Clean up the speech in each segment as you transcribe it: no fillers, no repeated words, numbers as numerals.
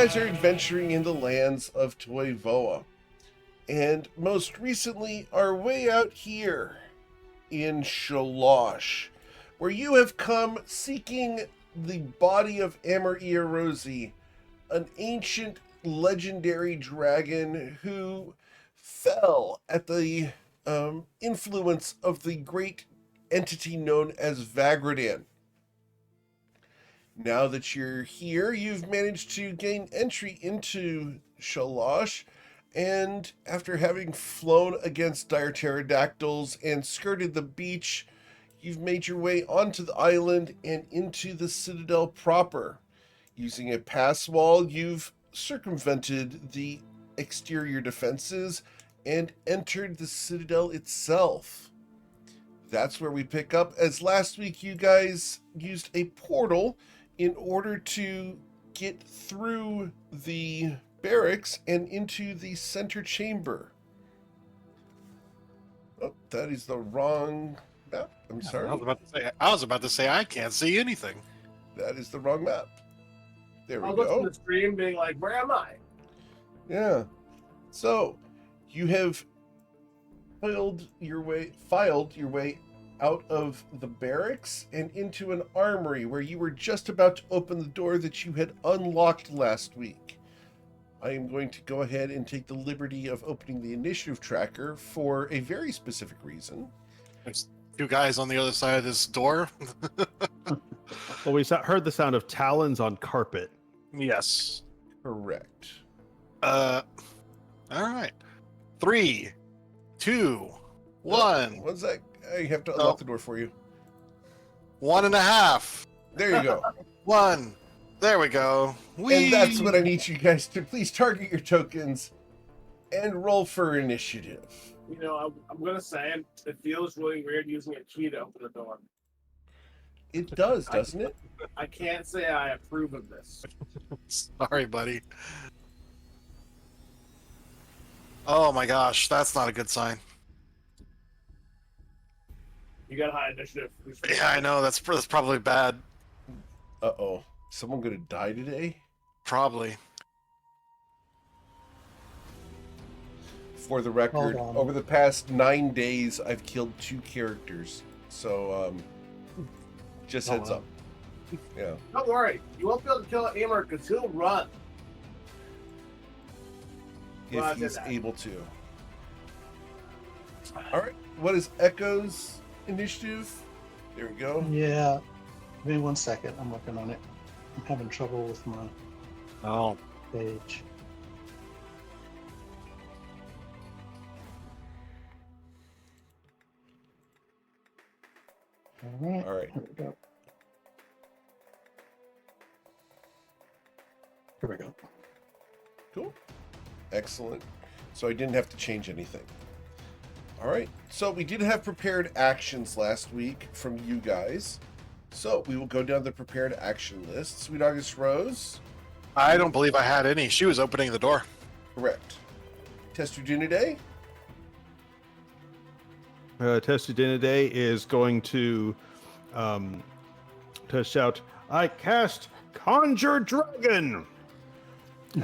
guys are adventuring in the lands of Toivoa, and most recently are way out here in Shalosh, where you have come seeking the body of Amar Eorosi, an ancient legendary dragon who fell at the influence of the great entity known as Vagradan. Now that you're here, you've managed to gain entry into Shalosh, and after having flown against dire pterodactyls and skirted the beach, you've made your way onto the island and into the citadel proper. Using a pass wall, you've circumvented the exterior defenses and entered the citadel itself. That's where we pick up, as last week you guys used a portal in order to get through the barracks and into the center chamber. Oh, that is the wrong map. I'm sorry. I was about to say I can't see anything. That is the wrong map. There we I'll look go. at the stream being like, where am I? Yeah. So, you have filed your way out of the barracks and into an armory where you were just about to open the door that you had unlocked last week. I am going to go ahead and take the liberty of opening the initiative tracker for a very specific reason. There's two guys on the other side of this door. Well, we heard the sound of talons on carpet. Yes. Correct. All right. 3, 2, 1. One sec. I have to unlock the door for you. 1.5. There you go. 1. There we go. And that's what I need you guys to please target your tokens and roll for initiative. You know, I'm going to say it feels really weird using a key to open the door. It does, doesn't it? I can't say I approve of this. Sorry, buddy. Oh my gosh, that's not a good sign. You got high initiative. Yeah, I know. That's probably bad. Uh-oh. Someone gonna die today? Probably. For the record, over the past 9 days, I've killed 2 characters. So, just heads up. Yeah. Don't worry. You won't be able to kill Amar because he'll run. If he's able to. Alright, what is Echo's initiative? There we go. Yeah. Give me 1 second. I'm working on it. I'm having trouble with my page. All right. Here we go. Here we go. Cool. Excellent. So I didn't have to change anything. All right. So we did have prepared actions last week from you guys. So we will go down the prepared action list. Sweet August Rose. I don't believe I had any. She was opening the door. Correct. Testudinidae. Testudinidae is going to shout, "I cast Conjure Dragon!"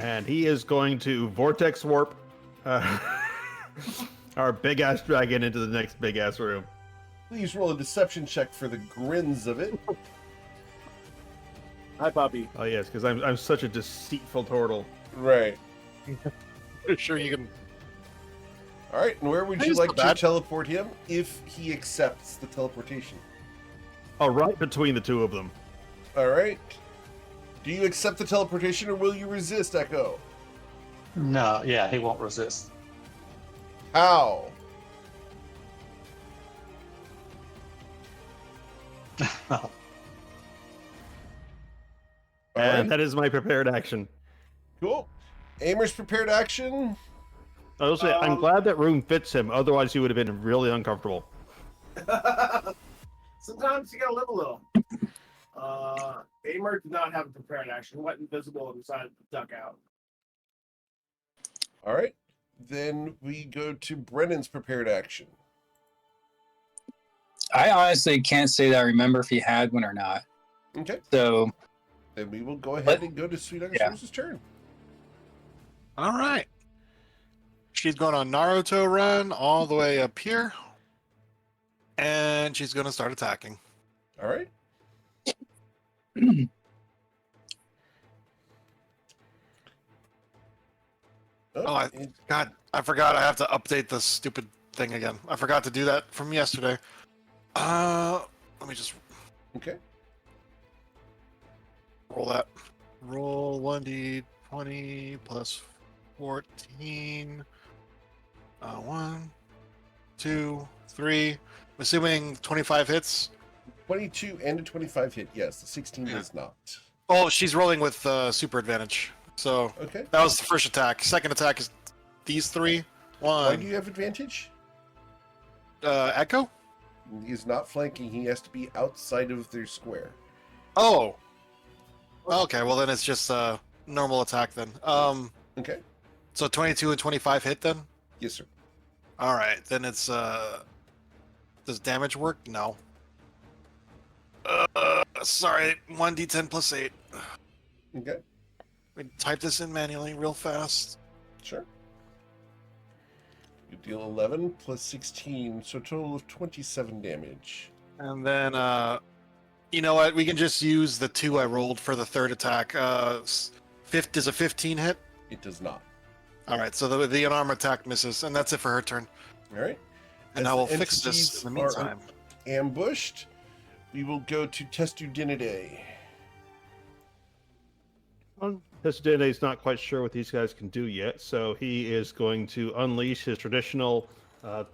And he is going to vortex warp our big-ass dragon into the next big-ass room. Please roll a deception check for the grins of it. Hi, Bobby. Oh, yes, because I'm such a deceitful turtle. Right. Pretty sure you can. All right, and where would you He's like not to bad. teleport him if he accepts the teleportation? Oh, right between the two of them. All right. Do you accept the teleportation or will you resist, Echo? No, yeah, he won't resist. How? All And right. that is my prepared action. Cool. Amer's prepared action. I will say, I'm glad that room fits him. Otherwise, he would have been really uncomfortable. Sometimes you gotta live a little. Amar did not have a prepared action. He went invisible and decided to duck out. All right. Then we go to Brennan's prepared action. I honestly can't say that I remember if he had one or not. Okay. So Then we will go ahead and go to Sweet August Yeah. Rose's turn. All right. She's going on Naruto run all the way up here. And she's going to start attacking. All right. Oh, God, I forgot I have to update this stupid thing again. I forgot to do that from yesterday. Let me just Okay. roll that. Roll 1d20 plus 14. 1, 2, 3. I'm assuming 25 hits. 22 and a 25 hit. Yes, the 16 Yeah. does not. Oh, she's rolling with super advantage. So Okay. that was the first attack. Second attack is these three. Why do One. you have advantage? Echo? He's not flanking. He has to be outside of their square. Oh. Okay, well then it's just a normal attack then. Okay. So 22 and 25 hit then? Yes, sir. All right, then it's does damage work? No. Sorry, 1d10 plus 8. Okay. Let me type this in manually real fast. Sure. You deal 11 plus 16, so a total of 27 damage. And then you know what? We can just use the 2 I rolled for the third attack. Fifth does a 15 hit? It does not. All right, so the unarmed attack misses, and that's it for her turn. All right. And As I will the fix this in the entities are meantime. ambushed, we will go to Testudinidae. Tesdene is not quite sure what these guys can do yet, so he is going to unleash his traditional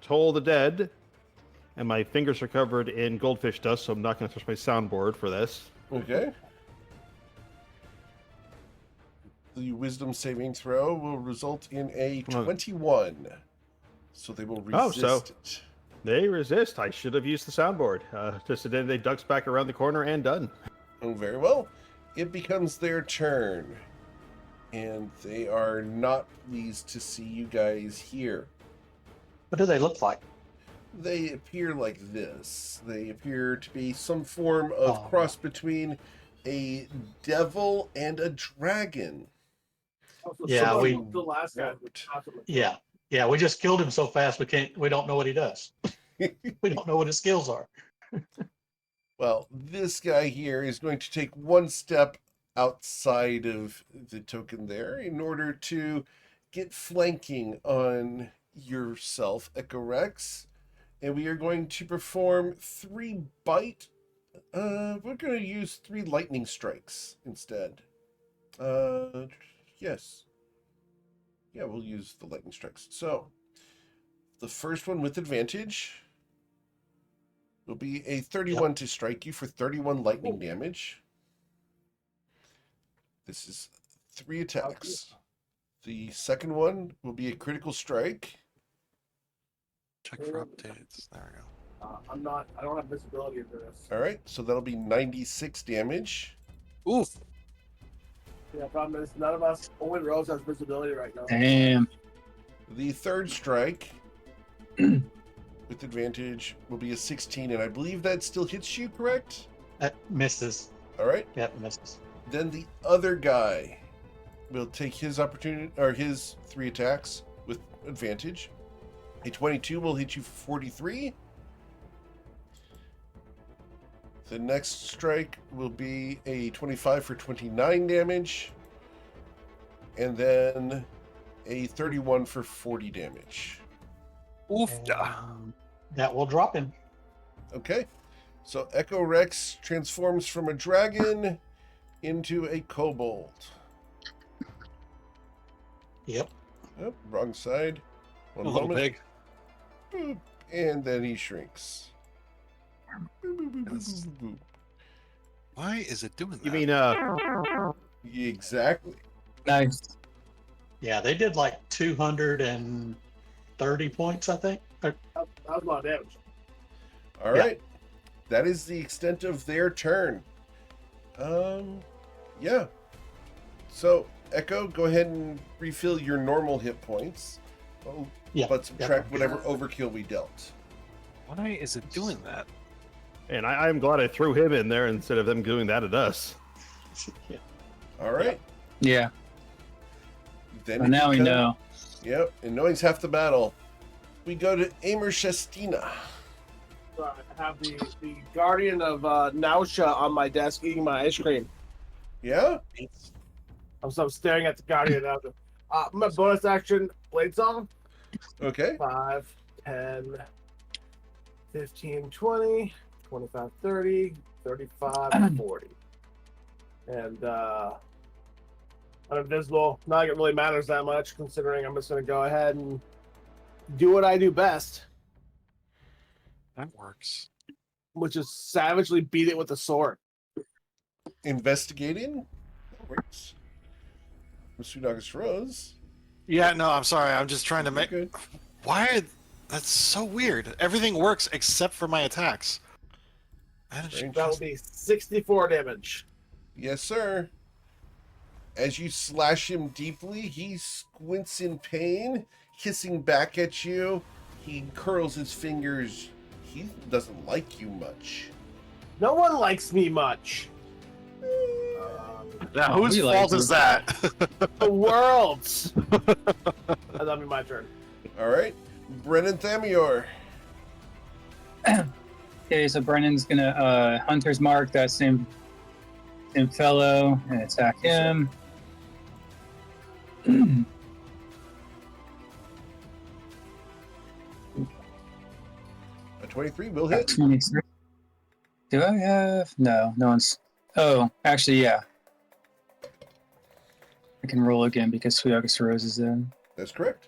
Toll the Dead. And my fingers are covered in goldfish dust, so I'm not going to touch my soundboard for this. Okay. The wisdom saving throw will result in a 21. So they will Oh, resist so- it. They resist. I should have used the soundboard. Tesdene ducks back around the corner and done. Oh, very well. It becomes their turn. And they are not pleased to see you guys here. What do they look like? They appear like this. They appear to be some form of Oh. cross between a devil and a dragon. Also, Yeah, somebody- we- the last guy was possibly. Yeah, we just killed him so fast we don't know what he does. We don't know what his skills are. Well, this guy here is going to take one step outside of the token there in order to get flanking on yourself, Echorex. And we are going to perform 3 bite. We're going to use 3 lightning strikes instead. Yes. Yeah, we'll use the lightning strikes. So, the first one with advantage will be a 31 to strike you for 31 lightning damage. This is 3 attacks. The second one will be a critical strike. Check for updates. There we go. I don't have visibility into this. All right, so that'll be 96 damage. Oof. Yeah, problem is none of us, only Rose has visibility right now. Damn. The third strike with advantage will be a 16, and I believe that still hits you, correct? That misses. All right. Yep, misses. Then the other guy will take his opportunity or his 3 attacks with advantage. A 22 will hit you for 43. The next strike will be a 25 for 29 damage. And then a 31 for 40 damage. Oof. And that will drop him. Okay. So Echo Rex transforms from a dragon into a kobold. Yep. Oh, wrong side. One A little moment. big. Boop. And then he shrinks. Boop, boop, boop, boop, boop, boop. Why is it doing that? You mean, Exactly. Nice. Yeah, they did like 230 points, I think. That was a lot of damage. All Yeah. right. That is the extent of their turn. Yeah. So, Echo, go ahead and refill your normal hit points. Oh, Yeah. but subtract yeah. whatever overkill we dealt. Why is it doing that? and I'm glad I threw him in there instead of them doing that at us. Yeah. All right. Yeah. Then Well, it now we becomes- know. Yep, and knowing's half the battle. We go to Amer Shestina. So I have the Guardian of Nausea on my desk eating my ice cream. Yeah? I'm staring at the Guardian of Nausea. My bonus action, Blade Song. Okay. 5, 10, 15, 20, 25, 30, 35, 40. And I'm invisible. Not like it really matters that much, considering I'm just going to go ahead and do what I do best, That works. which is savagely beat it with a sword. Investigating. That works. Mr. August Rose. Yeah, no, I'm sorry. I'm just trying to make. Good. Why? That's so weird. Everything works except for my attacks. That is- Strange. That will be 64 damage. Yes, sir. As you slash him deeply, he squints in pain, hissing back at you. He curls his fingers. He doesn't like you much. No one likes me much. Now, Oh, whose we like fault you. is that? The world's. That'll be my turn. All right. Brennan Thamior. Okay, so Brennan's gonna Hunter's Mark that same fellow and attack him. A 23 will hit. 23. Do I have? No one's. Oh, actually, yeah. I can roll again because Sweet August Rose is there. That's correct.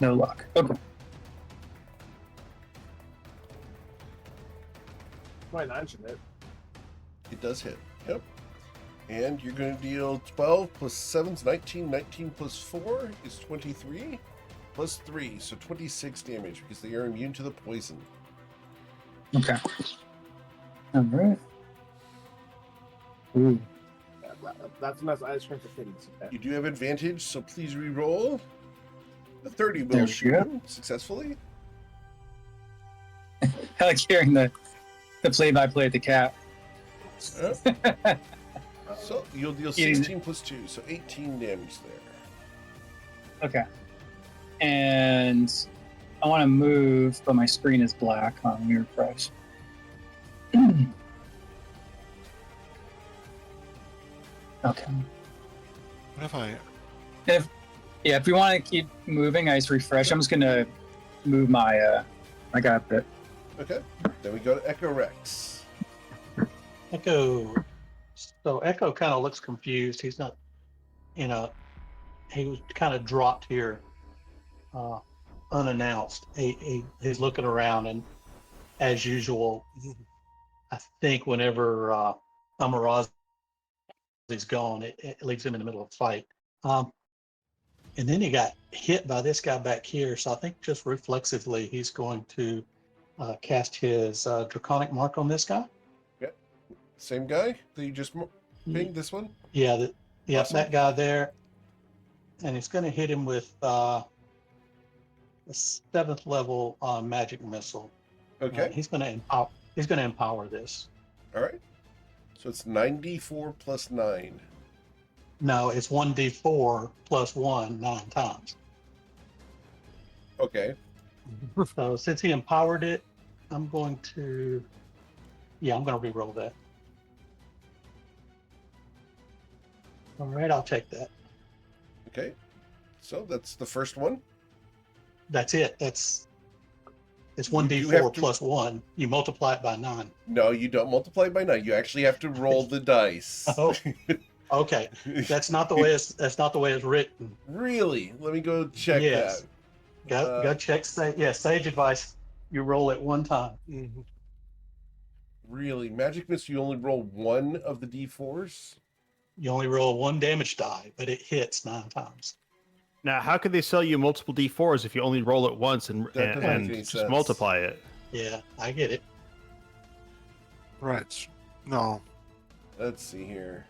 No luck. Okay. 29 should hit. It does hit. Yep. And you're going to deal 12 plus 7 is 19. 19 plus 4 is 23. Plus 3, so 26 damage because they are immune to the poison. Okay. All right. Ooh. That's enough ice cream for kiddies. Okay. You do have advantage, so please re-roll. The 30 will There we shoot go. him successfully. I like hearing the play-by-play of the cat. Yep. So you'll deal Eating- 16 plus 2, so 18 damage there. Okay. And I want to move, but my screen is black. Let me refresh. Okay. What if I? If we want to keep moving, I just refresh. I'm just gonna move my I got it. Okay. Then we go to Echo Rex. Echo. So Echo kind of looks confused. He's not, he was kind of dropped here, unannounced. He's looking around, and as usual, I think whenever Amaraz is gone, it leaves him in the middle of a fight. And then he got hit by this guy back here, so I think just reflexively he's going to cast his Draconic Mark on this guy. Same guy that you just pinged, this one? Yeah, Awesome. that guy there, and it's going to hit him with a 7th level magic missile. Okay. He's going to empower this. All right. So it's 94 plus 9. No, it's 1d4 plus 1 9 times. Okay. So since he empowered it, I'm going to re-roll that. All right, I'll take that. Okay. So that's the first one. That's it. It's You have 1d4 to- plus 1. You multiply it by 9. No, you don't multiply by 9. You actually have to roll the dice. Oh, okay. That's not the way it's written. Really? Let me go check Yes. that. Go check. Sage advice. You roll it one time. Really? Magic Missile, you only roll one of the d4s? You only roll 1 damage die, but it hits 9 times. Now, how could they sell you multiple D4s if you only roll it once and That doesn't make any just sense. multiply it? Yeah, I get it. Right. No. Let's see here.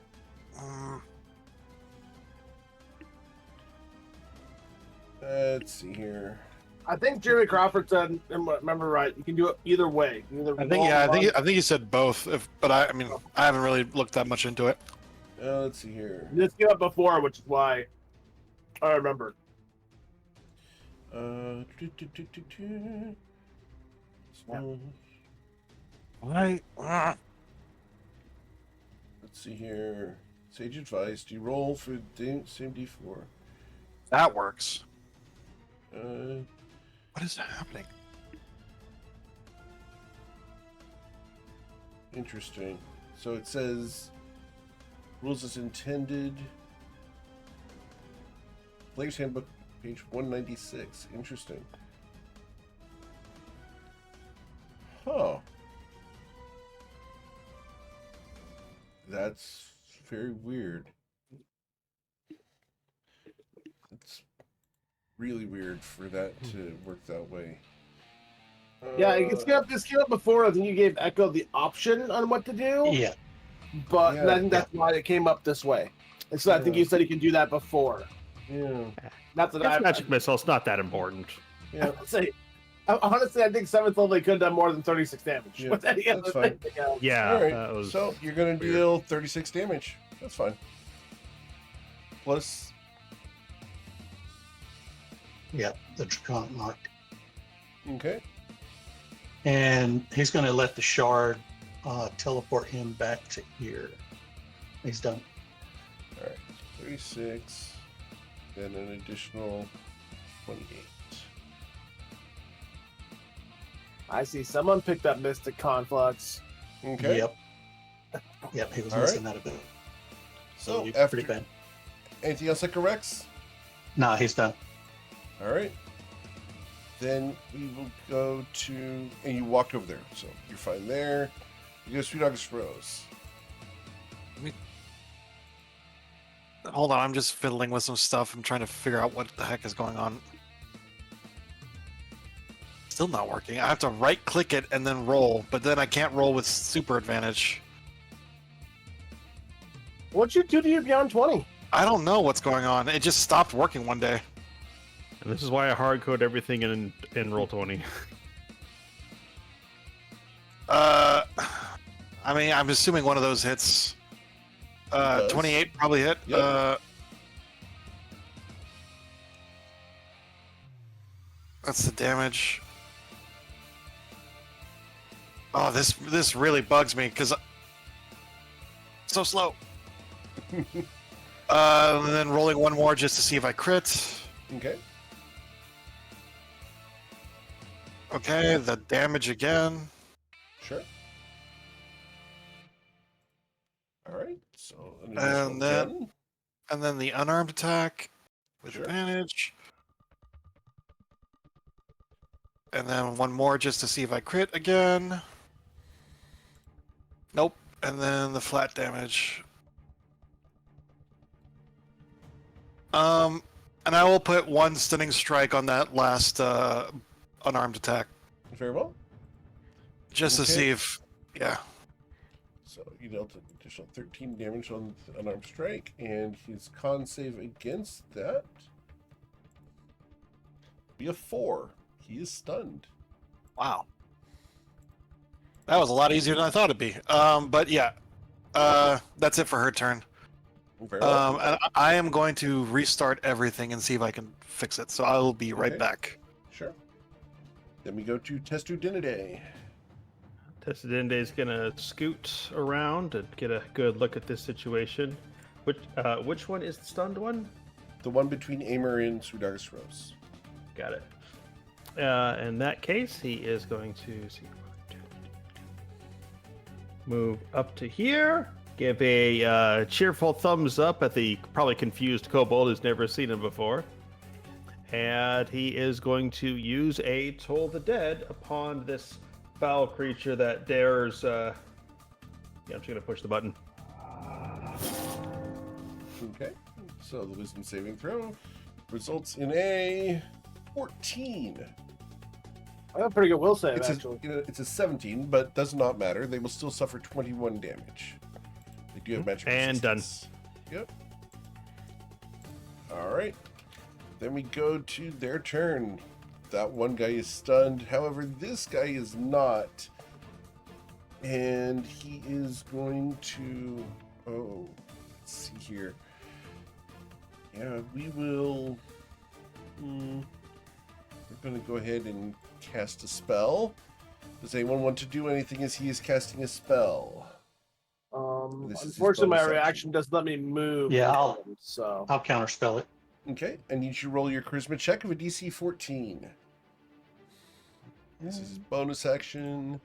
Let's see here. I think Jeremy Crawford said, remember right, you can do it either way. You can either I think roll yeah. one- I think you said both. But I mean, I haven't really looked that much into it. Let's see here. This came up before, which is why I remember. Yeah. Why? Let's see here. Sage advice. Do you roll for the same D4? That works. Uh, What is happening? Interesting. So it says rules as intended. Player's Handbook, page 196. Interesting. Huh. That's very weird. It's really weird for that to work that way. Yeah, this came up before. I think you gave Echo the option on what to do. Yeah. But Yeah. I think that's why it came up this way. And so I think Yeah. you said you can do that before. Yeah. Not that It's magic missile. It's not that important. Yeah. Honestly, I think 7th level they could have done more than 36 damage. Yeah, with any that's other fine. thing. Yeah, All right. that was So you're going to weird. deal 36 damage. That's fine. Plus, Yeah, the Draconic Mark. okay. And he's going to let the shard teleport him back to here. He's done. All right. 36. Then an additional 28. I see someone picked up Mystic Conflux. Okay. Yep. Yep, he was All missing that a bit. So He's after pretty bad. anything else that corrects? No, he's done. All right. Then we will go to, and you walked over there, so you're fine there. You go to Sweet August Rose. Hold on, I'm just fiddling with some stuff. I'm trying to figure out what the heck is going on. Still not working. I have to right click it and then roll, but then I can't roll with super advantage. What'd you do to your Beyond 20? I don't know what's going on. It just stopped working one day. And this is why I hard code everything in Roll20. I mean, I'm assuming one of those hits. does. 28 probably hit. Yep. That's the damage. Oh, this really bugs me because so slow. And then rolling one more just to see if I crit. Okay. Okay, the damage again. Sure. All right. So an additional And then 10. and then the unarmed attack with Sure. advantage. And then one more just to see if I crit again. Nope. And then the flat damage. And I will put one stunning strike on that last unarmed attack, Very well. just to Okay. see if, yeah. So you dealt an additional 13 damage on the unarmed strike, and his con save against that be a 4. He is stunned. Wow. That was a lot easier than I thought it'd be. But yeah, that's it for her turn. Very well. And I am going to restart everything and see if I can fix it. So I will be right Okay. back. Sure. Then we go to Testudinidae. Testudinde is gonna scoot around and get a good look at this situation. Which one is the stunned one? The one between Aimer and Sudargus Rose. Got it. In that case, he is going to move up to here, give a cheerful thumbs up at the probably confused kobold who's never seen him before, and he is going to use a Toll the Dead upon this foul creature that dares. Yeah, I'm just gonna push the button. Okay. So the wisdom saving throw results in a 14. I have a pretty good will save, It's actually. it's a 17, but does not matter. They will still suffer 21 damage. They do have magic And done. resistance. Yep. All right. Then we go to their turn. That one guy is stunned. However, this guy is not. And he is going to... Oh. Let's see here. Yeah, we will. We're going to go ahead and cast a spell. Does anyone want to do anything as he is casting a spell? This is his Unfortunately, my bonus reaction action. doesn't let me move. Yeah, so I'll counterspell it. Okay, I need you to roll your charisma check of a DC 14. This is his bonus action.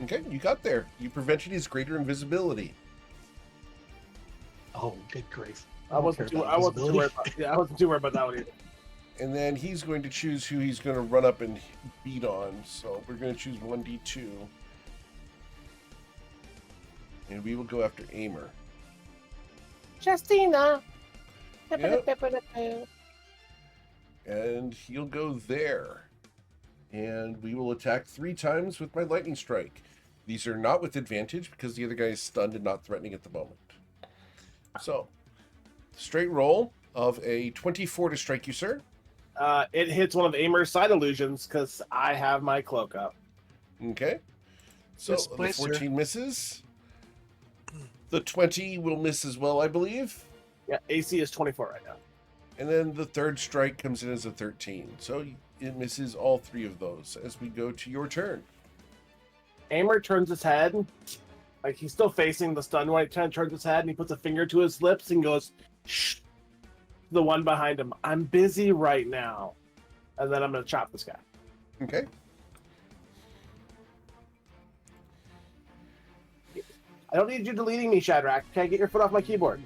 Okay, you got there. You prevented his greater invisibility. Oh, good grief. I wasn't too worried about. Yeah, I wasn't too worried about that one either. And then he's going to choose who he's going to run up and beat on. So we're going to choose 1d2. And we will go after Aimer. Justina. Yep. And he'll go there. And we will attack 3 times with my lightning strike. These are not with advantage because the other guy is stunned and not threatening at the moment. So, straight roll of a 24 to strike you, sir. It hits one of Aimer's side illusions because I have my cloak up. Okay. So Yes, the please, sir. 14 misses. The 20 will miss as well, I believe. Yeah, AC is 24 right now. And then the third strike comes in as a 13. So it misses all 3 of those as we go to your turn. Aimer turns his head, like he's still facing the stun one. He turns his head and he puts a finger to his lips and goes, "Shh." The one behind him, I'm busy right now. And then I'm going to chop this guy. Okay. I don't need you deleting me, Shadrach. Okay, get your foot off my keyboard.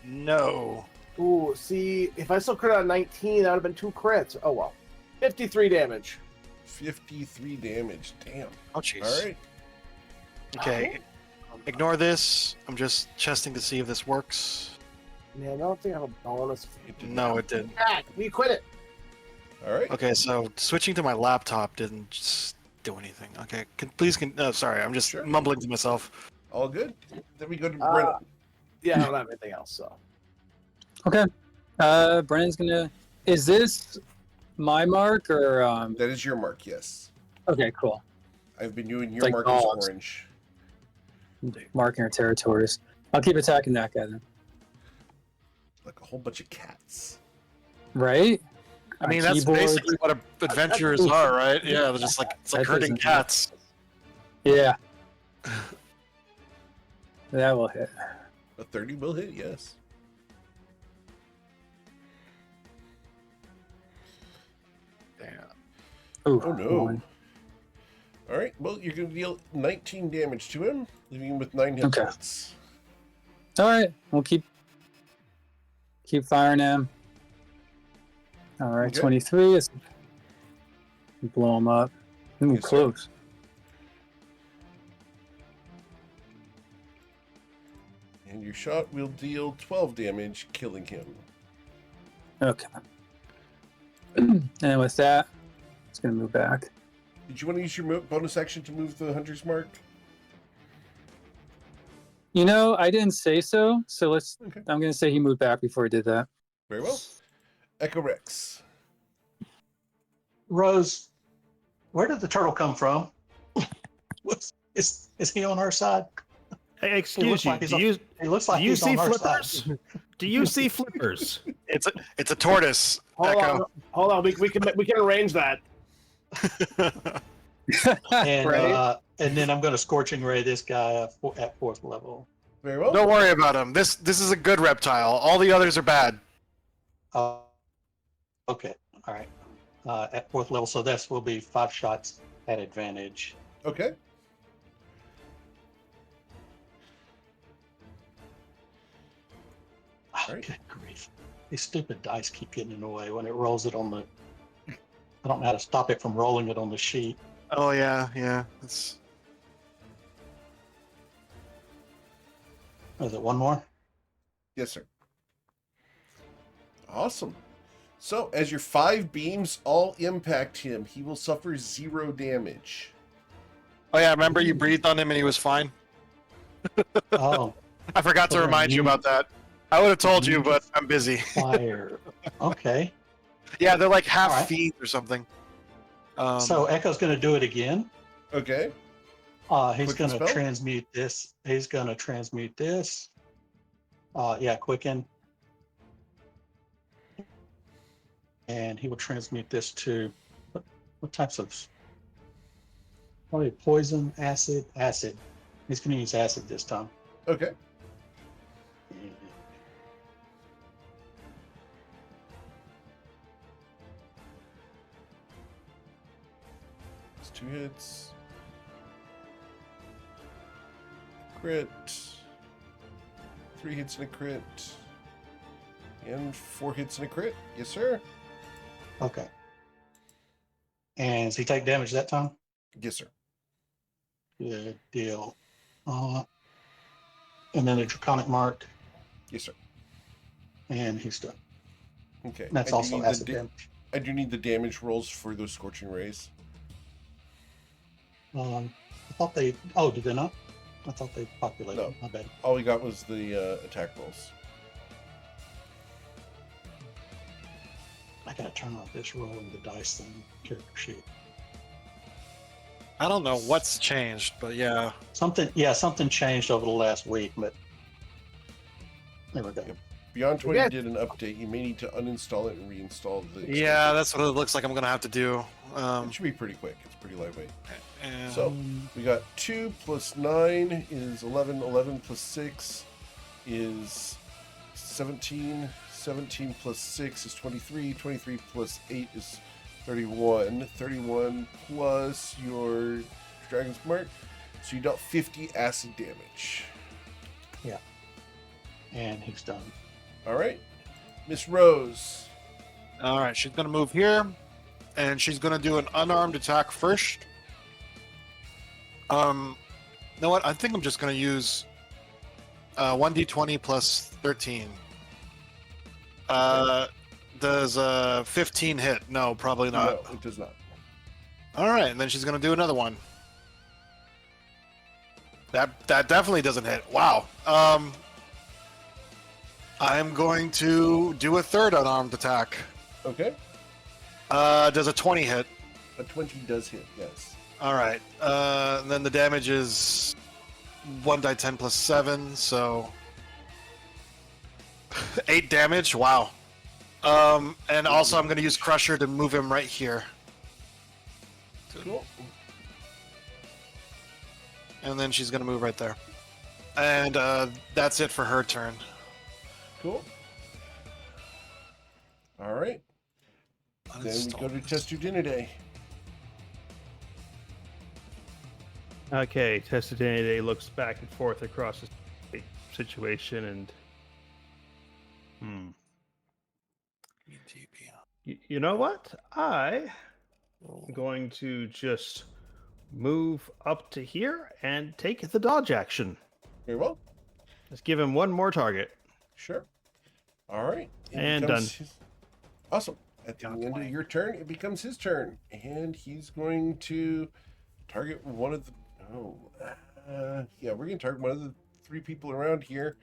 No. Ooh, see, if I still crit on 19, that would have been 2 crits. Oh, well. 53 damage. 53 damage. Damn. Oh, jeez. All right. Okay. Ignore this. I'm just testing to see if this works. Man, I don't think I have a bonus. No, it didn't. Ah, we quit it. All right. Okay, so switching to my laptop didn't just do anything. Okay, sorry, I'm just Sure. mumbling to myself. All good. Then we go to Brennan. Yeah, I don't have anything else, so. Okay. Brennan's gonna. Is this my mark or? That is your mark, yes. Okay, cool. I've been doing your Like mark as dogs. orange. Marking our territories. I'll keep attacking that guy then. Like a whole bunch of cats. Right? I mean, My that's keyboard- basically what adventurers are, right? Yeah, they're just like it's like That herding doesn't- cats. Yeah. That will hit. A 30 will hit, yes. Damn. Ooh, Oh, no. 1. All right. Well, you're going to deal 19 damage to him, leaving him with 9 hit Okay. points. All right, we'll keep firing him. All right, Okay. 23. Let's blow him up. Ooh, Yes, sir. close. And your shot will deal 12 damage, killing him. Okay. And then with that, it's gonna move back. Did you want to use your bonus action to move the hunter's mark? You know, I didn't say so, so let's. Okay. I'm gonna say he moved back before he did that. Very well. Echo Rex. Rose, where did the turtle come from? Is he on our side? Hey, excuse you. like he's Do on- you He looks like do you he's see on our flippers? side. Do you see flippers? It's a tortoise. Hold Echo. on. Hold on. We can arrange that. And Right. And then I'm going to scorching ray this guy at 4th level. Very well. Don't worry about him. This is a good reptile. All the others are bad. Okay, all right. At 4th level, so this will be 5 shots at advantage. Okay. Oh, Right. good grief. These stupid dice keep getting in the way when it rolls it on the... I don't know how to stop it from rolling it on the sheet. Oh yeah. It's Is it one more? Yes, sir. Awesome. So, as your 5 beams all impact him, he will suffer 0 damage. Oh yeah, remember you breathed on him and he was fine? Oh, I forgot to Okay, remind you you- about that. I would have told you, but I'm busy. fire. Okay. Yeah, they're like half Alright. feet or something. So Echo's going to do it again. Okay. He's Quicken going to spell? transmute this. He's going to transmute this. Yeah, quicken. And he will transmute this to what types of? Probably poison, acid, acid. He's going to use acid this time. Okay. It's 2 hits. Crit. 3 hits and a crit. And 4 hits and a crit. Yes, sir. Okay. And does he take damage that time? Yes, sir. Good deal. And then a draconic mark, Yes, sir. and he's done. Okay. And that's I do also need acid the damage. I do need the damage rolls for those scorching rays. I thought they. Oh, did they not? I thought they populated. No. My bad. All we got was the attack rolls. I gotta turn off this rolling the dice thing character sheet. I don't know what's changed, but yeah. Something changed over the last week, but there we go. Yep. Beyond 20 Yeah. did an update. You may need to uninstall it and reinstall the. Yeah, that's what it looks like I'm gonna have to do. It should be pretty quick. It's pretty lightweight. And So we got 2 plus 9 is 11. 11 plus 6 is 17. 17 plus 6 is 23. 23 plus 8 is 31. 31 plus your Dragon's Mark. So you dealt 50 acid damage. And he's done. All right. Miss Rose. all right, she's gonna move here, and she's gonna do an unarmed attack first. You know what? I think I'm just gonna use 1d20 plus 13. Does 15 hit? No, probably not. No, it does not. All right, and then she's gonna do another one. That definitely doesn't hit. Wow. I'm going to do a third unarmed attack. Okay. Does a 20 hit? A 20 does hit, yes. All right. And then the damage is 1d10 plus 7, so 8 damage. Wow. And also I'm going to use Crusher to move him right here. Cool. And then she's going to move right there. And that's it for her turn. Cool. All right. Then we go to Testudinidae. Okay, Testudinidae looks back and forth across the situation and you know what? I'm going to just move up to here and take the dodge action. Very well. Let's give him one more target. Sure. All right. It And becomes done. Awesome. At the end of your turn, it becomes his turn. And he's going to target one of the... yeah, we're going to target one of the 3 people around here.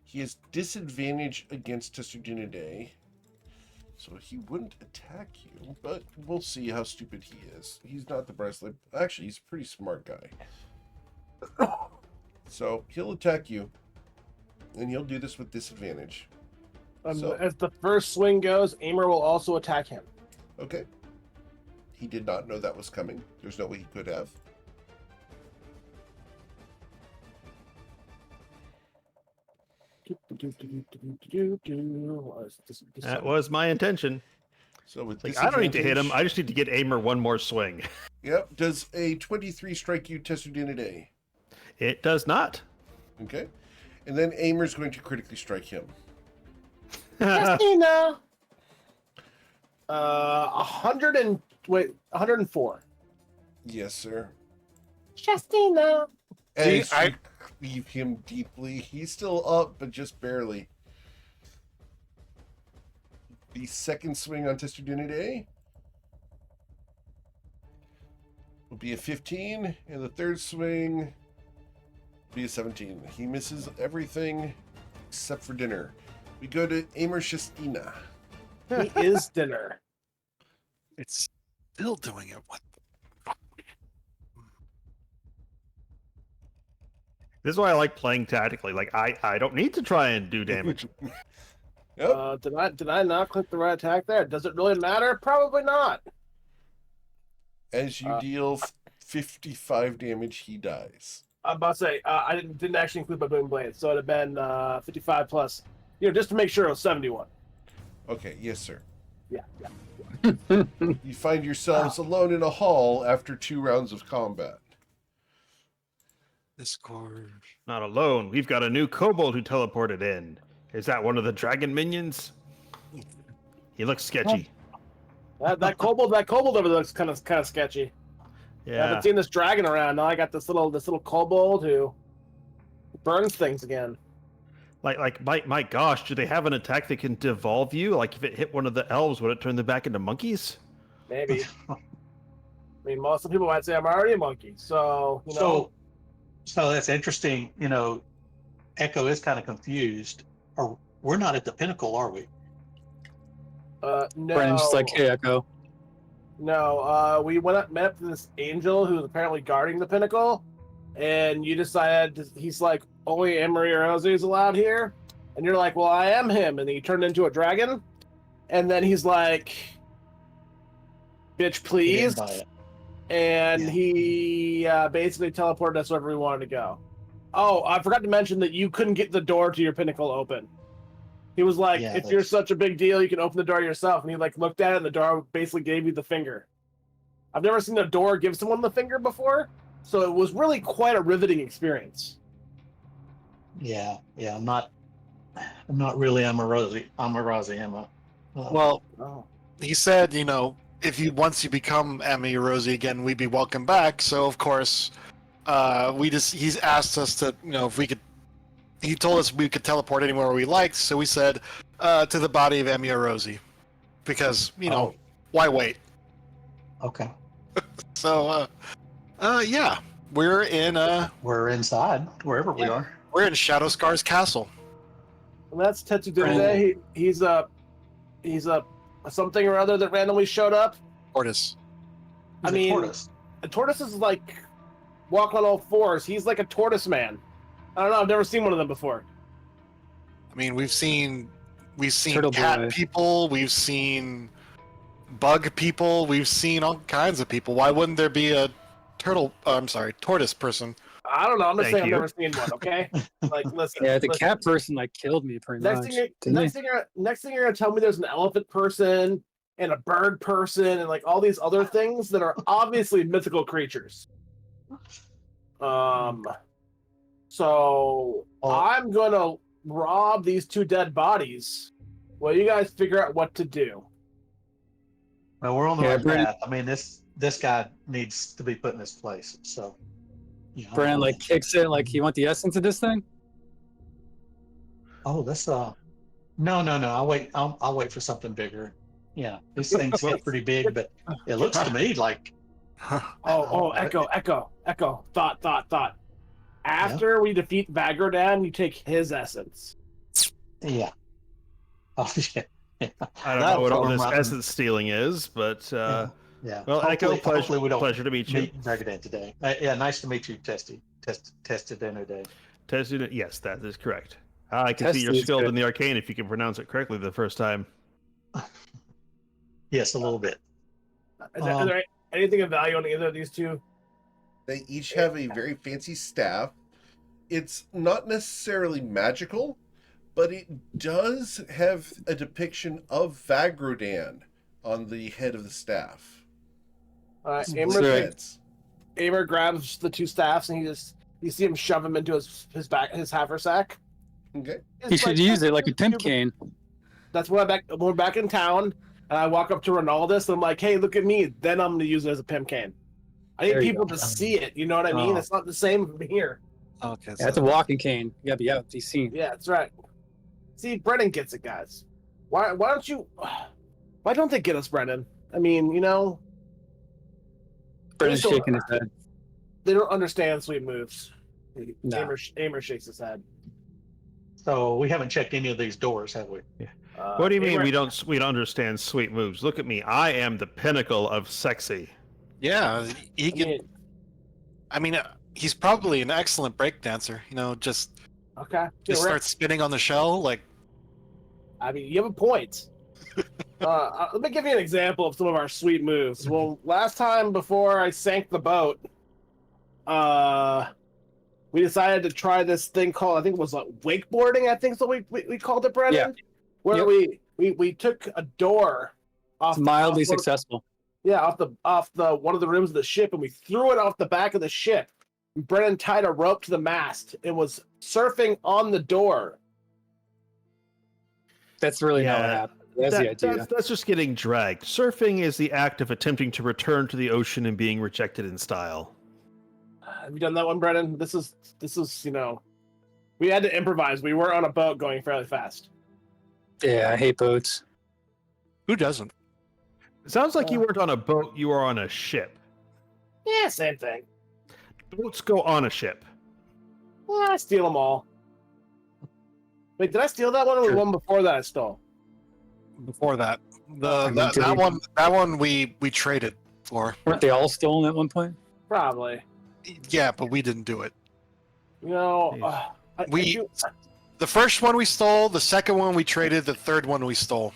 He has disadvantage against Testudinidae. So he wouldn't attack you, but we'll see how stupid he is. He's not the brightest. Actually, he's a pretty smart guy. So he'll attack you. And he'll do this with disadvantage. So- As the first swing goes, Aimer will also attack him. Okay. He did not know that was coming. There's no way he could have. That was my intention. So with Like, I don't need to hit him. disadvantage- I just need to get Aimer one more swing. Yep. Does a 23 strike you, Testudinidae? It does not. Okay. And then Aimer's going to critically strike him. Justina! 104. Yes, sir. Justina! As I- you leave him deeply, he's still up, but just barely. The second swing on Testudinidae will be a 15, and the third swing will be a 17. He misses everything except for dinner. We go to Aimer Shastina. He is dinner. It's still doing it. What? This is why I like playing tactically. Like I don't need to try and do damage. Yep. Did I not click the right attack there? Does it really matter? Probably not. As you deal 55 damage, he dies. I'm about to say I didn't actually include my boom blade, so it'd have been 55 plus. Just to make sure it was 71. Okay, yes, sir. Yeah. You find yourselves alone in a hall after 2 rounds of combat. Discord. Not alone. We've got a new kobold who teleported in. Is that one of the dragon minions? He looks sketchy. That kobold over there looks kind of sketchy. I Yeah. haven't seen this dragon around. Now I got this little kobold who burns things again. My gosh, do they have an attack that can devolve you? Like if it hit one of the elves, would it turn them back into monkeys? Maybe. I mean, most of the people might say I'm already a monkey, so So that's interesting. Echo is kind of confused. Or we're not at the pinnacle, are we? No. Brandon's just like, hey, Echo. No, we met up to this angel who's apparently guarding the pinnacle, and you decided he's like, only Emery Rose is allowed here, and you're like, well, I am him, and he turned into a dragon, and then he's like, bitch, He didn't please, buy it. and Yeah. he basically teleported us wherever we wanted to go. Oh, I forgot to mention that you couldn't get the door to your pinnacle open. He was like, Yeah, if you're that's- such a big deal, you can open the door yourself. And he like looked at it and the door basically gave you the finger. I've never seen a door give someone the finger before. So it was really quite a riveting experience. Yeah. I'm not really Amorosi, am I? Well, Oh. he said, once you become Emmy Rosie again, we'd be welcome back. So of course, he's asked us to, if we could. He told us we could teleport anywhere we liked. So we said to the body of Emmy Rosie, because why wait? Okay. So yeah, we're in We're inside, wherever we are. we're in Shadow Scar's castle. And that's Tetsu Day. He's a something or other that randomly showed up. Tortoise. I He's a mean, tortoise. a tortoise is like walk on all fours. He's like a tortoise man. I don't know. I've never seen one of them before. I mean, we've seen Turtle cat boy. people, we've seen bug people, we've seen all kinds of people. Why wouldn't there be a tortoise person? I don't know. I'm just Thank saying you. I've never seen one. Okay, like listen. Yeah, the listen. cat person like killed me pretty Next much. thing, didn't next he? thing, next thing you're gonna tell me there's an elephant person and a bird person and like all these other things that are obviously mythical creatures. So I'm gonna rob these 2 dead bodies. Well, you guys figure out what to do. Well, we're on the Yeah, right Brandon- path. I mean, this guy needs to be put in his place. So, Brandon like kicks it like, you want the essence of this thing? Oh, that's no. I'll wait. I'll wait for something bigger. Yeah, these things get pretty big, but it looks to me like. Echo. Thought. After we defeat Vagrodan, you take his essence. Yeah. Oh yeah. I don't That know what all form this rotten. essence stealing is, but Yeah. well, Echo, Hopefully we don't pleasure to meet you. meet Dragadan today. Yeah, nice to meet you, Tested dinner day. Tested, yes, that is correct. I can see you're Tested is skilled good. in the arcane if you can pronounce it correctly the first time. Yes, a little bit. Is there anything of value on either of these 2? They each have a very fancy staff. It's not necessarily magical, but it does have a depiction of Vagrodan on the head of the staff. Amer, Right. Heads. Amer grabs the 2 staffs and you see him shove them into his haversack. Okay. He should use it like a pimp cane. That's when we're back in town, and I walk up to Ronaldus and I'm like, "Hey, look at me!" Then I'm gonna use it as a pimp cane. I need There you people go. to see it. You know what I mean? Oh. It's not the same from here. Okay. Yeah, it's a walking cane. You gotta be out to be seen. Yeah, that's right. See, Brennan gets it, guys. Why don't you? Why don't they get us, Brennan? I mean, Brandon's so- shaking his head. they don't understand sweet moves. No. Amer shakes his head. So we haven't checked any of these doors, have we? What do you mean Ingrid- we don't understand sweet moves? Look at me. I am the pinnacle of sexy. Yeah, he I can. mean, I mean, he's probably an excellent break dancer. You know, just okay. start spinning on the shell. Like, I mean, you have a point. Let me give you an example of some of our sweet moves. Well, last time before I sank the boat, we decided to try this thing called, I think it was like wakeboarding. I think is what we called it, Brennan. Where Yep. we took a door off It's mildly off one of- successful. Yeah, off the one of the rooms of the ship, and we threw it off the back of the ship. Brennan tied a rope to the mast. It was surfing on the door. That's really not what Yeah, happened. That's the idea. That's just getting dragged. Surfing is the act of attempting to return to the ocean and being rejected in style. Have you done that one, Brennan? This is we had to improvise. We were on a boat going fairly fast. Yeah, I hate boats. who doesn't? It sounds like you weren't on a boat, you were on a ship. Yeah, same thing. Boats go on a ship. Yeah, I steal them all. Wait, did I steal that one or the one before that I stole? Before that, I mean, did that one we traded for. Weren't they all stolen at one point? Probably. Yeah, but we didn't do it. You know, Jeez. The first one we stole, the second one we traded, the third one we stole.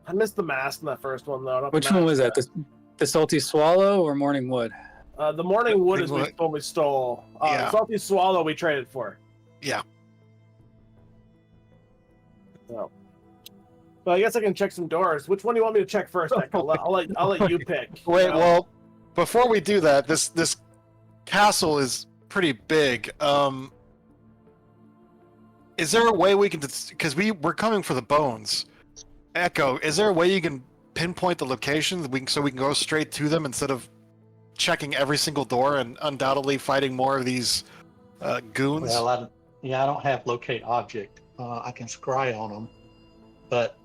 I missed the mast in that first one though. not the Which one was that? mast. The Salty Swallow or Morning Wood? The morning wood is Morning what we stole. Yeah. The salty swallow we traded for. Yeah. So, but I guess I can check some doors. Which one do you want me to check first? Nick? I'll let you pick. Wait, you know? well, before we do that, this castle is pretty big. Is there a way we can, because we're coming for the bones? Echo, is there a way you can pinpoint the location so we can go straight to them instead of checking every single door and undoubtedly fighting more of these goons? Well, I don't have locate object. I can scry on them, but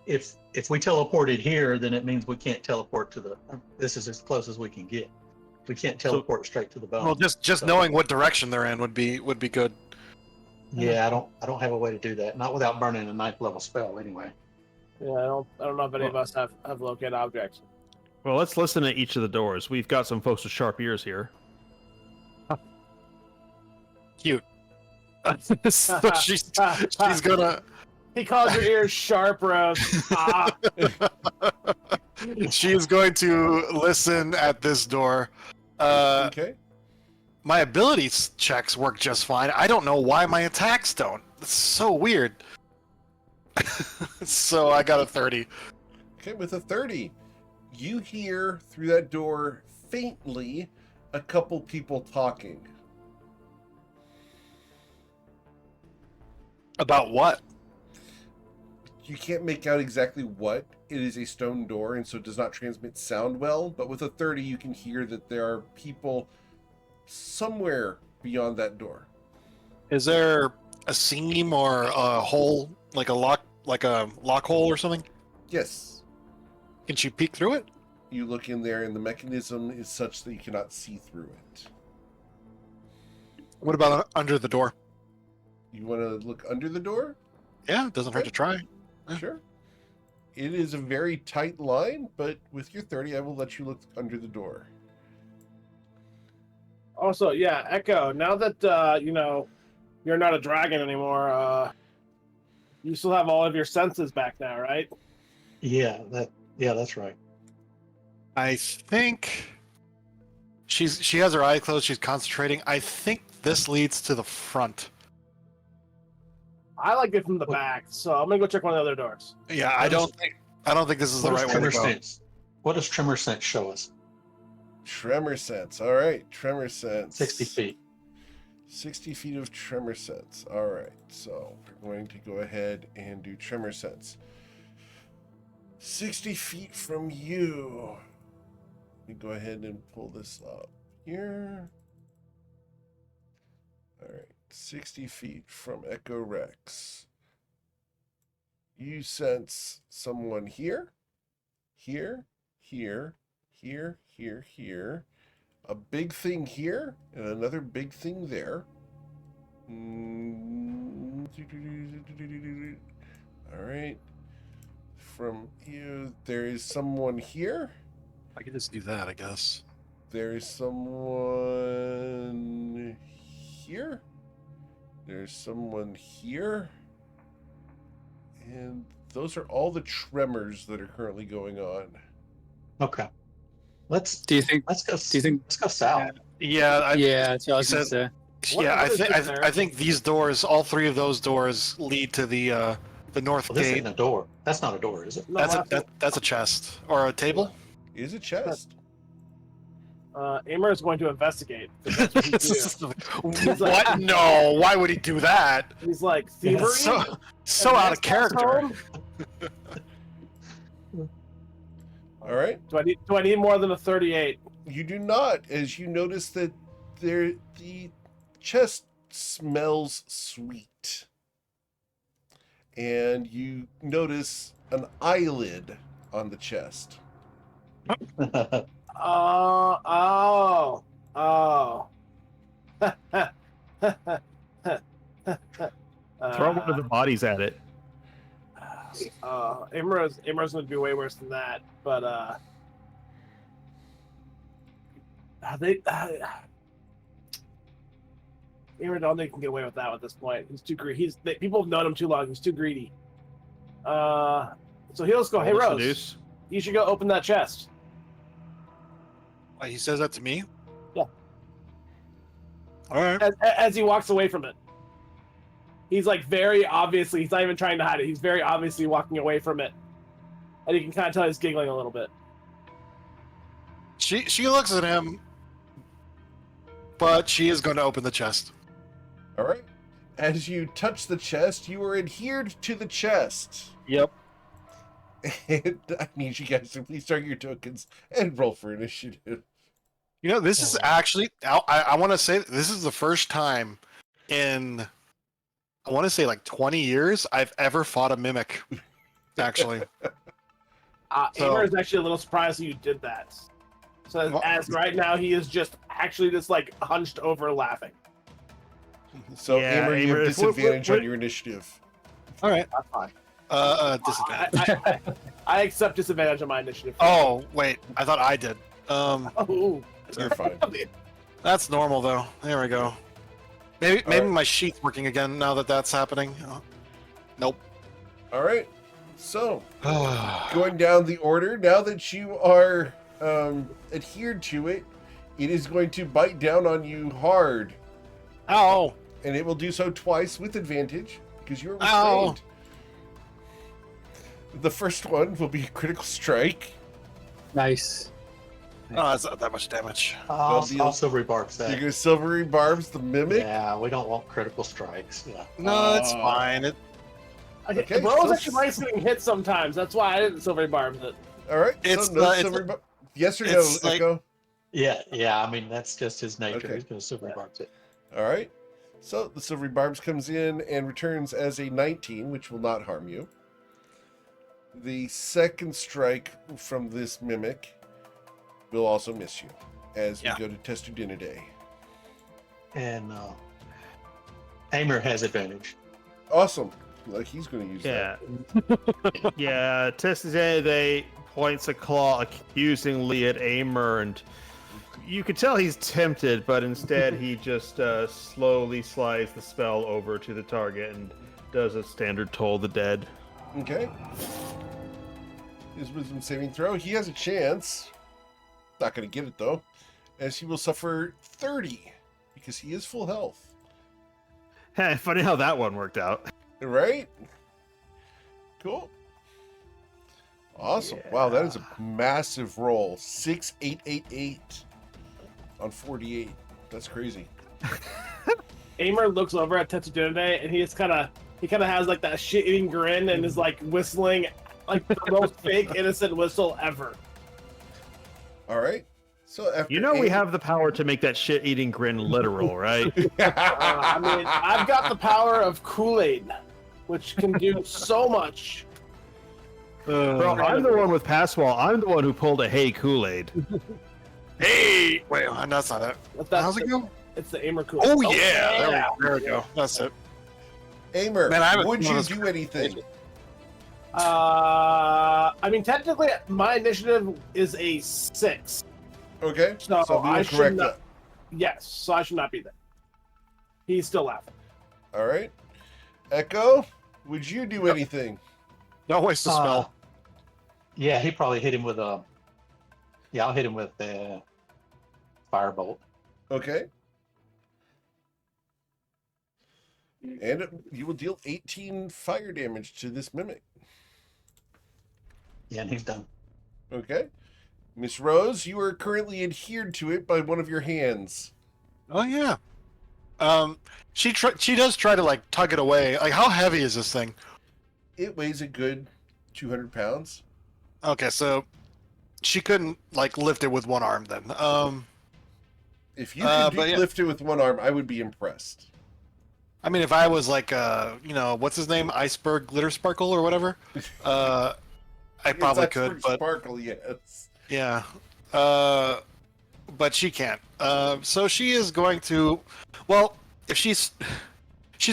if we teleported here, then it means we can't teleport to the. This is as close as we can get. We can't teleport straight to the bone. Well, just So- knowing what direction they're in would be good. Yeah, I don't have a way to do that. Not without burning a 9th level spell, anyway. Yeah, I don't know if any of us have locate objects. Well, let's listen at each of the doors. We've got some folks with sharp ears here. Cute. So she's gonna He calls your ears sharp, Rose. Ah. she's going to listen at this door. Okay. My abilities checks work just fine. I don't know why my attacks don't. It's so weird. So I got a 30. Okay, with a 30, you hear through that door faintly a couple people talking. About what? You can't make out exactly what. It is a stone door, and so it does not transmit sound well. But with a 30, you can hear that there are people somewhere beyond that door. Is there a seam or a hole, like a lock hole or something? Yes. Can she peek through it? You look in there, and the mechanism is such that you cannot see through it. What about under the door? You want to look under the door? Yeah, it doesn't hurt to try. Yeah. Sure. It is a very tight line, but with your 30, I will let you look under the door. Also, yeah, Echo. Now that you're not a dragon anymore, you still have all of your senses back now, right? Yeah, that's right. I think she has her eye closed. She's concentrating. I think this leads to the front. I like it from the back, so I'm gonna go check one of the other doors. Yeah, I don't think this is the What right does way to tremor go. sense? What does tremor sense show us? Tremor sense. All right, tremor sense. 60 feet. 60 feet of tremor sense. All right, so we're going to go ahead and do tremor sense. 60 feet from you. Let me go ahead and pull this up here. All right, 60 feet from Echo Rex. You sense someone here, here, here, here, here, here, a big thing here, and another big thing there. All right. From you, there is someone here. I could just do that, I guess. There is someone here. There's someone here. And those are all the tremors that are currently going on. Okay. Let's Do you think? let's go. Do you think? Let's go south. Yeah, Yeah, that's what I was he gonna said- say. What- I what is think this there? I think these doors, all three of those doors, lead to the north Well, this gate. ain't a door. That's not a door, is it? No, That's a chest or a table. It is a chest. Amer is going to investigate. 'cause that's what he do. What? No. Why would he do that? He's like thievery. So out of character. All right. Do I need more than a 38? You do not, as you notice that the chest smells sweet. And you notice an eyelid on the chest. Oh. Throw one of the bodies at it. Imra's going to be way worse than that, but Imra don't think he can get away with that at this point. He's too greedy. People have known him too long. He's too greedy. So he'll just go, "Hey Roll Rose, seduce. you should go open that chest." Wait, he says that to me. Yeah. All right. As he walks away from it. He's like very obviously, he's not even trying to hide it. He's very obviously walking away from it. And you can kind of tell he's giggling a little bit. She looks at him, but she is going to open the chest. All right. As you touch the chest, you are adhered to the chest. Yep. And I need you guys to please start your tokens and roll for initiative. You know, this is actually, I want to say this is the first time in, I want to say like 20 years, I've ever fought a mimic, actually. So- Amer is actually a little surprised that you did that. So Well- as right now, he is just like hunched over laughing. So, Yeah, Amer, you Amer, have if we're- disadvantage we're- on your initiative. All right. That's fine. Disadvantage. I accept disadvantage on my initiative. Oh, wait. I thought I did. Oh. You're fine. That's normal, though. There we go. Maybe right. my sheet's working again now that that's happening. Nope. All right. So, going down the order, now that you are adhered to it, it is going to bite down on you hard. Ow! And it will do so twice with advantage because you're Ow. restrained. The first one will be a critical strike. Nice. Oh, that's not that much damage. I'll silvery barbs You're that. going to silvery barbs the mimic. Yeah, we don't want critical strikes. Yeah. No, it's fine. Okay, Rose so- actually likes getting hit sometimes. That's why I didn't silver barbs it. All right. It's so no not- it's- silvery yes or no, it's like- Echo? Yeah. I mean, that's just his nature. Okay. He's going to silvery barbs it. All right. So the silvery barbs comes in and returns as a 19, which will not harm you. The second strike from this mimic will also miss you as we Yeah. go to Testudinidae. And Amer has advantage. Awesome. Like he's going to use Yeah. Yeah, they points a claw accusingly at Amer, and you could tell he's tempted, but instead he just slowly slides the spell over to the target and does a standard Toll the Dead. that. Okay. His wisdom saving throw. He has a chance. Not going to get it though, as he will suffer 30 because he is full health. Hey, funny how that one worked out. Right? Cool. Awesome. Wow, that is a massive roll. 6,888 on 48. That's crazy. Amer looks over at Tetsudune and he kind of has like that shit-eating grin and is like whistling like the most fake innocent whistle ever. All right. So after You know we have the power to make that shit-eating grin literal, right? I mean, I've got the power of Kool-Aid, which can do so much. Bro, I'm the one with Passwall. I'm the one who pulled a Hey Kool-Aid. Hey! Wait, that's not it. That's How's it go? It's the Aimer cool. Oh yeah, there we go. That's it. Aimer, Man, I haven't would seen you this do anything? I mean, technically, my initiative is a 6. Okay, So, we will I should correct not. Yes, so I should not be there. He's still laughing. that. All right. Echo, would you do anything? Don't waste a spell. Yeah, he probably hit him with a. Yeah, I'll hit him with a firebolt. Okay. And you will deal 18 fire damage to this mimic. Yeah, and he's done. Okay. Miss Rose, you are currently adhered to it by one of your hands. Oh yeah. She does try to like tug it away. Like, how heavy is this thing? It weighs a good 200 pounds. Okay, so she couldn't like lift it with one arm then. If you could but yeah. lift it with one arm, I would be impressed. I mean, if I was like, what's his name, Iceberg Glitter Sparkle or whatever, I probably That's could. for But Sparkle, yes. yeah, but she can't. So she is going to. Well, if she's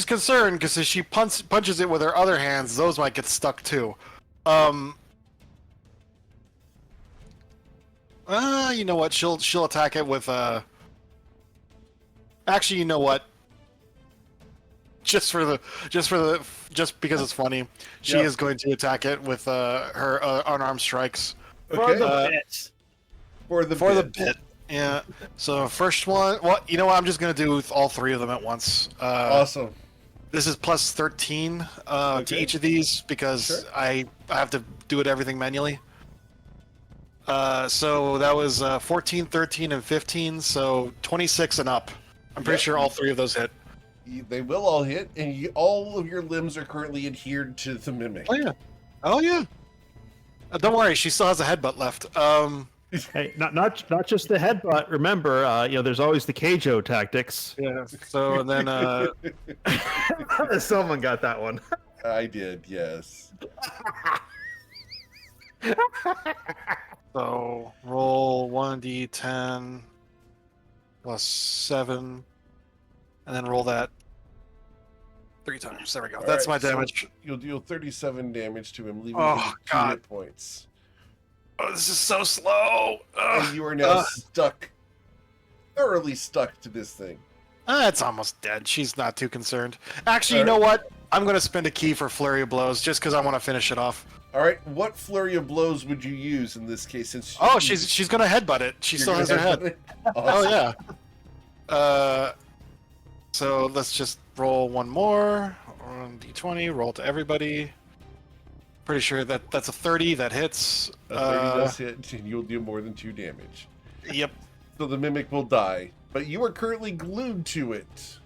concerned because if she punches it with her other hands, those might get stuck too. You know what? She'll attack it with Actually, you know what? Just because it's funny, she Yep. is going to attack it with her unarmed strikes For Okay. the bit. For the bit. Yeah. So first one. Well, you know what? I'm just gonna do all three of them at once. Awesome. This is plus 13 to Okay. each of these because Sure. I have to do everything manually. So that was 14, 13, and 15. So 26 and up. I'm pretty Yep. sure all three of those hit. They will all hit, and all of your limbs are currently adhered to the mimic. Oh yeah. Oh yeah. Don't worry, she still has a headbutt left. Hey, not just the headbutt. Remember, there's always the Keijo tactics. Yeah. So and then Someone got that one. I did, yes. so roll 1d10 plus 7, and then roll that 3 times. There we go. All That's right, my so damage. you'll deal 37 damage to him, leaving Oh, him 2 God. hit points. Oh, this is so slow. And you are now stuck, thoroughly stuck to this thing. It's almost dead. She's not too concerned. Actually, All you know what? I'm going to spend a key for Flurry of Blows just because I want to finish it off. All right, what flurry of blows would you use in this case? Since Oh, she's going to headbutt it. She you're still gonna has her head. headbutt it? Oh, Awesome. yeah. So let's just roll one more. 1d20, roll to everybody. Pretty sure that's a 30 that hits. A 30 does hit, and you'll do more than 2 damage. Yep. So the mimic will die, but you are currently glued to it.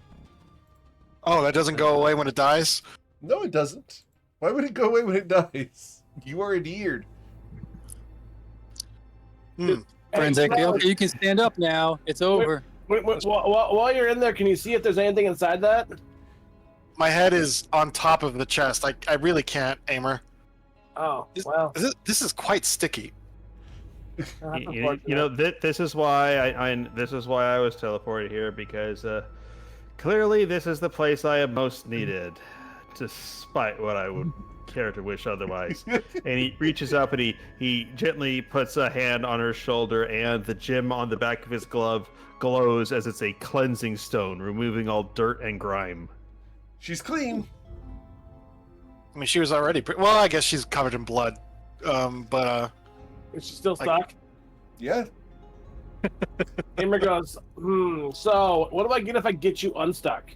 Oh, that doesn't go away when it dies? No, it doesn't. Why would it go away when it dies? You are adhered. Friends, Hey, okay, you can stand up now. It's over. While you're in there, can you see if there's anything inside that? My head is on top of the chest. I really can't, Aimer. Oh, This- well. This is quite sticky. That's This is why I was teleported here because clearly this is the place I am most needed, despite what I would care to wish otherwise. And he reaches up and he gently puts a hand on her shoulder, and the gem on the back of his glove glows as it's a cleansing stone, removing all dirt and grime. She's clean. I mean, she was already well, I guess she's covered in blood. But Is she still Like- stuck? Yeah. Aimer goes, so what do I get if I get you unstuck?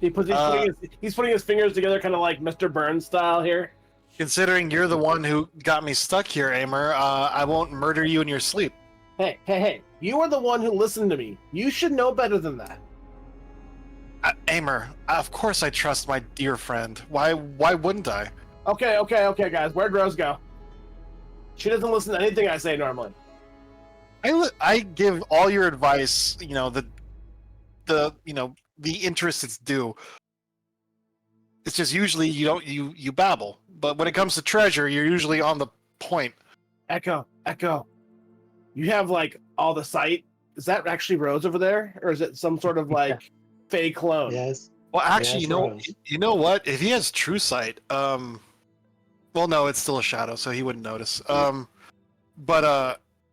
He's putting his fingers together kind of like Mr. Burns style here. considering you're the one who got me stuck here, Aimer, I won't murder you in your sleep. Hey, you are the one who listened to me. You should know better than that. Aimer, of course I trust my dear friend. Why wouldn't I? Okay, guys, where'd Rose go? She doesn't listen to anything I say normally. I give all your advice, the interest it's due. It's just usually you babble, but when it comes to treasure, you're usually on the point. Echo, you have like all the sight is that actually Rose over there, or is it some sort of like fake clone? Yes. Well, actually, Yes, Rose. you know what? If he has true sight, well, no, it's still a shadow, so he wouldn't notice.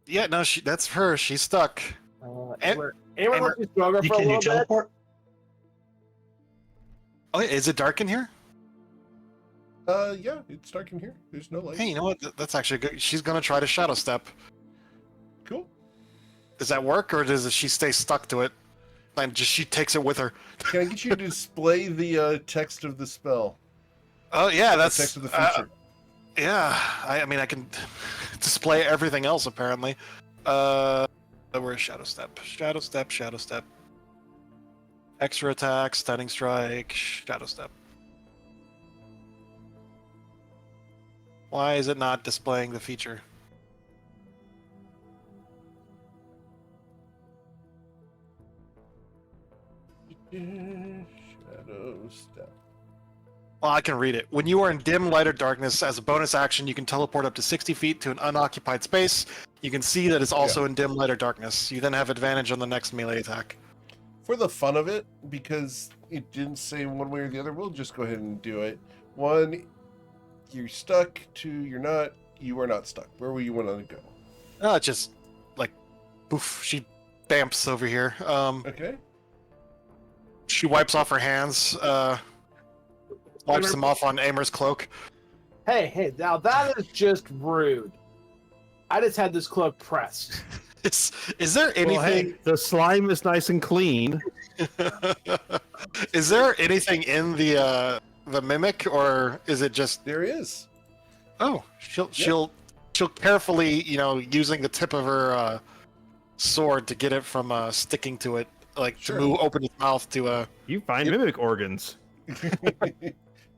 Yeah, no, that's her. She's stuck. Amber, Amber, let you struggle for a Can you little bit. teleport? Oh, is it dark in here? Yeah, it's dark in here. There's no light. Hey, you know what? That's actually good. She's gonna try to shadow step. Cool. Does that work, or does she stay stuck to it? And just she takes it with her. Can I get you to display the text of the spell? Oh yeah, The that's text of the feature. yeah. I mean, I can display everything else apparently. Where's shadow step? Shadow step. Shadow step. Extra attack, stunning strike, shadow step. Why is it not displaying the feature? Shadow step. Well, I can read it. When you are in dim light or darkness, as a bonus action, you can teleport up to 60 feet to an unoccupied space. You can see that it's also in dim light or darkness. You then have advantage on the next melee attack. For the fun of it, because it didn't say one way or the other, we'll just go ahead and do it. 1, you're stuck. 2, you're not. You are not stuck. Where will you want to go? Just like, poof, she bamps over here. Okay. She wipes off her hands, wipes them off on Amer's cloak. Hey, now that is just rude. I just had this cloak pressed. Is there anything? Well, hey, the slime is nice and clean. Is there anything in the mimic, or is it just? There is. Oh, she'll carefully, using the tip of her sword to get it from sticking to it, like Sure. to open its mouth to. You find mimic organs.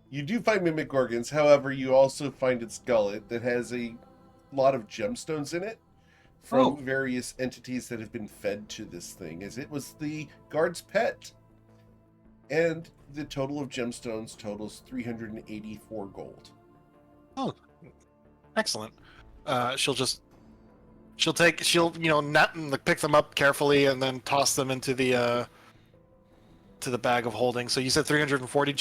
You do find mimic organs. However, you also find its gullet that has a lot of gemstones in it from various entities that have been fed to this thing, as it was the guard's pet. And the total of gemstones totals 384 gold. Oh, excellent. She'll pick them up carefully and then toss them into the bag of holding. So you said 340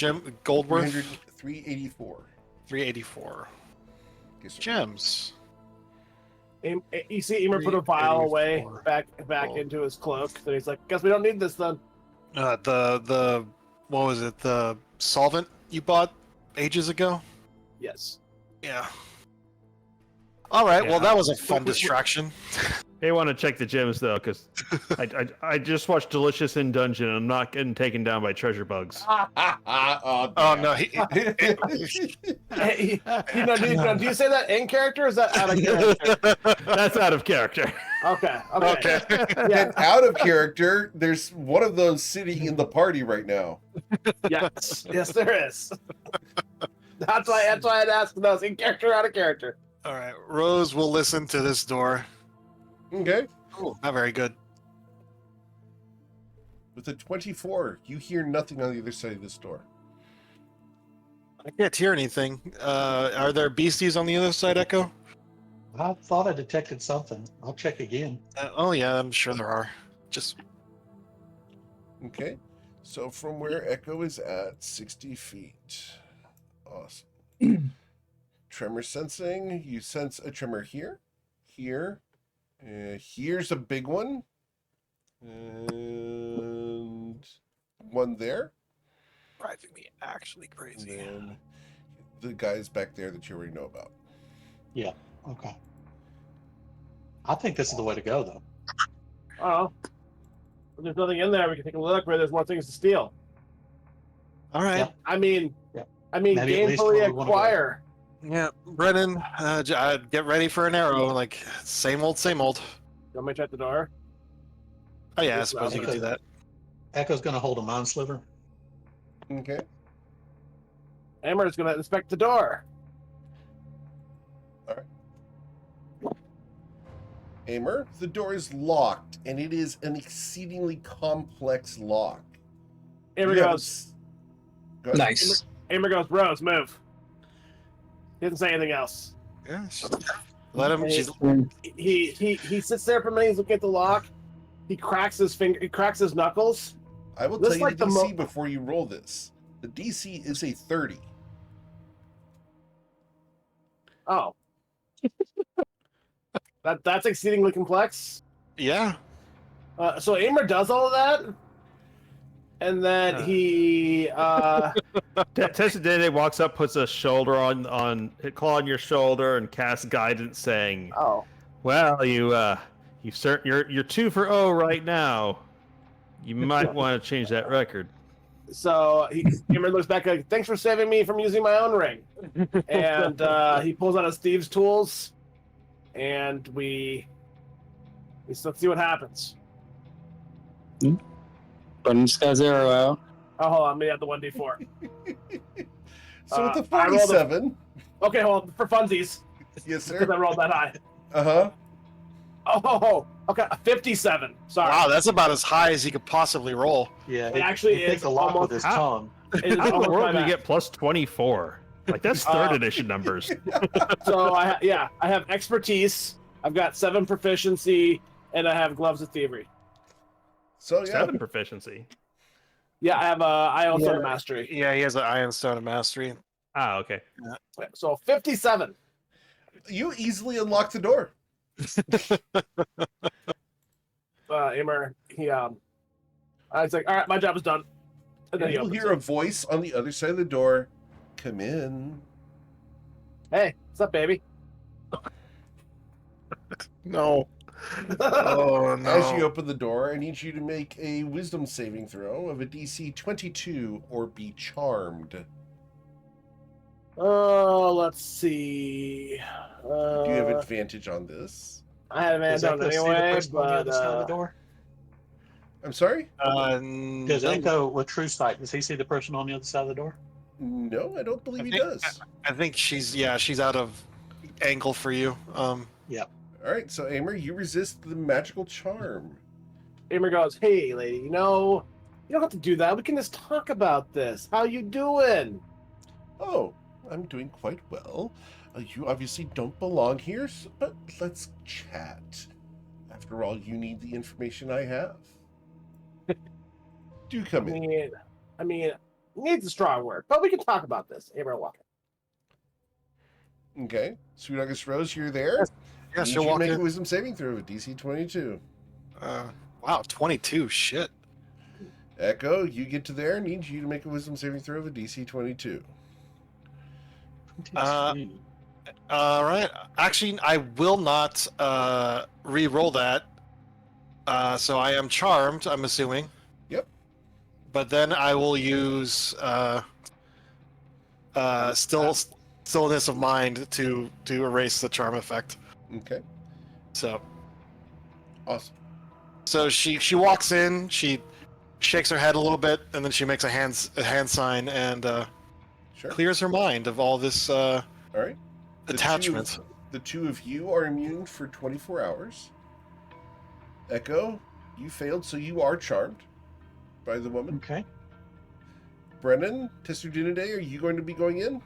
gold worth? 384. 384 Yes, sir. gems. You see Emer put a vial away 384. back Oh. into his cloak. Then he's like, guess we don't need this then. The what was it? The solvent you bought ages ago? Yes. Yeah. All right. Well, Yeah. that was a fun distraction. They want to check the gems though, because I just watched Delicious in Dungeon, and I'm not getting taken down by treasure bugs. Oh no. Hey, do you say that in character or is that out of character? That's out of character. Okay. Okay. And out of character, there's one of those sitting in the party right now. Yes, there is. That's why I'd ask those in character, out of character. All right. Rose will listen to this door. Okay. Cool. Not very good. With a 24, you hear nothing on the other side of this door. I can't hear anything. Are there beasties on the other side, Echo? I thought I detected something. I'll check again. Oh yeah, I'm sure there are. Just Okay. So from where Echo is at, 60 feet. Awesome. Tremor sensing. You sense a tremor here. Here's a big one. And one there. driving me actually And crazy. then the guys back there that you already know about. Okay. I think this is the way to go, though. Oh. If there's nothing in there, we can take a look. Maybe there's more things to steal. All right. Yeah. I mean, Yeah. Maybe at least gainfully where we wanna go. Yeah, Brennan, get ready for an arrow. Like same old, same old. You want me to check the door? Oh yeah, I Yes, suppose you could do that. Echo's going to hold a mind sliver. Okay. Amber's gonna inspect the door. Amer, the door is locked, and it is an exceedingly complex lock. Amber You have goes. Go ahead. Nice. Amber goes. Rose, move. He didn't say anything else. Yeah. Let him. She's. He sits there for a minute. He's looking at the lock. he cracks his finger. He cracks his knuckles. I will This tell you like the the DC before you roll this. The DC is a 30. Oh, that's exceedingly complex. Yeah. So Aimer does all of that, and then he Tessadene walks up, puts a shoulder on a claw on your shoulder, and casts guidance, saying, oh. "Well, you're 2 for 0 right now. You might want to change that record." So Aimer looks back like, "Thanks for saving me from using my own ring," and he pulls out his thieves' tools, and let's see what happens. Run this guy's arrow out. Oh, hold on, let me add the 1d4. So with the I rolled a- 47, Okay, hold on, for funsies, yes, because I sir. rolled that high. Uh-huh. Oh, okay, 57. Sorry. Wow, that's about as high as he could possibly roll. Yeah, It actually he is takes a lot almost- with his tongue. It is How in the almost world my do you max. get plus 24? Like, that's third edition numbers. So I have expertise. I've got 7 proficiency, and I have gloves of thievery. So yeah, 7 proficiency. Yeah, I have I also Yeah. have mastery. Yeah, he has an Iron Stone of Mastery. Ah, okay. So 57. you easily unlock the door. Aimer, I was like, all right, my job is done. And then he You'll opens hear it. a voice on the other side of the door. Come in. Hey, what's up, baby? No. Oh, no. As you open the door, I need you to make a wisdom saving throw of a DC 22 or be charmed. Oh, let's see. Do you have advantage on this? I had a man Does down Echo see the anyway, person on the but other side of the door? I'm sorry? Does Echo with True Sight? Does he see the person on the other side of the door? No, I don't believe he think- does. I think she's out of angle for you. All right, so Aimer, you resist the magical charm. Aimer goes, "Hey, lady, you don't have to do that. We can just talk about this. How you doing?" Oh, I'm doing quite well. You obviously don't belong here, but let's chat. After all, you need the information I have. Do come in. I mean, needs a strong word, but we can talk about this. Aimer walking. Okay, Sweet August Rose, you're there. Yeah, Need she'll you to walk make a in. wisdom saving throw of DC 22. Wow, 22. Shit. Echo, you get to there. Need you to make a wisdom saving throw of a DC 22. All right. Actually, I will not re-roll that. So I am charmed, I'm assuming. Yep. But then I will use stillness of mind to erase the charm effect. Okay, So awesome. so she walks in, she shakes her head a little bit, and then she makes a hand sign and Sure. clears her mind of all this All right. The attachment. The two of you are immune for 24 hours. Echo, you failed, so you are charmed by the woman. Okay. Brennan, Tessudinade, are you going to be going in?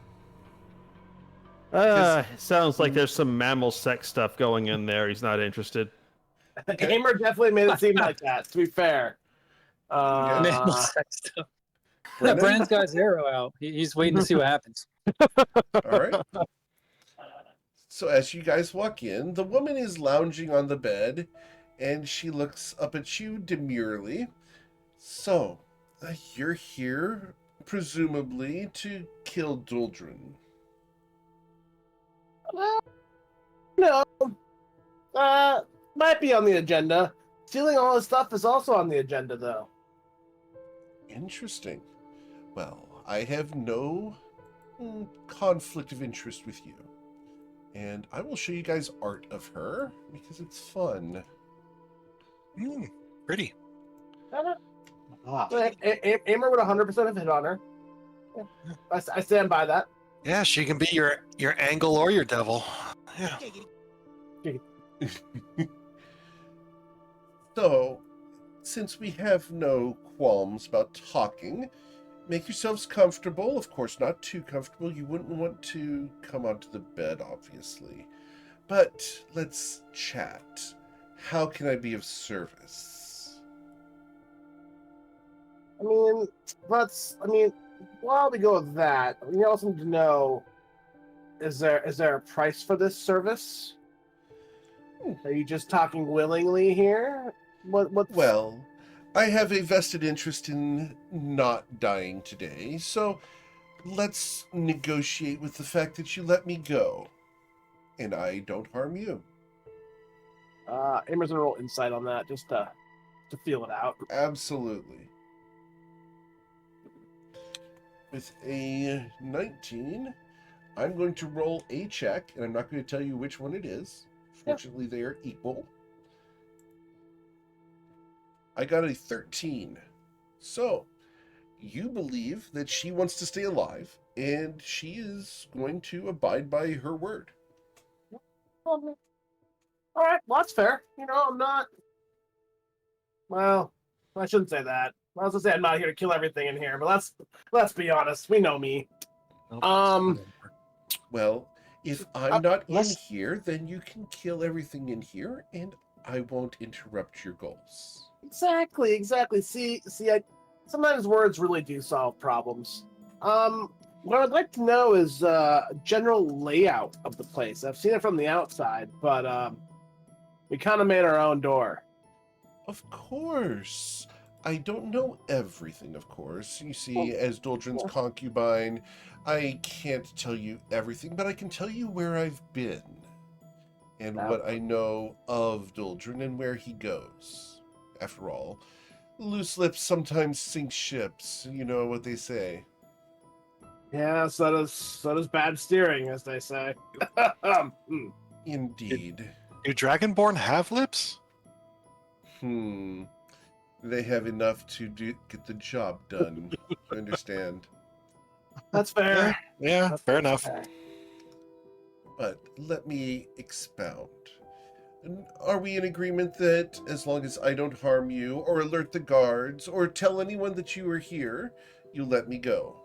Sounds like there's some mammal sex stuff going in there. He's not interested. Okay. Aimer definitely made it seem like that. To be fair, Mammal sex stuff. Yeah, Brennan? Brandon's got his arrow out. He's waiting to see what happens. All right. So as you guys walk in, the woman is lounging on the bed, and she looks up at you demurely. So, you're here, presumably, to kill Duldrin. no, might be on the agenda. Stealing all his stuff is also on the agenda, though. Interesting. Well, I have no conflict of interest with you. And I will show you guys art of her, because it's fun. Pretty. Ah, Aimer would 100% have hit on her. Yeah. I stand by that. Yeah, she can be your angle or your devil. Yeah. So, since we have no qualms about talking, make yourselves comfortable. Of course, not too comfortable. You wouldn't want to come onto the bed, obviously. But let's chat. How can I be of service? I mean, while we go with that, we also need to know: is there a price for this service? Are you just talking willingly here? What's Well, I have a vested interest in not dying today, so let's negotiate with the fact that you let me go, and I don't harm you. Amber's gonna roll insight on that just to feel it out. Absolutely. With a 19, I'm going to roll a check, and I'm not going to tell you which one it is. Fortunately, they are equal. I got a 13. So, you believe that she wants to stay alive, and she is going to abide by her word. All right, well, that's fair. I'm not. Well, I shouldn't say that. I was gonna say I'm not here to kill everything in here, but let's be honest. We know me. Well, if I'm not in let's- here, then you can kill everything in here, and I won't interrupt your goals. Exactly. See, sometimes words really do solve problems. What I'd like to know is general layout of the place. I've seen it from the outside, but we kind of made our own door. Of course. I don't know everything, of course. You see, as Doldrin's concubine, I can't tell you everything, but I can tell you where I've been and what I know of Doldrin and where he goes. After all, loose lips sometimes sink ships. You know what they say. Yeah, so does bad steering, as they say. Indeed. Do Dragonborn have lips? They have enough to get the job done. You understand? That's fair. Yeah, fair enough. But let me expound. Are we in agreement that as long as I don't harm you, or alert the guards, or tell anyone that you are here, you let me go?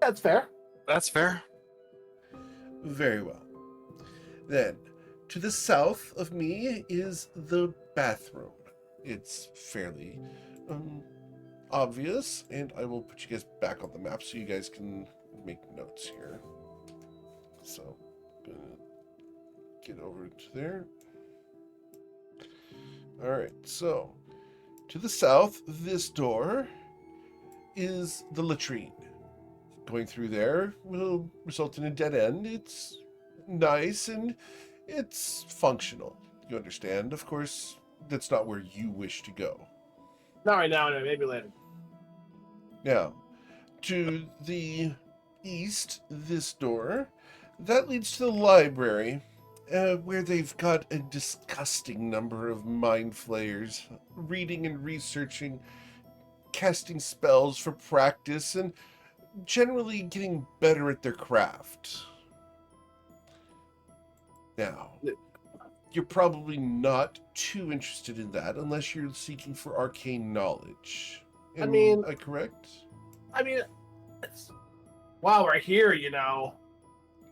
That's fair. That's fair. Very well. Then, to the south of me is the bathroom. It's fairly obvious, and I will put you guys back on the map so you guys can make notes here. So, gonna get over to there. All right, so to the south, this door is the latrine. Going through there will result in a dead end. It's nice and it's functional. You understand? Of course, that's not where you wish to go. Not right now, no, maybe later. Now, to the east, this door, that leads to the library, where they've got a disgusting number of mind flayers, reading and researching, casting spells for practice, and generally getting better at their craft. Now, you're probably not too interested in that unless you're seeking for arcane knowledge. Am I correct? While we're here,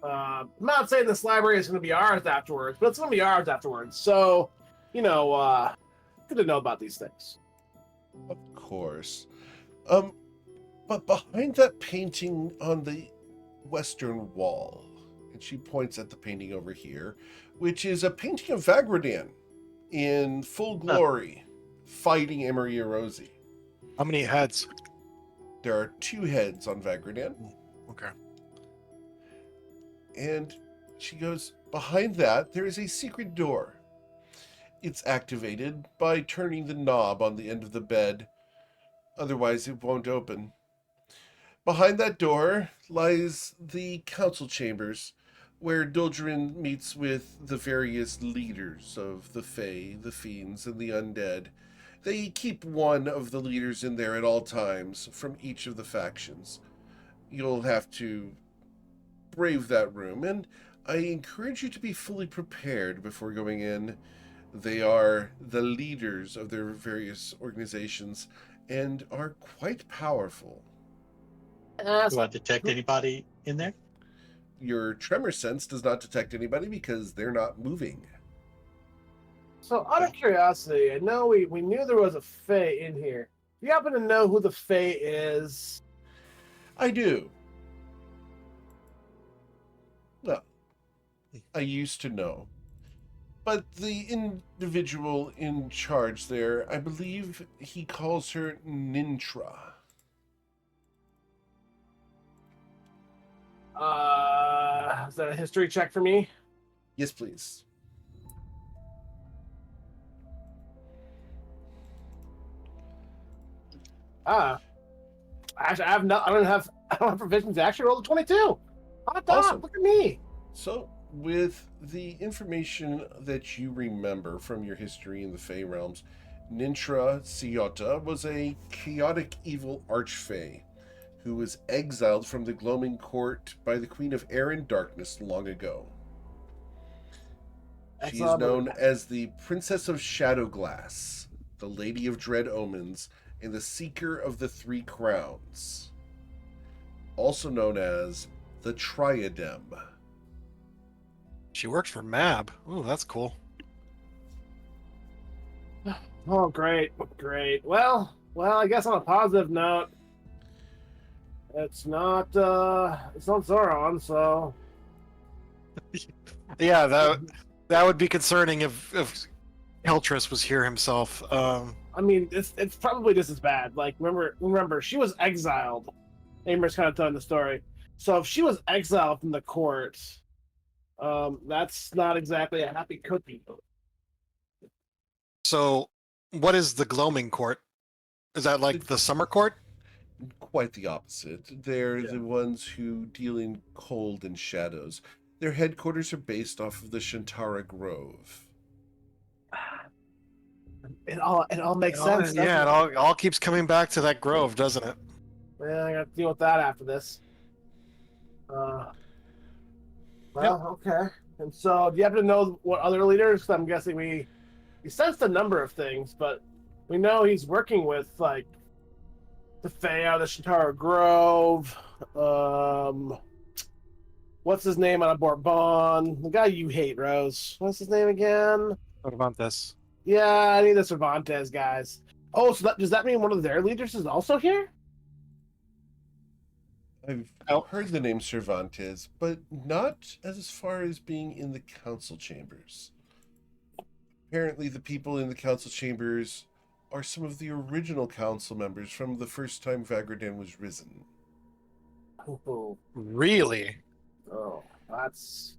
I'm not saying this library is going to be ours afterwards, but it's going to be ours afterwards. So, good to know about these things. Of course. But behind that painting on the western wall, and she points at the painting over here, which is a painting of Vagradan in full glory, fighting Emery-Rosie. How many heads? There are 2 heads on Vagradan. Okay. And she goes, behind that, there is a secret door. It's activated by turning the knob on the end of the bed. Otherwise, it won't open. Behind that door lies the council chambers, where Doldrin meets with the various leaders of the Fae, the Fiends, and the Undead. They keep one of the leaders in there at all times from each of the factions. You'll have to brave that room, and I encourage you to be fully prepared before going in. They are the leaders of their various organizations and are quite powerful. Do I detect anybody in there? Your tremor sense does not detect anybody because they're not moving. So, out of curiosity, I know we knew there was a Fae in here. Do you happen to know who the Fae is? I do. Well, I used to know. But the individual in charge there, I believe he calls her Nintra. Is that a history check for me? Yes, please. Actually, I don't have proficiency. I actually rolled a 22. Hot dog, Awesome. look at me. So, with the information that you remember from your history in the Fey realms, Nintra Ciota was a chaotic evil archfey who was exiled from the Gloaming Court by the Queen of Air and Darkness long ago. She is known as the Princess of Shadowglass, the Lady of Dread Omens, and the Seeker of the Three Crowns, also known as the Triadem. She works for Mab. Ooh, that's cool. Oh, great. Well, I guess on a positive note, it's not Sauron, so Yeah, that would be concerning if Keltris was here himself. I mean, it's probably just as bad. Like, remember, she was exiled. Amer's kind of telling the story. So if she was exiled from the court, that's not exactly a happy cookie. So, what is the Gloaming Court? Is that like the Summer Court? Quite the opposite. They're the ones who deal in cold and shadows. Their headquarters are based off of the Shantara Grove. It all makes sense. Yeah, it all keeps coming back to that grove, doesn't it? Yeah, I got to deal with that after this. Okay. And so, do you happen to know what other leaders? I'm guessing we sensed a number of things, but we know he's working with like the Fae out of the Shantara Grove. What's his name out of Bourbon? The guy you hate, Rose. What's his name again? What about this? Yeah, I need the Cervantes guys. Oh, so does that mean one of their leaders is also here? I've Oh. heard the name Cervantes, but not as far as being in the council chambers. Apparently, the people in the council chambers are some of the original council members from the first time Vagradan was risen. Oh, Really? that's...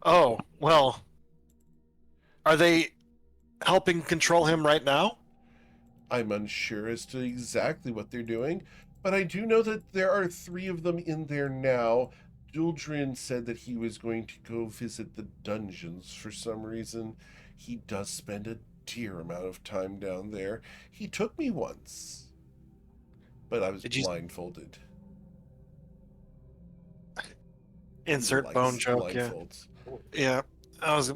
Oh, well. Are they helping control him right now? I'm unsure as to exactly what they're doing, but I do know that there are 3 of them in there now. Duldrin said that he was going to go visit the dungeons for some reason. He does spend a dear amount of time down there. He took me once, but I was blindfolded. Insert bone joke, yeah. Yeah, I was...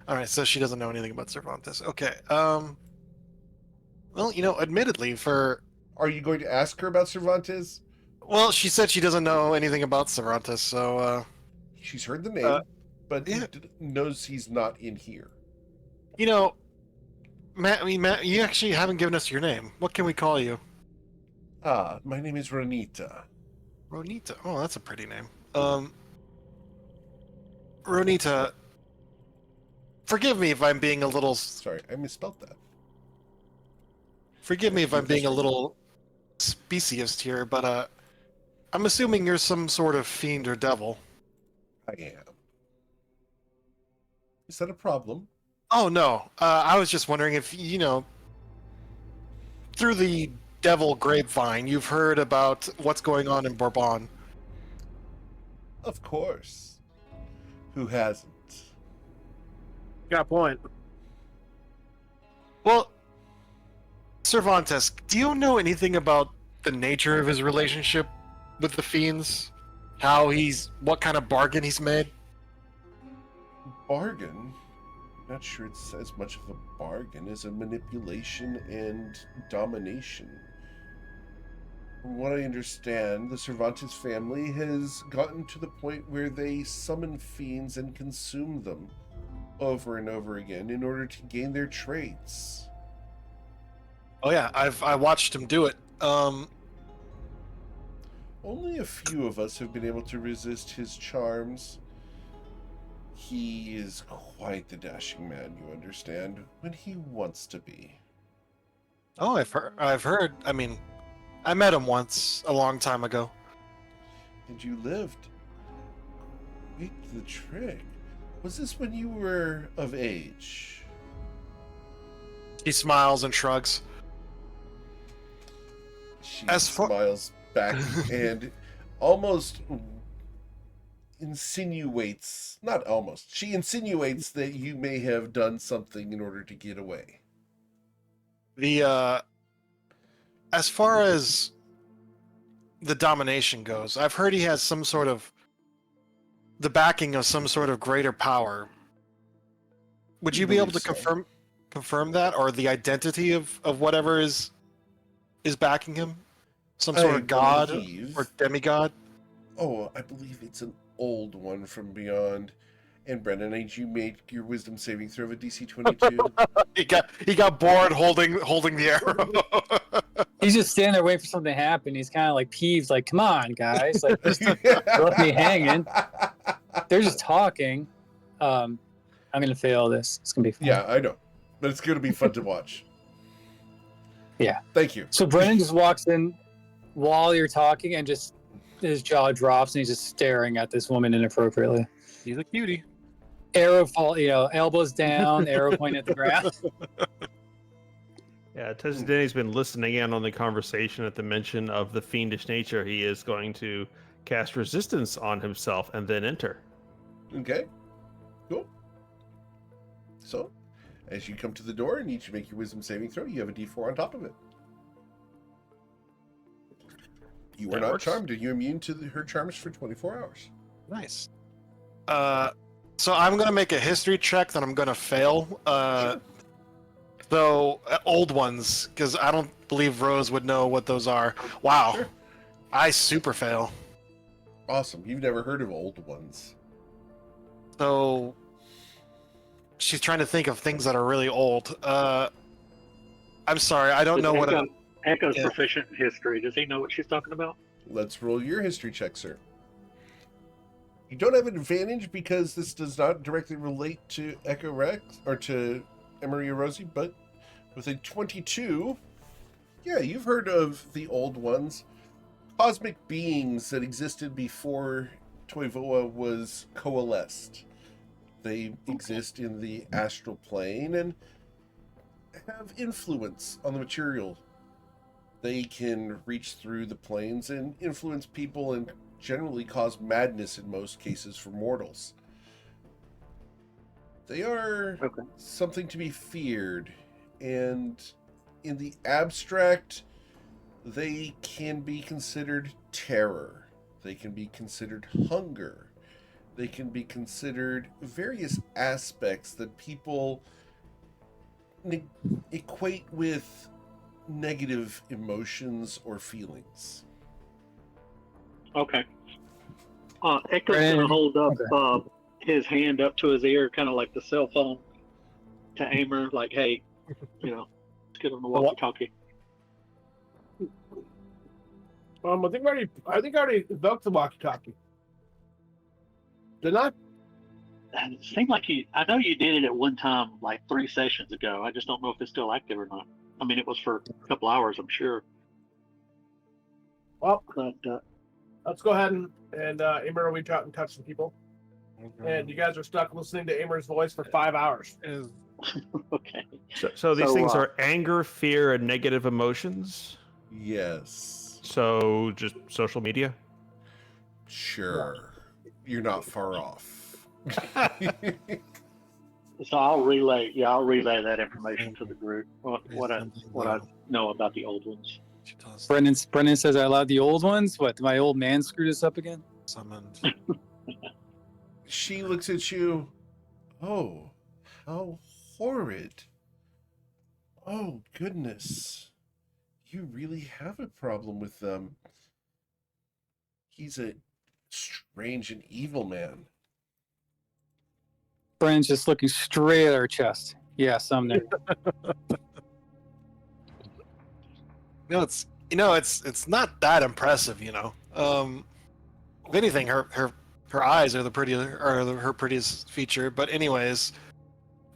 All right, so she doesn't know anything about Cervantes. Okay, well, admittedly, Are you going to ask her about Cervantes? Well, she said she doesn't know anything about Cervantes, so, She's heard the name, but knows he's not in here. Matt, you actually haven't given us your name. What can we call you? My name is Ronita. Ronita. Oh, that's a pretty name. Ronita, forgive me if I'm being a little... Sorry, I misspelled that. Forgive me if I'm being a little speciest here, but I'm assuming you're some sort of fiend or devil. I am. Is that a problem? Oh, no. I was just wondering if, through the devil grapevine, you've heard about what's going on in Bourbon. Of course. Who hasn't? Got a point. Well, Cervantes, do you know anything about the nature of his relationship with the fiends? What kind of bargain he's made? Bargain? Not sure it's as much of a bargain as a manipulation and domination. From what I understand, the Cervantes family has gotten to the point where they summon fiends and consume them. over and over again in order to gain their traits. Oh yeah, I watched him do it. Only a few of us have been able to resist his charms. He is quite the dashing man, you understand, when he wants to be. Oh, I've heard. I mean, I met him once a long time ago. And you lived. Wait, the trick. Was this when you were of age? He smiles and shrugs. She As far- smiles back and almost insinuates, not almost, she insinuates that you may have done something in order to get away. As far as the domination goes, I've heard he has some sort of the backing of some sort of greater power. Would you be able to Believe so. confirm that, or the identity of whatever is backing him? Some sort I of god believe- or demigod? Oh, I believe it's an old one from beyond. And Brendan, did you make your wisdom saving throw of a DC 22? He got bored holding the arrow. He's just standing there waiting for something to happen. He's kind of like peeved, like, "Come on, guys! Like, just left me hanging." They're just talking. I'm gonna fail this. It's gonna be fun. Yeah, I know. But it's going to be fun to watch. Yeah. Thank you. So Brennan just walks in while you're talking, and just his jaw drops, and he's just staring at this woman inappropriately. He's a cutie. Arrow fall, elbows down, arrow pointing at the ground. Yeah, Tezidini's been listening in on the conversation at the mention of the fiendish nature. He is going to cast resistance on himself and then enter. Okay. Cool. So, as you come to the door and you each make your wisdom saving throw, you have a d4 on top of it. You are That not works. charmed. Are you immune to her charms for 24 hours? Nice. So I'm gonna make a history check that I'm gonna fail. So old ones, because I don't believe Rose would know what those are. Wow. Sure. I super fail. Awesome. You've never heard of old ones. So she's trying to think of things that are really old. I'm sorry, I don't know what. Echo's Yeah. proficient in history. Does he know what she's talking about? Let's roll your history check, sir. You don't have an advantage because this does not directly relate to Echo Rex or to Emery Rosie, but with a 22, yeah, you've heard of the old ones. Cosmic beings that existed before Toivoa was coalesced. They exist in the astral plane and have influence on the material. They can reach through the planes and influence people and generally cause madness in most cases for mortals. They are Okay. something to be feared, and in the abstract, they can be considered terror. They can be considered hunger. They can be considered various aspects that people equate with negative emotions or feelings. Okay. Echo's Brandon, gonna hold up okay. his hand up to his ear, kind of like the cell phone, to Amer, like, "Hey, let's get on the walkie-talkie." I think I already invoked the walkie-talkie. Didn't I? And it seemed like I know you did it at one time, like 3 sessions ago. I just don't know if it's still active or not. I mean, it was for a couple hours, I'm sure. Well, But let's go ahead and Amer reach out and touch some people. And you guys are stuck listening to Amer's voice for 5 hours. okay. So these So, things are anger, fear, and negative emotions. Yes. So just social media. Sure. You're not far off. So I'll relay that information to the group. What I know about the old ones. She does. Brendan says, "I love the old ones." What? Did my old man screw this up again? Summoned. She looks at you. Oh, how horrid. Oh, goodness. You really have a problem with them. He's a strange and evil man. Brennan's just looking straight at her chest. Yes, I'm there. It's not that impressive, If anything, her eyes are her prettiest feature. But anyways,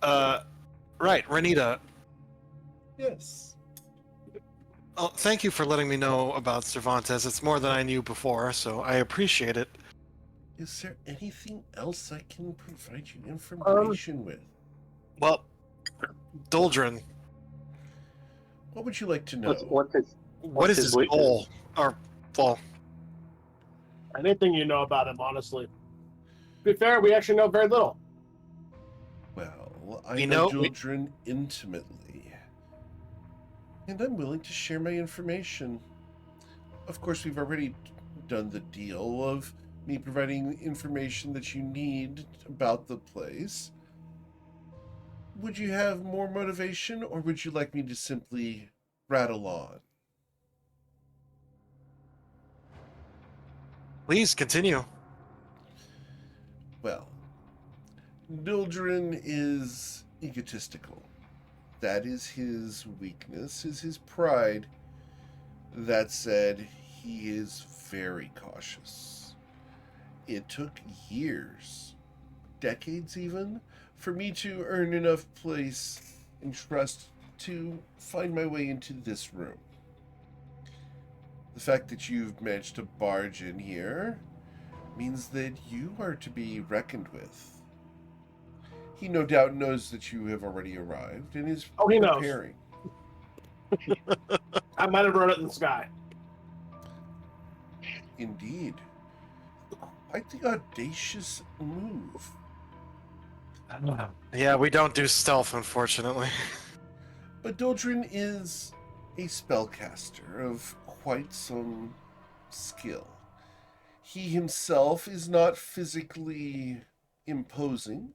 right, Renita. Yes. Oh, thank you for letting me know about Cervantes. It's more than I knew before, so I appreciate it. Is there anything else I can provide you information with? Well, Doldrin, What would you like to know? what is his goal? Or, well, Anything you know about him, honestly. To be fair, we actually know very little. Well, I You know know- Dildren intimately, and I'm willing to share my information. Of course, we've already done the deal of me providing information that you need about the place. Would you have more motivation, or would you like me to simply rattle on? please continue. Well, Dildren is egotistical. That is his weakness, is his pride. That said, he is very cautious. It took years, decades even, for me to earn enough place and trust to find my way into this room. The fact that you've managed to barge in here means that you are to be reckoned with. He no doubt knows that you have already arrived and is He knows. preparing. I might have wrote it in the sky. Indeed. Quite the audacious move. Yeah, we don't do stealth, unfortunately. But Doldrin is a spellcaster of quite some skill. He himself is not physically imposing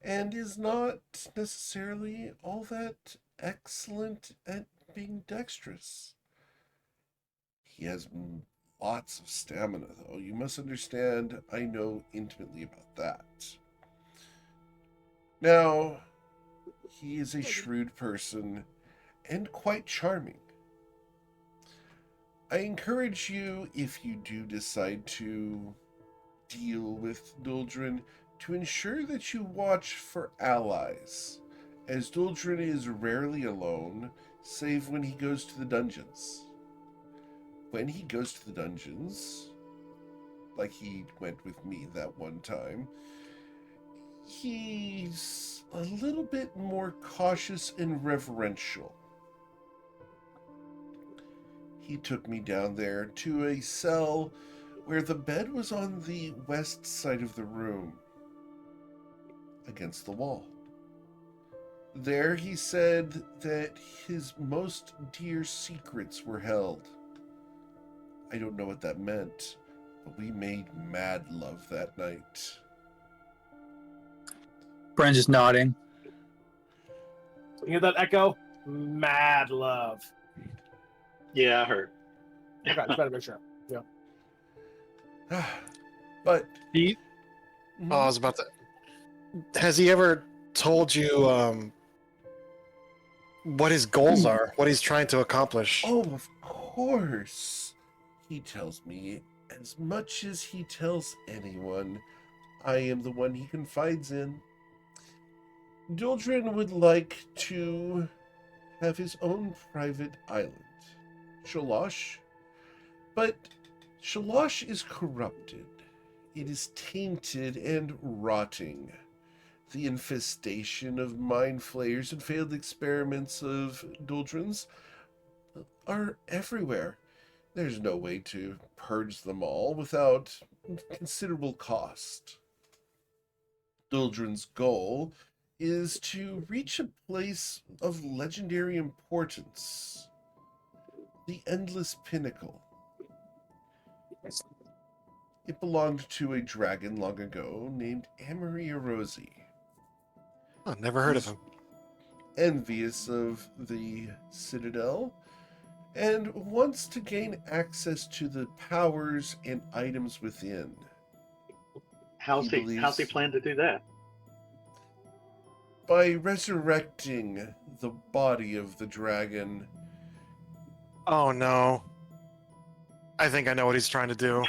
and is not necessarily all that excellent at being dexterous. He has lots of stamina, though. You must understand, I know intimately about that. Now, he is a shrewd person and quite charming. I encourage you, if you do decide to deal with Doldrin, to ensure that you watch for allies, as Doldrin is rarely alone, save when he goes to the dungeons. When he goes to the dungeons, like he went with me that one time, he's a little bit more cautious and reverential. He took me down there to a cell where the bed was on the west side of the room, against the wall. There he said that his most dear secrets were held. I don't know what that meant, but we made mad love that night. Brennan's just nodding. You hear that echo? Mad love. Yeah, I heard. Okay, just better make sure. But He, oh, I was about to. Has he ever told you what his goals are? What he's trying to accomplish? oh, of course. He tells me as much as he tells anyone. I am the one he confides in. Doldrin would like to have his own private island, Shalosh. But Shalosh is corrupted. It is tainted and rotting. The infestation of mind flayers and failed experiments of Doldrin's are everywhere. There's no way to purge them all without considerable cost. Doldrin's goal is to reach a place of legendary importance, the Endless Pinnacle. It belonged to a dragon long ago named Amory Rosie. Oh, never heard of him. Envious of the Citadel and wants to gain access to the powers and items within. How's He he believes- plan to do that? by resurrecting the body of the dragon, Oh no. I think I know what he's trying to do.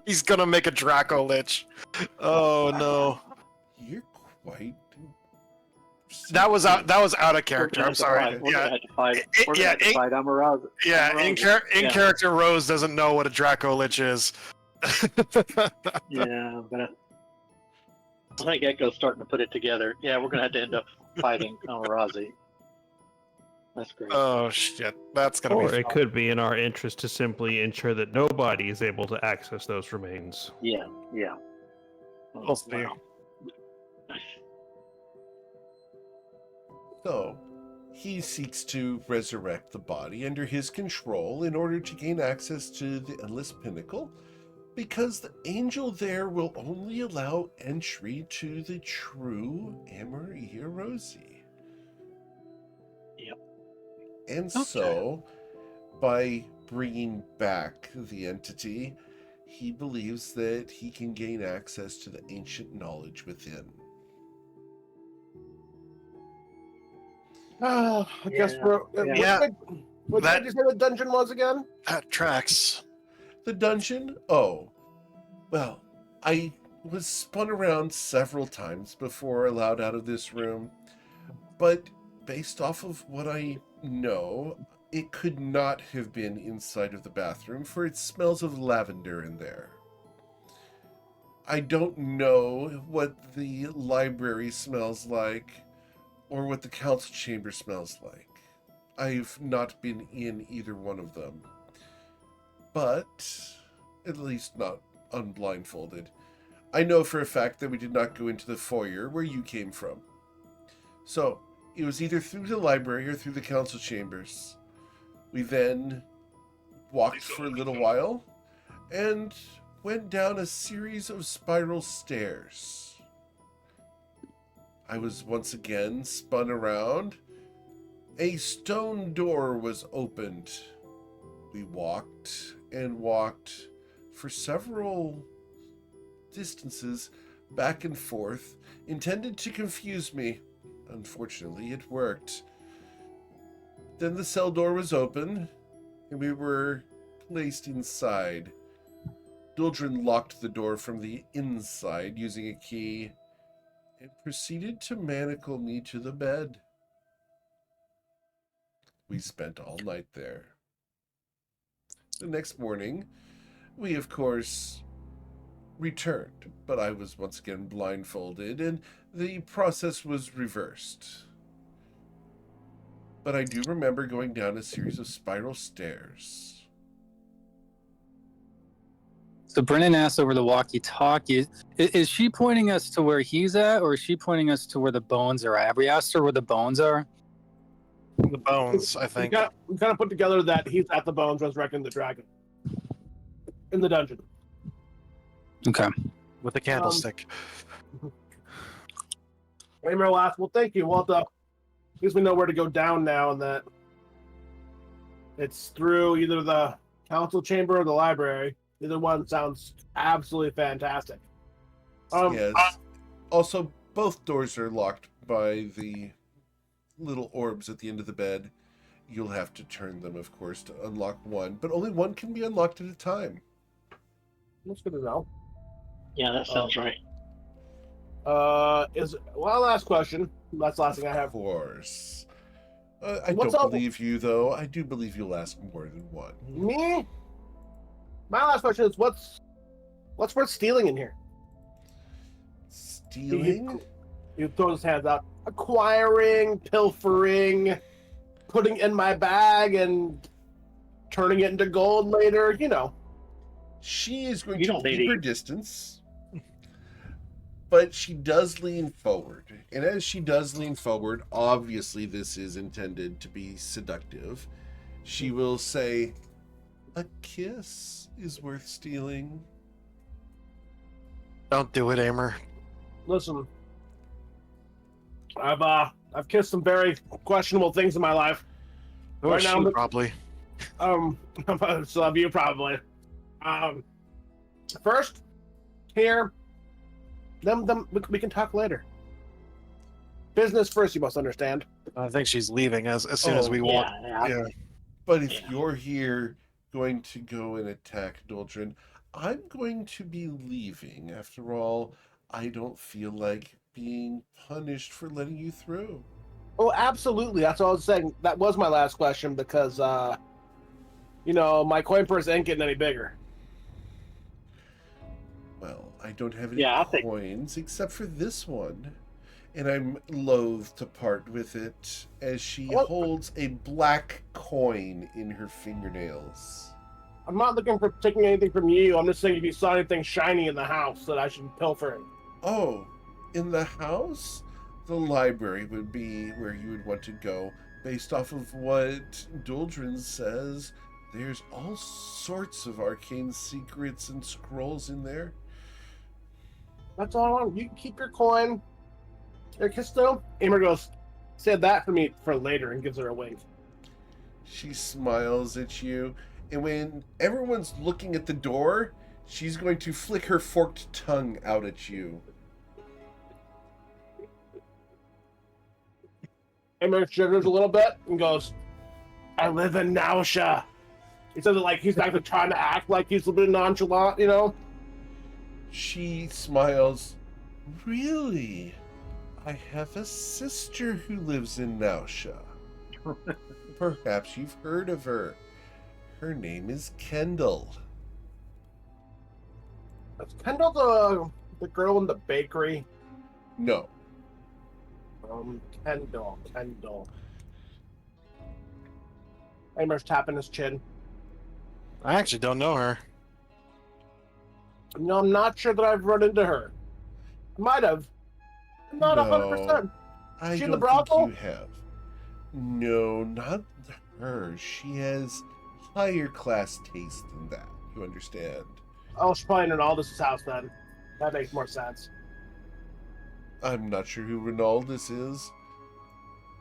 He's gonna make a Draco Lich. Oh no. you're quite. That was out of We're character. gonna I'm have to sorry. fight- We're gonna Yeah. have to fight. It- We're gonna yeah, have to it- fight Amaraza. Yeah, in Yeah. character Rose doesn't know what a Draco Lich is. Yeah, but I think Echo's starting to put it together. Yeah, we're gonna have to end up fighting Amarazi. That's great. Oh shit. That's gonna Or be it fun. could be in our interest to simply ensure that nobody is able to access those remains. Yeah. We'll see. Wow. So, he seeks to resurrect the body under his control in order to gain access to the Endless Pinnacle, because the angel there will only allow entry to the true Amaria Rosie. Yep. And so, by bringing back the entity, he believes that he can gain access to the ancient knowledge within. I guess Yeah, we're. yeah. What That- did you say the dungeon was again? That tracks. The dungeon? Oh, well, I was spun around several times before allowed out of this room, but based off of what I know, it could not have been inside of the bathroom, for it smells of lavender in there. I don't know what the library smells like or what the council chamber smells like. I've not been in either one of them. But, at least not unblindfolded, I know for a fact that we did not go into the foyer where you came from. So, it was either through the library or through the council chambers. We then walked for a little while and went down a series of spiral stairs. I was once again spun around. A stone door was opened. We walked and walked for several distances back and forth, intended to confuse me. Unfortunately, it worked. Then the cell door was open, and we were placed inside. Duldrin locked the door from the inside using a key and proceeded to manacle me to the bed. We spent all night there. The next morning, we of course returned, but I was once again blindfolded and the process was reversed. But I do remember going down a series of spiral stairs. So Brennan asked over the walkie-talkie, is she pointing us to where he's at, or is she pointing us to where the bones are at? We asked her where the bones are. The bones, I think. We kind of put together that he's at the bones resurrecting the dragon in the dungeon. Okay. With the candlestick. Ramer will ask, well, thank you. Well, at least we know where to go down now, and that it's through either the council chamber or the library. Either one sounds absolutely fantastic. Yes. Also, both doors are locked by the little orbs at the end of the bed. You'll have to turn them, of course, to unlock one, but only one can be unlocked at a time. That's good to know. Yeah, that sounds right. Last question. That's the last thing I Of have. course. I What's don't up? believe you, though. I do believe you'll ask more than one. Me? My last question is what's worth stealing in here? Stealing? He throws his hands out. Acquiring, pilfering, putting in my bag and turning it into gold later, you know. She is going You to don't need keep her to- distance, but she does lean forward. And as she does lean forward, obviously this is intended to be seductive. She will say, "A kiss is worth stealing." Don't do it, Amer. Listen. I've kissed some very questionable things in my life. Or Right now, she, probably. So have you probably. First, here, we can talk later. Business first, you must understand. I think she's leaving as soon as Oh, we walk. Yeah. But if Yeah. you're here going to go and attack Doldrin, I'm going to be leaving. After all, I don't feel like being punished for letting you through. Oh, absolutely. That's what I was saying. That was my last question because, my coin purse ain't getting any bigger. Well, I don't have any Yeah, I think- coins except for this one. And I'm loath to part with it as she What? holds a black coin in her fingernails. I'm not looking for taking anything from you. I'm just saying if you saw anything shiny in the house that I should pilfer it. Oh, in the house? The library would be where you would want to go. Based off of what Doldrin says, there's all sorts of arcane secrets and scrolls in there. That's all I want. You can keep your coin. Your Kisto. Amer goes, save that for me for later, and gives her a wink. She smiles at you, and when everyone's looking at the door, she's going to flick her forked tongue out at you. Amer shivers a little bit and goes, I live in Nausha. He says it like he's not even trying to act like he's a little bit nonchalant, you know? She smiles. Really? I have a sister who lives in Nausha. Perhaps you've heard of her. Her name is Kendall. Is Kendall the girl in the bakery? No. Kendall. Amer's tapping his chin. I actually don't know her. No, I'm not sure that I've run into her. I might have. I'm not No. 100%. I She in don't the brothel? think you have. No, not her. She has higher class taste than that. You understand? Oh, she's probably in Ronaldus' house then. That makes more sense. I'm not sure who Ronaldus is,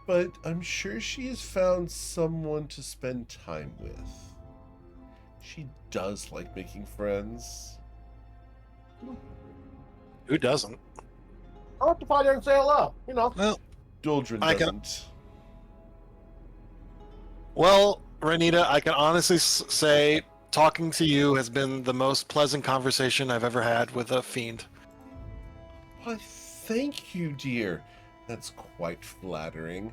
but I'm sure she has found someone to spend time with. She does like making friends. Who doesn't? I'll have to find her and say hello, you know. Well, Doldrin I can- doesn't. well, Renita, I can honestly say talking to you has been the most pleasant conversation I've ever had with a fiend. Why, thank you, dear. That's quite flattering.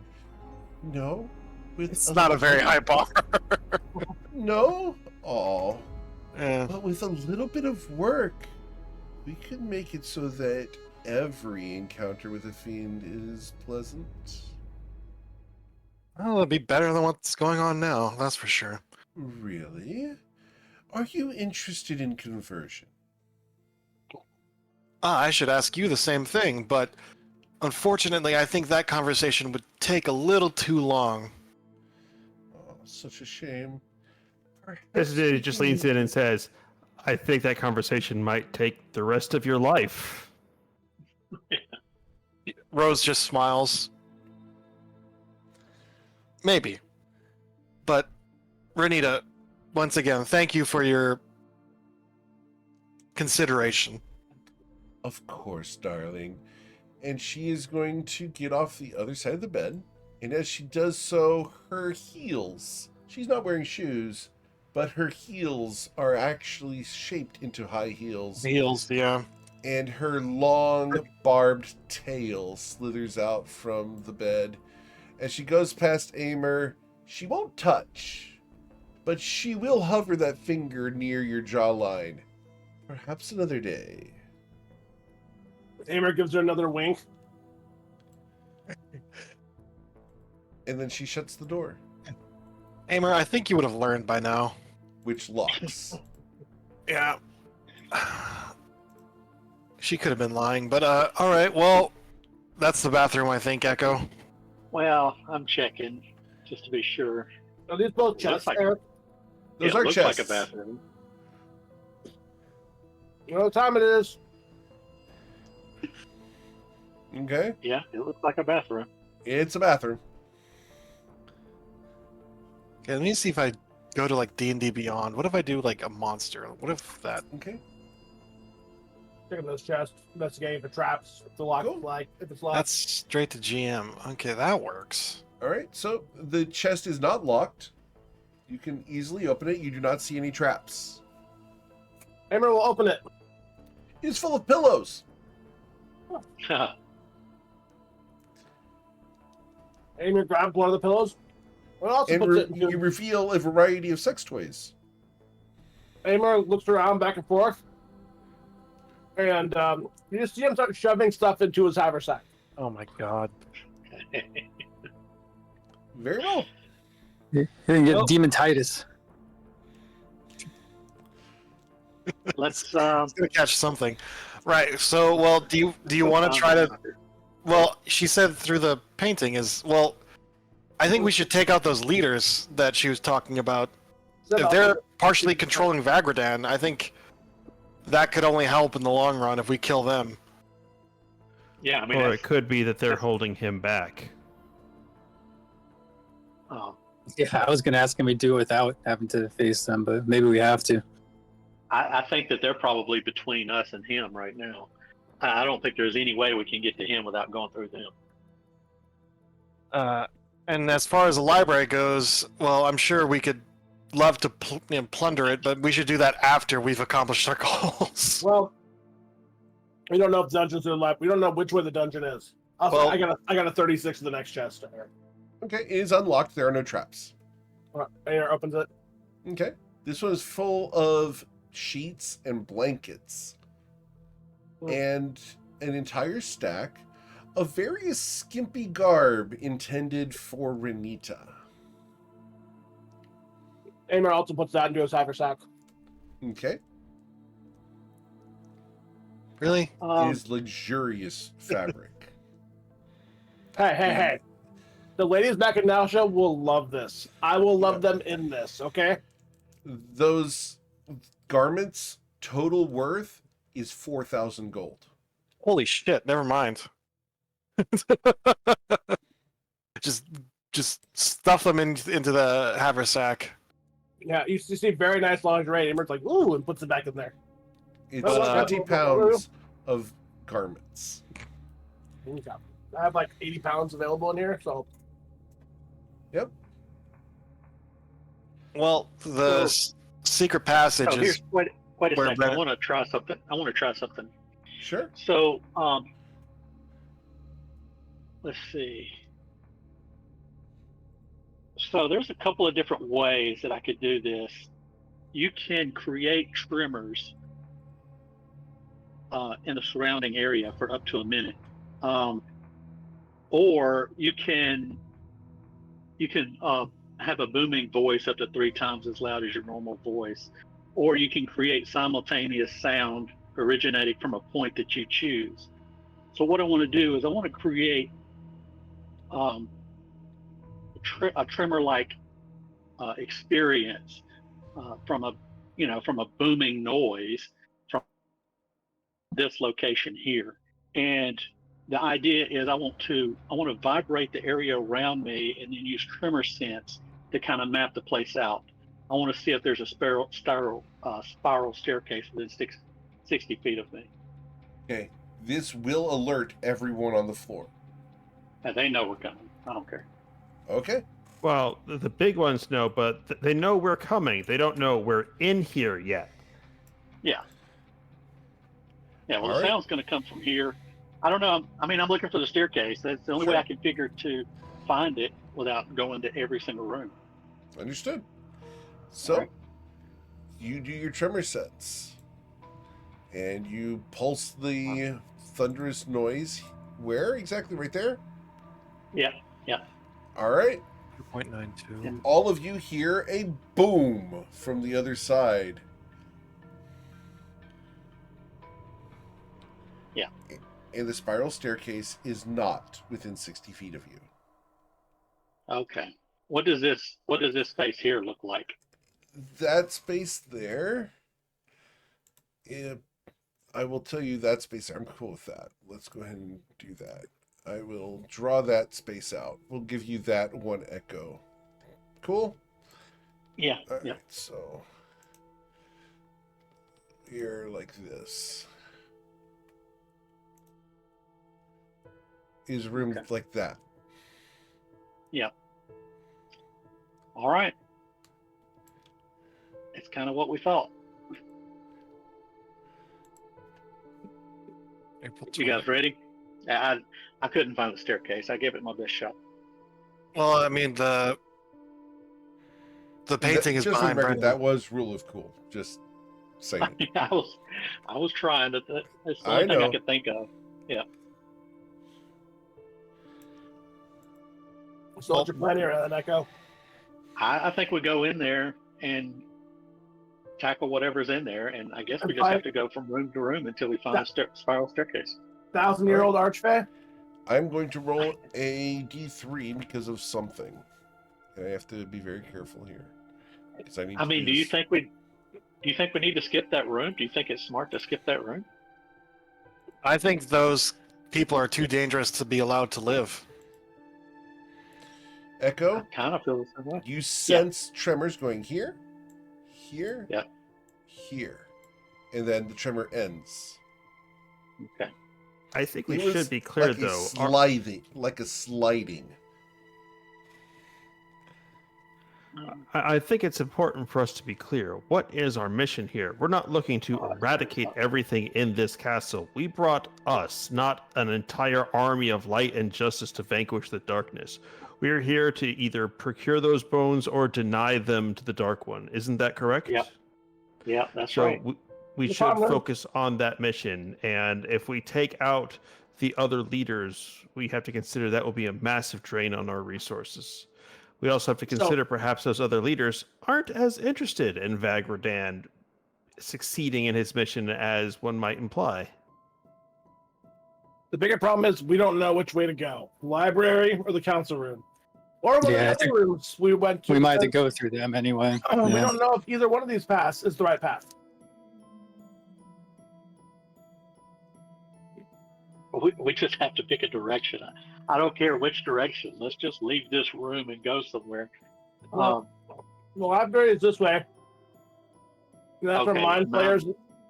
No? With It's not a very high bar. No? Aw. Yeah. But with a little bit of work, we could make it so that every encounter with a fiend is pleasant. Well, it'd be better than what's going on now, that's for sure. Really? Are you interested in conversion? I should ask you the same thing, but unfortunately, I think that conversation would take a little too long. Oh, such a shame. This dude just leans in and says, I think that conversation might take the rest of your life. Rose just smiles. Maybe. But, Renita, once again, thank you for your consideration. Of course, darling. And she is going to get off the other side of the bed. And as she does so, her heels, she's not wearing shoes, but her heels are actually shaped into high heels. Heels, yeah. And her long, barbed tail slithers out from the bed. As she goes past Amer, she won't touch, but she will hover that finger near your jawline. Perhaps another day. Amer gives her another wink. And then she shuts the door, Amer, I think you would have learned by now. which locks. Yeah. She could have been lying, but alright, well, that's the bathroom, I think, Echo. Well, I'm checking just to be sure. Are these both Looks chests, like- Eric? Those Yeah, are it looks chests. like a bathroom. You know what time it is? Okay, Yeah, it looks like a bathroom. it's a bathroom. Okay, let me see if I go to like D&D Beyond. What if I do like a monster? What if that? Okay. Checking this chest, investigating for traps, if the lock Cool. like if it's locked. That's straight to GM. Okay, that works. All right, so the chest is not locked. You can easily open it. You do not see any traps. Hammer will open it. It is full of pillows. Hammer grabs one of the pillows. And also And puts it into. you reveal a variety of sex toys. Hammer looks around back and forth. And you just see him start shoving stuff into his haversack. Oh my god. Very well. He didn't get Nope. demonitis. Let's It's gonna catch something. Right. So, well, do you want to try to? Well, she said through the painting is well. I think we should take out those leaders that she was talking about. If they're partially controlling Vagradan, I think that could only help in the long run if we kill them. Yeah, I mean, Or that's- it could be that they're holding him back. oh, Yeah, I was gonna ask him we do it without having to face them, but maybe we have to. I think that they're probably between us and him right now. I don't think there's any way we can get to him without going through them. And as far as the library goes, well, I'm sure we could love to plunder it, but we should do that after we've accomplished our goals. Well, we don't know if dungeons are left. We don't know which way the dungeon is. Well- I got a 36 in the next chest. Okay, it is unlocked. There are no traps. Hammer opens it. Okay, this one is full of sheets and blankets, and an entire stack of various skimpy garb intended for Renita. Hammer also puts that into his haversack. Okay, Really? it is luxurious fabric. Hey. The ladies back at Nausea will love this. I will love them in this, okay? Those garments' total worth is 4,000 gold. Holy shit! Never mind. just stuff them into the haversack. Yeah, you see very nice lingerie. Hammer's like, ooh, and puts it back in there. It's Oh, 20 pounds of garments. Okay. I have like 80 pounds available in here, so Yep. Well, the secret passage Oh, is here's wait a where second. I Brennan- want to try something. Sure. So, let's see. So there's a couple of different ways that I could do this. You can create tremors in the surrounding area for up to a minute, or you can have a booming voice up to 3 times as loud as your normal voice, or you can create simultaneous sound originating from a point that you choose. So what I want to do is I want to create a tremor-like experience from a booming noise from this location here. And the idea is I want to vibrate the area around me and then use tremor sense to kind of map the place out. I want to see if there's a spiral staircase within 60 feet of me. Okay. This will alert everyone on the floor. And they know we're coming. I don't care. Okay. Well, the big ones know, but they know we're coming. They don't know we're in here yet. Yeah. Yeah, well, All the right. sound's going to come from here. I don't know. I mean, I'm looking for the staircase. That's the only way Sure. I can figure to find it without going to every single room. Understood. So, Alright. you do your tremor sets, and you pulse the thunderous noise. Where exactly? Right there? Yeah. All right. 2.92. All of you hear a boom from the other side. Yeah. And the spiral staircase is not within 60 feet of you. Okay. What does this space here look like? That space there, I will tell you that space there. I'm cool with that. Let's go ahead and do that. I will draw that space out. We'll give you that one echo. Cool? Yeah. All right, Yeah. so here like this. is a room Okay. like that. All right. It's kind of what we thought. April You guys 20th. ready? I couldn't find the staircase. I gave it my best shot. Well, I mean the painting is Just for the behind record, Brendan. that was rule of cool. Just saying. I was trying to. It's the I only thing I know. could think of. So what's your plan here, Echo? I think we go in there and tackle whatever's in there, and I guess we And just have find- to go from room to room until we find the spiral staircase. 1,000-year-old archfey? I'm going to roll a d3 because of something. And I have to be very careful here. Because I need I to mean, do do you this. think we need to skip that room? Do you think it's smart to skip that room? I think those people are too dangerous to be allowed to live. I Echo, kind of feel the same way. you sense tremors going here, here, Yeah. here. And then the tremor ends. Okay. I think we It was should be clear, like though. like a sliding. I think it's important for us to be clear. What is our mission here? We're not looking to eradicate everything in this castle. We brought us, not an entire army of light and justice to vanquish the darkness. We are here to either procure those bones or deny them to the Dark One. Isn't that correct? Yep. Yeah, that's So right. we No should problem. focus on that mission. And if we take out the other leaders, we have to consider that will be a massive drain on our resources. We also have to consider perhaps those other leaders aren't as interested in Vagradan succeeding in his mission as one might imply. The bigger problem is we don't know which way to go. The library or the council room. Or one Yeah, I of the think other rooms we went to. We might have to go through them anyway. We Yeah. don't know if either one of these paths is the right path. We just have to pick a direction. I don't care which direction. Let's just leave this room and go somewhere. The library is this way. That's where Okay, mind no, players.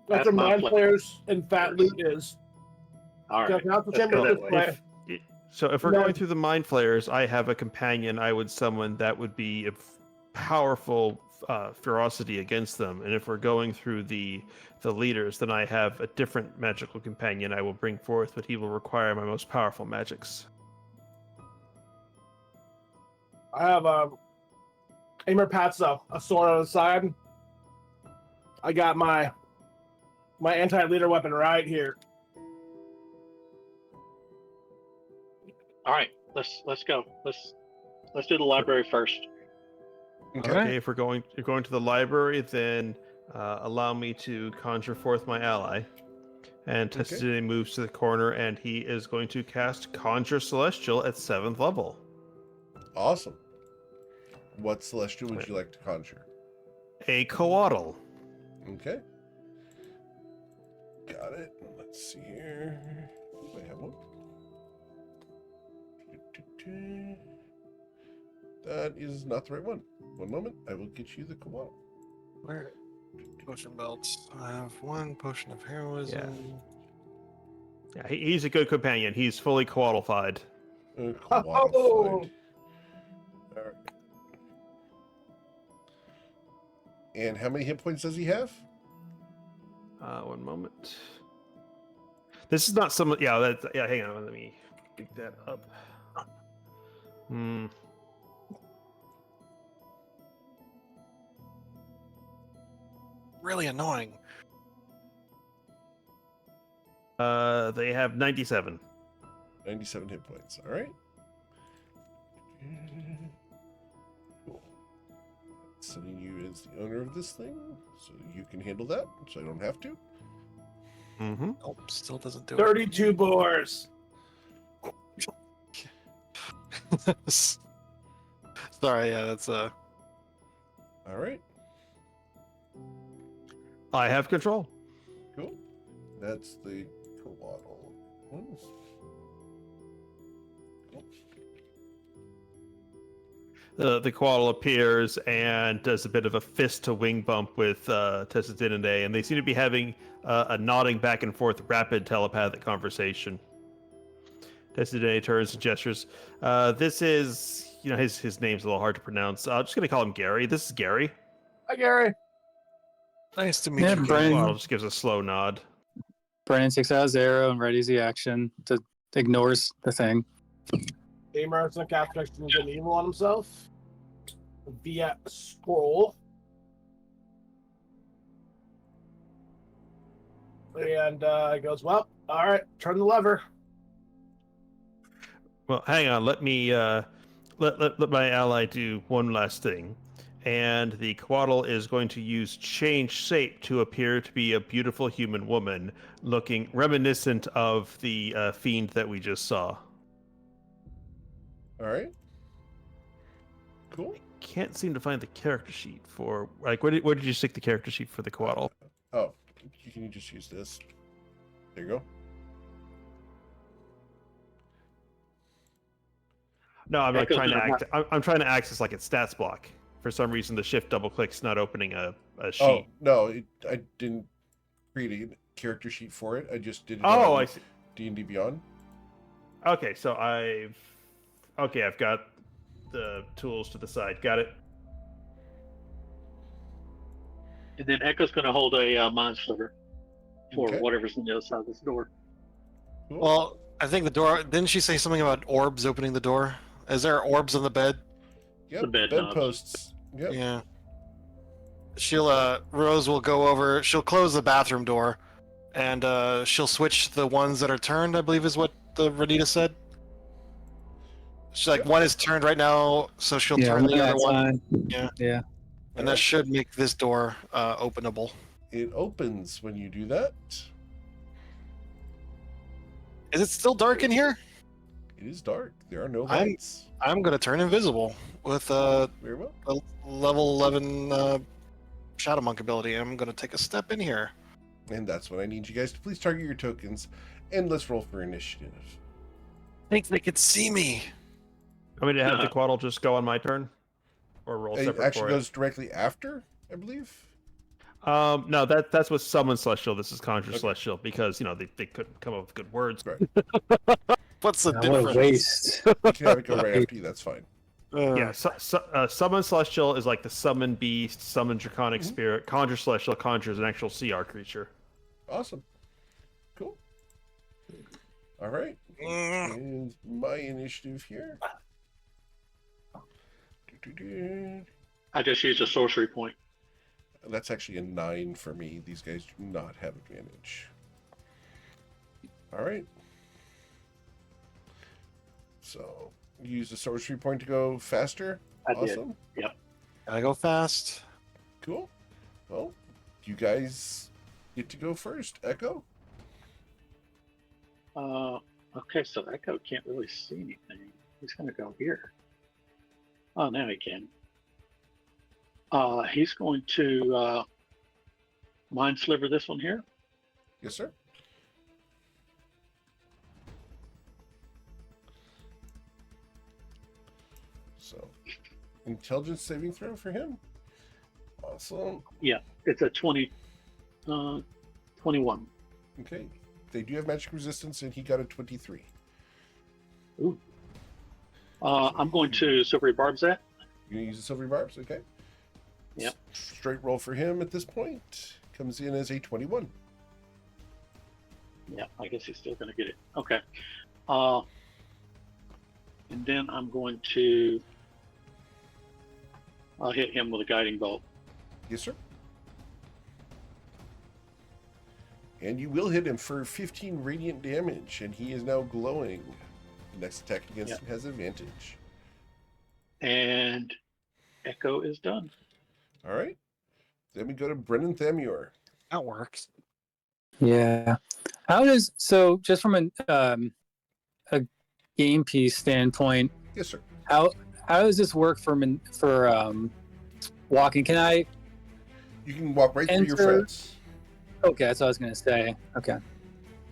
That's where my mind place. players and fat loot is. All The right. council let's chamber go is that this way. way. So if we're No. going through the mind flayers, I have a companion I would summon that would be a powerful ferocity against them. And if we're going through the leaders, then I have a different magical companion I will bring forth, but he will require my most powerful magics. I have Amor Patso, a sword on the side. I got my anti-leader weapon right here. All right. Let's go. Let's do the library first. Okay, if you're going to the library, then allow me to conjure forth my ally. And Testudine moves to the corner, and he is going to cast Conjure Celestial at 7th level. Awesome. What celestial would you like to conjure? A Coatl. Okay. Got it. Let's see here. I have one. That is not the right one. One moment. I will get you the Koala. Where? Potion belts. I have one potion of heroism. Yeah, he's a good companion. He's fully Coatlified. Koala. Oh! All right. And how many hit points does he have? One moment. This is not some. Yeah, hang on. Let me pick that up. Really annoying. They have 97. 97 hit points. All right. Cool. Setting you as the owner of this thing, so you can handle that, so I don't have to. Mm-hmm. Nope, still doesn't do 32 boars. it. Sorry, yeah, that's All right. I have control. Cool. That's the Coatl ones. The Coatl appears and does a bit of a fist to wing bump with Testudine, and they seem to be having a nodding back and forth, rapid telepathic conversation. Destinee turns and gestures. This is, his name's a little hard to pronounce. I'm just gonna call him Gary. This is Gary. Hi, Gary. Nice to meet Yeah, you. Gary. Brian. Waddle just gives a slow nod. Brennan takes out his arrow and readies the action. Ignores the thing. Gamer's gonna cast Protection Good and Evil on himself via scroll. And he goes, well, all right, turn the lever. Well, hang on. Let me let my ally do one last thing. And the Quaddle is going to use change shape to appear to be a beautiful human woman, looking reminiscent of the fiend that we just saw. All right. Cool. Can't seem to find the character sheet for where did you stick the character sheet for the Quaddle? Oh, can you just use this? There you go. No, I'm like Echo's trying to gonna act. I'm trying to access like its stats block. For some reason, the shift double click's not opening a sheet. Oh no, I didn't create a character sheet for it. I just did it. Oh, on I see. D&D Beyond. Okay, so I've got the tools to the side. Got it. And then Echo's going to hold a mind sliver for Okay. whatever's on the other side of this door. Cool. Well, I think the door. Didn't she say something about orbs opening the door? Is there orbs on the bed? Yep, the bed knobs. posts. Yep. Yeah. She'll Rose will go over. She'll close the bathroom door, and she'll switch the ones that are turned. I believe is what the Renita said. She's like, one is turned right now, so she'll turn the other one, Yeah. and that should make this door openable. It opens when you do that. Is it still dark in here? It is dark. There are no I'm- lights. I'm gonna turn invisible with Very well. a level 11 Shadow Monk ability. I'm gonna take a step in here. And that's when I need you guys to please target your tokens, and let's roll for initiative. Think they could see me. I'm going to have the Quaddle just go on my turn, or roll It separate actually for goes directly after, I believe. it. No, that's with Summon Celestial. This is Conjure Okay. Celestial because they couldn't come up with good words. Right. What's the What difference? a waste. You can have it go right after you. That's fine. Yeah, Summon Celestial is like the Summon Beast, Summon Draconic Mhm. Spirit. Conjure Celestial conjures an actual CR creature. Awesome. Cool. All right. Mm. And my initiative here. Do-do-do. I just used a sorcery point. That's actually a 9 for me. These guys do not have advantage. All right. So use the sorcery point to go faster. I did. Awesome. Gotta go fast. Cool. Well, you guys get to go first. Echo. Okay, so Echo can't really see anything. He's going to go here. Oh, now he can. He's going to mind sliver this one here. Yes, sir. So, intelligence saving throw for him. Awesome. It's a 21. Okay. They do have magic resistance, and he got a 23. Ooh. I'm going to silvery barbs that. You're gonna use the silvery barbs, okay? Yep. Straight roll for him at this point. Comes in as a 21. Yeah, I guess he's still going to get it. Okay. And then I'm going to. I'll hit him with a guiding bolt. Yes, sir. And you will hit him for 15 radiant damage, and he is now glowing. The next attack against Yep. him has advantage. And Echo is done. All right. Then we go to Brennan Thamior. That works. Yeah. How does just from a game piece standpoint, Yes, sir. how does this work for walking? Can I? You can walk right through your Enter- friends. Okay, that's what I was gonna say. Okay.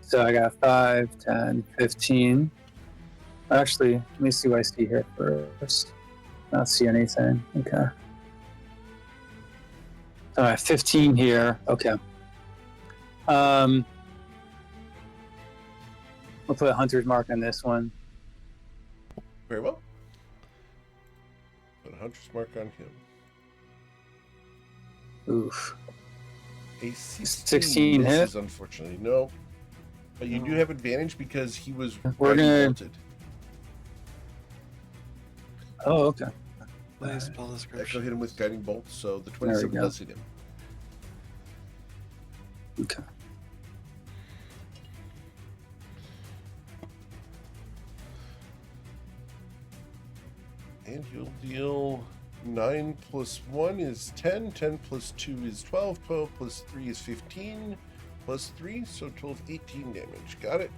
So I got 5, 10, 15. Actually, let me see what I see here first. Not see anything. Okay. All right, 15 here. Okay. We'll put a hunter's mark on this one. Very well. Put a hunter's mark on him. Oof. A 16, 16 misses, hit? unfortunately. No. But you do have advantage because he was We're guiding gonna- bolted. Oh, okay. Please spell Echo description. hit him with guiding bolt, so the we 27 go. does hit him. Okay. And you'll deal 9 plus 1 is 10, 10 plus 2 is 12, 12 plus 3 is 15, plus 3, so total of 18 damage. Got it?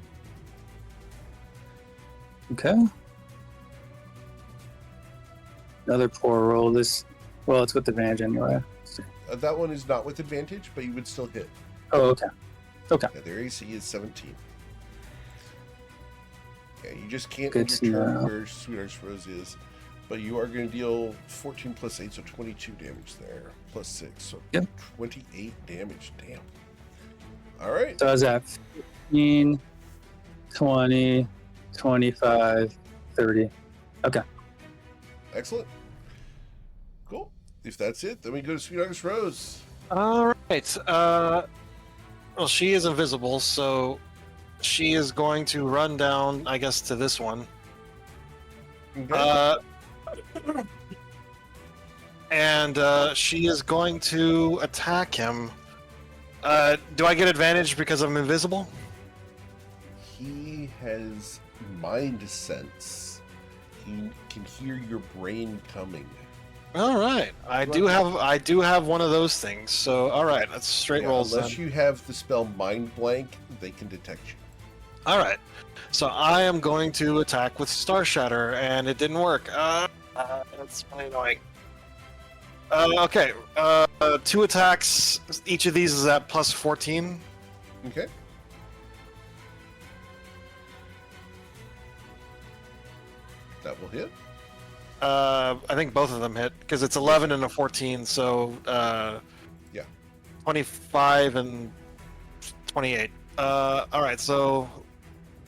Okay. Another poor roll. Well, it's with advantage anyway. That one is not with advantage, but you would still hit. Oh, okay. Okay. Yeah, their AC is 17. Yeah, you just can't Good end to your turn know. where Sweetheart's Rose is. But you are going to deal 14 plus 8, so 22 damage there. Plus 6, so Yep. 28 damage. Damn. All right. So I was at 15, 20, 25, 30. Okay. Excellent. Cool. If that's it, then we go to Sweetheart's Rose. All right. Well, she is invisible, so she is going to run down, I guess, to this one. Okay. And she is going to attack him. Do I get advantage because I'm invisible? He has mind sense. He can hear your brain coming. All right. I do have one of those things. So, all right, that's straight Yeah, rolls unless then. you have the spell Mind Blank, they can detect you. All right. So I am going to attack with Star Shatter, and it didn't work. That's really annoying. Okay. 2 attacks. Each of these is at plus 14. Okay. That will hit. I think both of them hit because it's 11 and a 14. So Yeah. 25 and 28. All right. So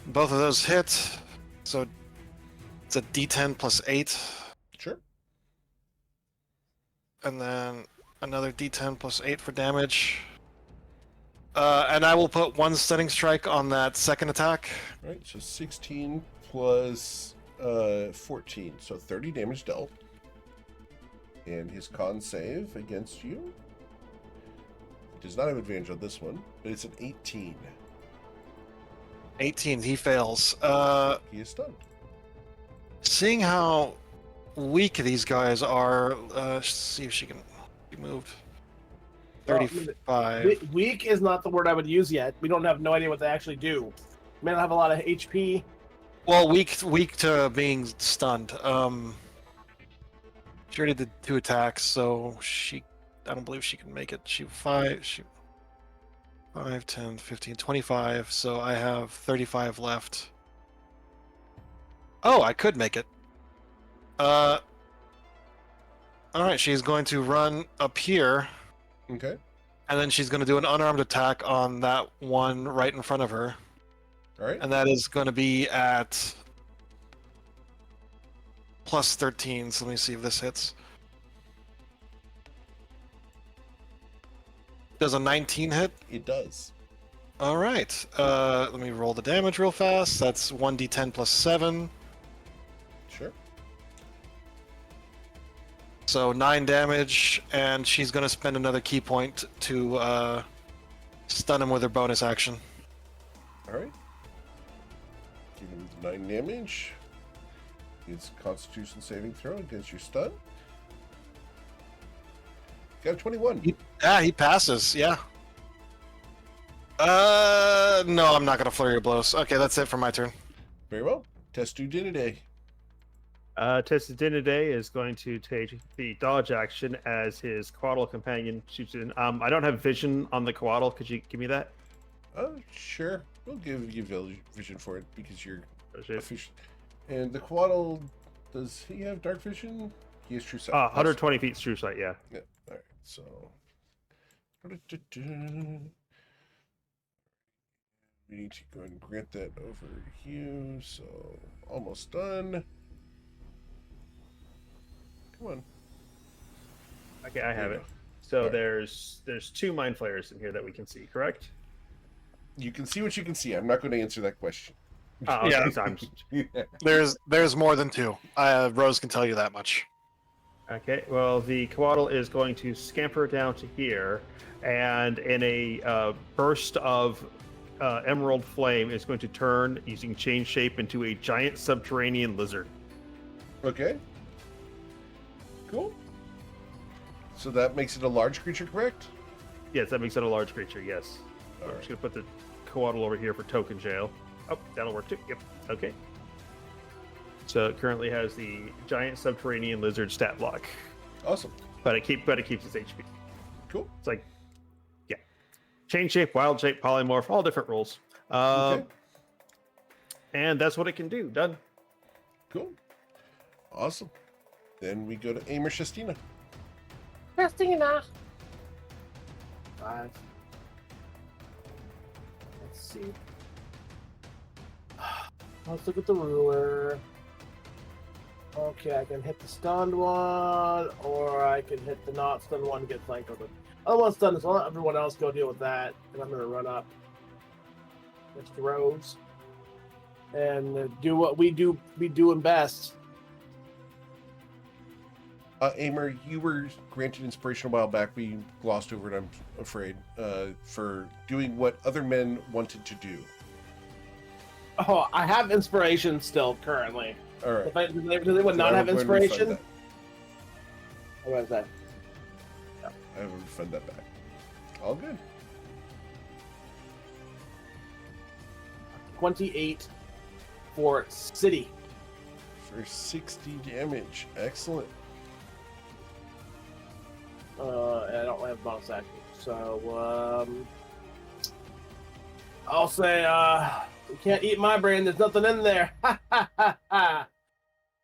both of those hit. So it's a D10 plus 8, Sure. and then another D10 plus 8 for damage. And I will put 1 stunning strike on that second attack. All right. So 16 plus 14, so 30 damage dealt. And his con save against you. He does not have advantage on this one, but it's an 18. 18. He fails. He is stunned. Seeing how weak these guys are, let's see if she can be moved. Well, 35. Weak is not the word I would use yet. We don't have no idea what they actually do. May not have a lot of HP. Well, weak to being stunned. She already did 2 attacks, so I don't believe she can make it. 5, 10, 15, 25. So I have 35 left. Oh, I could make it. All right, she's going to run up here, Okay. and then she's going to do an unarmed attack on that one right in front of her, All right. and that is going to be at plus 13. So let me see if this hits. Does a 19 hit? It does. All right. Let me roll the damage real fast. That's 1d10 plus 7. Sure. So 9 damage, and she's going to spend another key point to stun him with her bonus action. All right. Give him 9 damage. It's Constitution saving throw against your stun. Got a 21. He passes. Yeah. No, I'm not going to flurry of blows. Okay, that's it for my turn. Very well. Testu Dinidae. Testadinidae is going to take the dodge action as his Quaddle companion shoots in. I don't have vision on the Quaddle. Could you give me that? Sure. We'll give you vision for it because you're Does it? efficient. And the Quaddle, does he have dark vision? He has true sight. 120 feet true sight, yeah. Yeah. All right. So. We need to go ahead and grant that over you. So almost done. Come on. Okay, I have There you it. So Alright. there's 2 mind flayers in here that we can see, correct? You can see what you can see. I'm not going to answer that question. Oh, okay. Yeah. So I'm There's more than 2. Rose can tell you that much. okay. Well, the Coatl is going to scamper down to here, and in a burst of emerald flame, is going to turn using change shape into a giant subterranean lizard. Okay. Cool. So that makes it a large creature, correct? Yes, that makes it a large creature. Yes. All I'm right. just gonna put the Coatl over here for token jail. Oh, that'll work too. Yep. Okay. So it currently has the giant subterranean lizard stat block, Awesome. but it keeps its HP. Cool. It's like, yeah, chain shape, wild shape, polymorph, all different rules. Okay. And that's what it can do. Done. Cool. Awesome. Then we go to Aimer Shastina. 5. Let's see. Let's look at the ruler. Okay, I can hit the stunned one, or I can hit the not stunned one and get flanked over. Other one's stunned, so I'll let everyone else go deal with that. And I'm going to run up next to Rose and do what we do be doing best. Aimer, you were granted inspiration a while back. We glossed over it, I'm afraid, for doing what other men wanted to do. Oh, I have inspiration still currently. All right. Does anyone not So I have will go ahead and refund inspiration? that. How about that? I will refund that back. All good. 28 for City. For 60 damage. Excellent. And I don't have bonus action. So, I'll say, you can't eat my brain. There's nothing in there.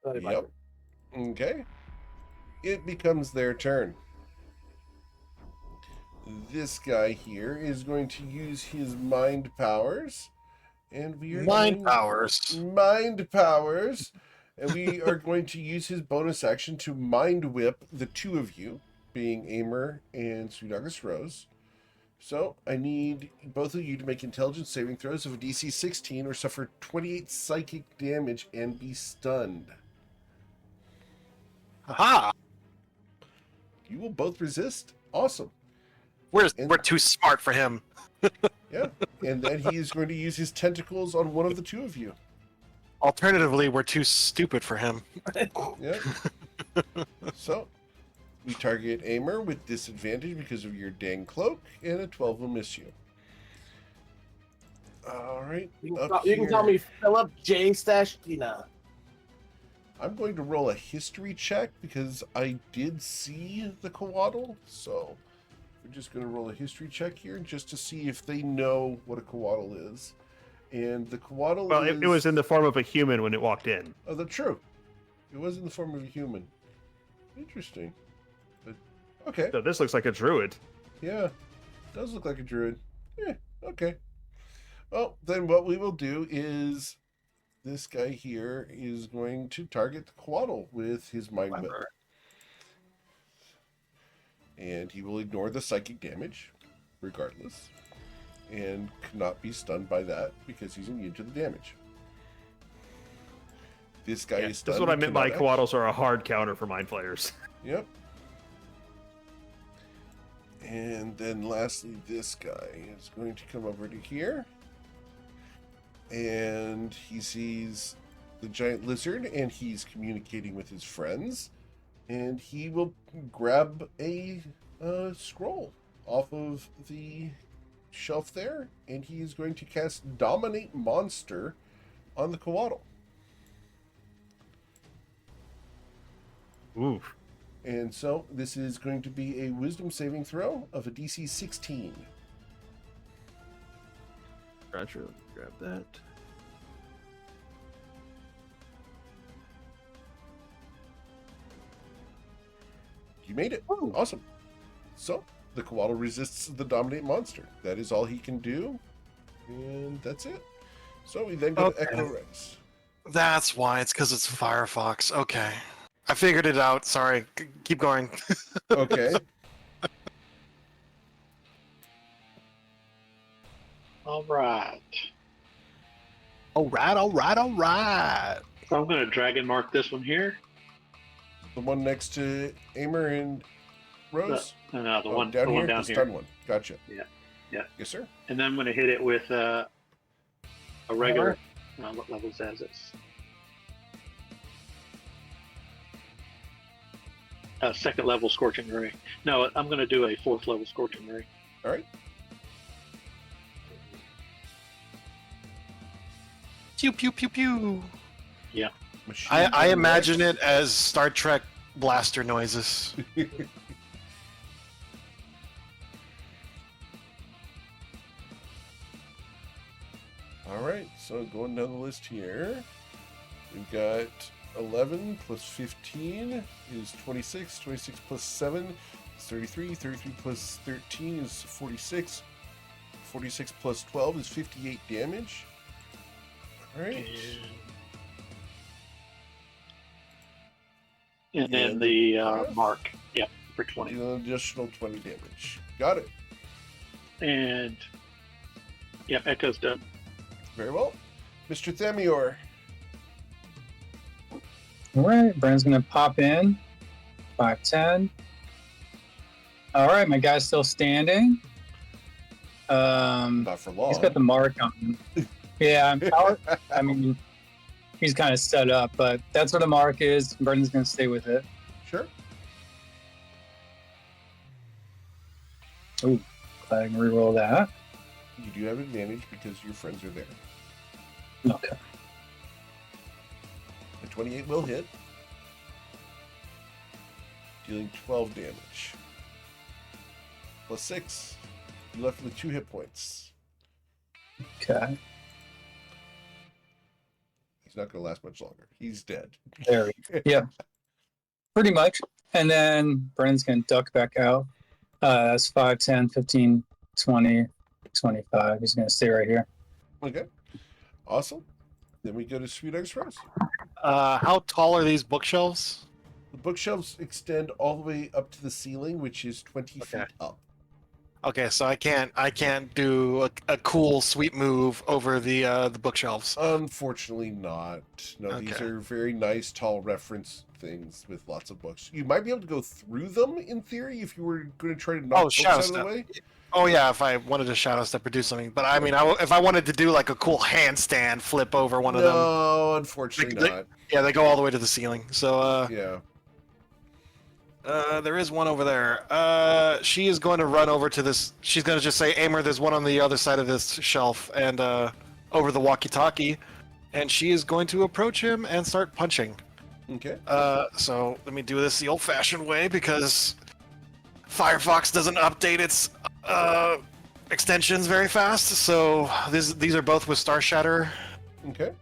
Yep. Okay. It becomes their turn. This guy here is going to use his mind powers. And we are Mind going- powers. Mind powers. And we are going to use his bonus action to mind whip the 2 of you, being Aimer and Sweet August Rose. So I need both of you to make intelligence saving throws of a DC 16 or suffer 28 psychic damage and be stunned. Aha! You will both resist. Awesome. We're too smart for him. Yeah. And then he is going to use his tentacles on one of the 2 of you. Alternatively, we're too stupid for him. Yeah. So we target Aimer with disadvantage because of your dang cloak, and a 12 will miss you. All right. You up can call here. me Philip J. Stashkina. I'm going to roll a history check because I did see the Coatl. So we're just going to roll a history check here just to see if they know what a Coatl is. And the Coatl Well, is... it was in the form of a human when it walked in. Oh, that's true. It was in the form of a human. Interesting. But okay. So this looks like a druid. Yeah. Does look like a druid. Yeah, okay. Well, then what we will do is this guy here is going to target the Coatl with his mind whip. And he will ignore the psychic damage, regardless, and cannot be stunned by that because he's immune to the damage. This guy is This stunned. is what I and meant by cannot Coatls are a hard counter for mind flayers. Yep. And then lastly, this guy is going to come over to here. And he sees the giant lizard and he's communicating with his friends. And he will grab a scroll off of the shelf there. And he is going to cast Dominate Monster on the Coatl. Oof. And so this is going to be a wisdom saving throw of a DC 16. Roger, let me grab that. You made it. Awesome. So the Coatl resists the Dominate Monster. That is all he can do. And that's it. So we then go to Okay. Echo Rex. That's why. It's because it's Firefox. Okay. I figured it out. Sorry. Keep going. Okay. All right. All right, all right, all right. So I'm going to dragon mark this one here. The one next to Aimer and Rose? The Oh, one down the here? one down The here. stun one. Gotcha. Yeah, yeah. Yes, sir. And then I'm going to hit it with a regular. What level is that? It's second level Scorching Ray. No, I'm going to do a fourth level Scorching Ray. All right. Pew, pew, pew, pew. Yeah. Machine I gun imagine Rex. it as Star Trek blaster noises. All right, so going down the list here, we've got 11 plus 15 is 26, 26 plus 7 is 33, 33 plus 13 is 46, 46 plus 12 is 58 damage. All right. And then And the breath. mark. Yep, for 20. An additional 20 damage. Got it. And yep, Echo's done. Very well. Mr. Themior. All right, Brandon's gonna pop in. 5'10". All right, my guy's still standing. Not for long. He's got the mark on him. Yeah, I mean, he's kind of set up, but that's where the mark is. Brandon's gonna stay with it. Sure. Ooh, glad I can reroll that. You do have advantage because your friends are there. Okay. A 28 will hit, dealing 12 damage. Plus 6. You left with 2 hit points. Okay. He's not going to last much longer. He's dead. There we go. Yeah. Pretty much. And then Brandon's going to duck back out. That's 5, 10, 15, 20, 25. He's going to stay right here. Okay. Awesome. Then we go to Sweet Eggs Rose. How tall are these bookshelves? The bookshelves extend all the way up to the ceiling, which is 20 Okay. feet up. Okay, so I can't do a cool sweet move over the bookshelves. Unfortunately not. No, these Okay. are very nice, tall reference things with lots of books. You might be able to go through them in theory if you were going to try to knock Oh, books shadow out of the step. way. Oh yeah, if I wanted to shadow step or do something, but I mean, if I wanted to do like a cool handstand flip over one of them, No, unfortunately They- not. yeah, they go all the way to the ceiling. So Yeah. there is one over there. She is going to run over to this. She's going to just say, "Aimer, there's one on the other side of this shelf," and over the walkie-talkie, and she is going to approach him and start punching. Okay. So let me do this the old-fashioned way because Firefox doesn't update its extensions very fast. So these are both with Star Shatter. Okay.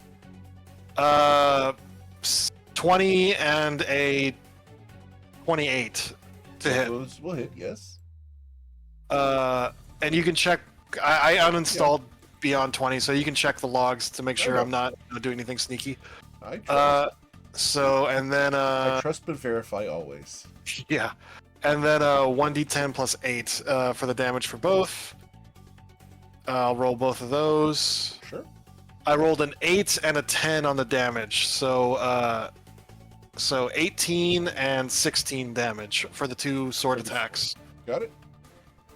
20 and a 28 to So hit. those will hit, yes. And you can check. I uninstalled Beyond 20, so you can check the logs to make sure Okay. I'm not doing anything sneaky. I trust. So and then I trust but verify always. yeah, and then 1d10 plus 8 for the damage for both. I'll roll both of those. Sure. I rolled an 8 and a 10 on the damage, so 18 and 16 damage for the 2 sword attacks. Got it.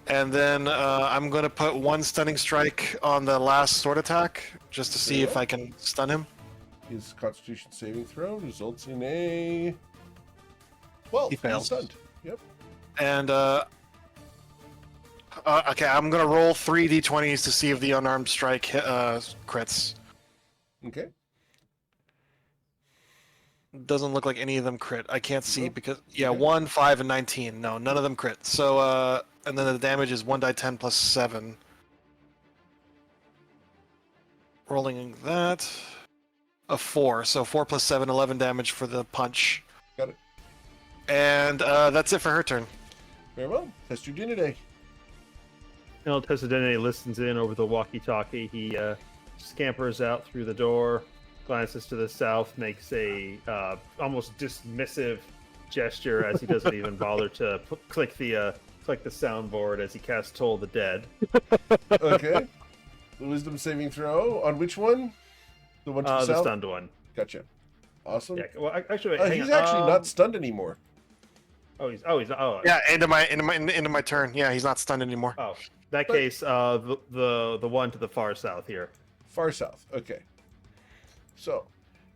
And then I'm going to put 1 stunning strike on the last sword attack, just to see if Yeah. I can stun him. His Constitution saving throw results in a 12. He fails. He's stunned. Yep. And okay, I'm going to roll 3 d20s to see if the unarmed strike crits. Okay. Doesn't look like any of them crit. I can't see Nope. because yeah, Okay. 1, 5, and 19. No, none of them crit. So and then the damage is 1d10 plus 7. Rolling that a 4. So 4 plus 7, 11 damage for the punch. Got it. And that's it for her turn. Very well. Test your Day. El Tesadene listens in over the walkie-talkie. He scampers out through the door, glances to the south, makes a almost dismissive gesture as he doesn't even bother to click the soundboard as he casts Toll the Dead. Okay. The wisdom saving throw on which one? The one to the The south? stunned one. Gotcha. Awesome. Yeah. Well, actually, wait, hang He's on. actually not stunned anymore. Yeah. End of my turn. Yeah, he's not stunned anymore. Oh, in that case, the one to the far south here. Far south. Okay. So,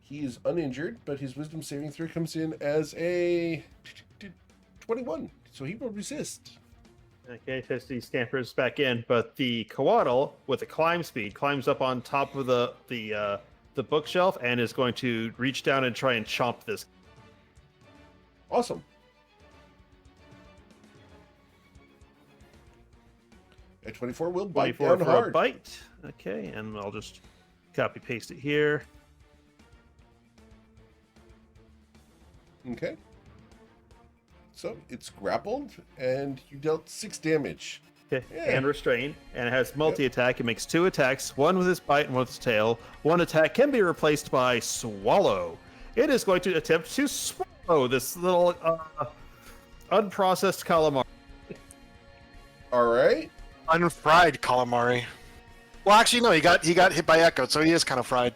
he is uninjured, but his wisdom saving throw comes in as a 21. So he will resist. Okay, Testy scampers back in, but the Coatl with a climb speed climbs up on top of the bookshelf and is going to reach down and try and chomp this. Awesome. A 24 will bite 24 down for hard. a bite. Okay, and I'll just copy paste it here. Okay. So it's grappled, and you dealt 6 damage. Okay, Yeah. and restrained, and it has multi-attack. It makes 2 attacks, one with its bite and one with its tail. One attack can be replaced by swallow. It is going to attempt to swallow this little unprocessed calamari. All right. Unfried calamari. Well, actually, no. He got hit by Echo, so he is kind of fried.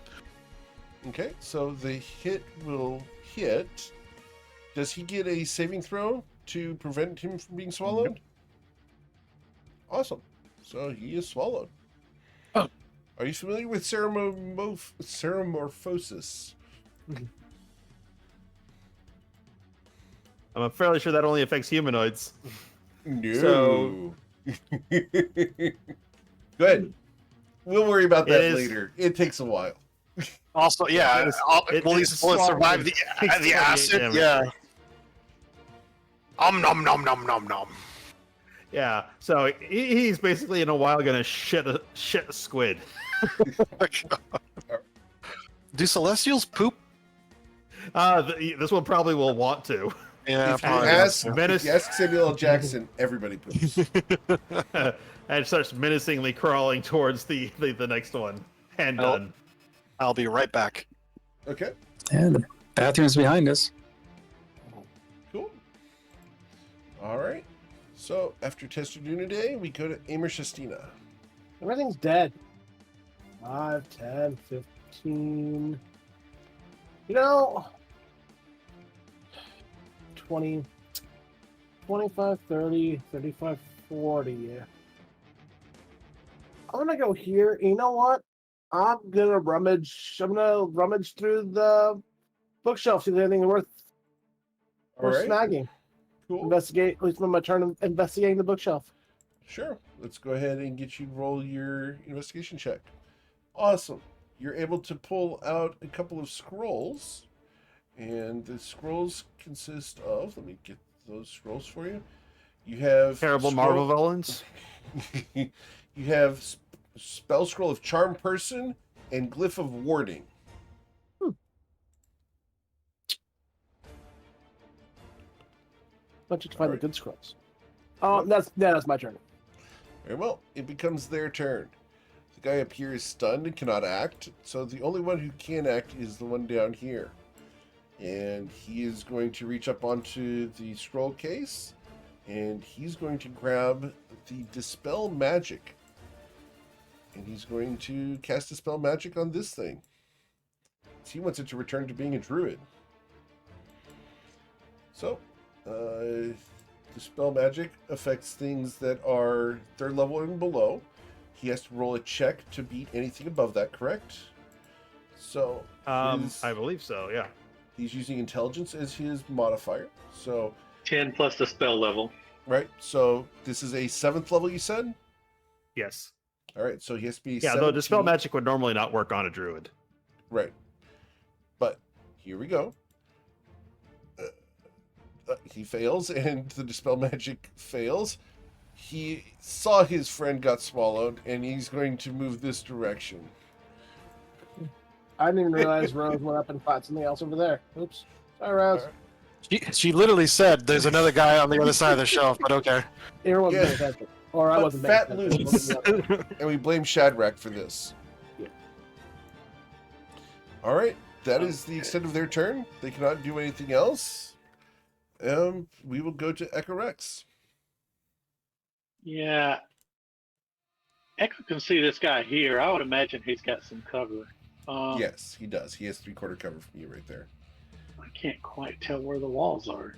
Okay, so the hit will hit. Does he get a saving throw to prevent him from being swallowed? Nope. Awesome. So he is swallowed. Oh. Are you familiar with ceramorphosis? I'm fairly sure that only affects humanoids. No. So- Go ahead. We'll worry about that It is- later. It takes a while. Also, yeah. Will he survive the acid? damage. Yeah. Nom nom nom nom nom. Yeah, so he's basically in a while gonna shit a squid. Do Celestials poop? This one probably will want to. Yeah, If you probably. ask, Menace- if you ask Samuel L. Jackson, everybody poops. And starts menacingly crawling towards the next one. And Oh. done. I'll be right back. Okay, Yeah, the bathroom's behind us. cool. All right. So after Testaduna Day, we go to Amer Shastina. Everything's dead. 5, 10, 15. You know, 20, 25, 30, 35, 40. I'm going to go here. You know what? I'm going to rummage through the bookshelf, see if there's anything worth All right. snagging. Cool. Investigate, at least on my turn, investigating the bookshelf. Sure. Let's go ahead and get you to roll your investigation check. Awesome. You're able to pull out a couple of scrolls. And the scrolls consist of, let me get those scrolls for you. You have Terrible Marvel villains. You have spell scroll of charm person and glyph of warding. Let's just find the Alright. good scrolls. Oh, that's my turn. Very well. It becomes their turn. The guy up here is stunned and cannot act. So the only one who can act is the one down here. And he is going to reach up onto the scroll case. And he's going to grab the Dispel Magic. And he's going to cast Dispel Magic on this thing. He wants it to return to being a druid. So, Dispel Magic affects things that are 3rd level and below. He has to roll a check to beat anything above that, correct? So, I believe so, yeah. he's using intelligence as his modifier. So, 10 plus the spell level. right? So, this is a 7th level, you said? Yes. All right, so he has to be Yeah, though Dispel 17. Magic would normally not work on a druid. Right. But here we go. He fails, and the Dispel Magic fails. He saw his friend got swallowed, and he's going to move this direction. I didn't even realize Rose went up and fought something else over there. Oops. Sorry, Rose. Alright. She literally said there's another guy on the other side of the shelf, but okay. Everyone's Yeah. paying attention. Or I But wasn't fat paying attention. loons. Look at the other. And we blame Shadrach for this. Yeah. All right. That is the extent of their turn. They cannot do anything else. We will go to Echorex. Yeah. Echo can see this guy here. I would imagine he's got some cover. Yes, he does. He has 3/4 cover from you right there. I can't quite tell where the walls are.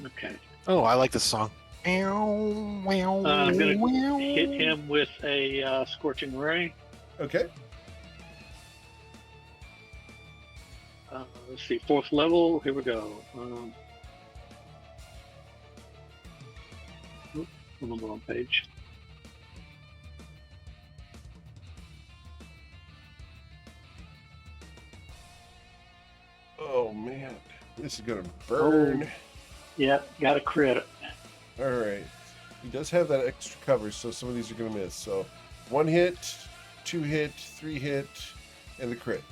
Okay. Oh, I like this song. I'm going to hit him with a Scorching Ray. Okay. Let's see, 4th level. Here we go. I'm on the wrong page. Oh, man. This is going to burn. Yeah, got a crit. All right. He does have that extra cover, so some of these are going to miss. So 1 hit, 2 hit, 3 hit, and the crit.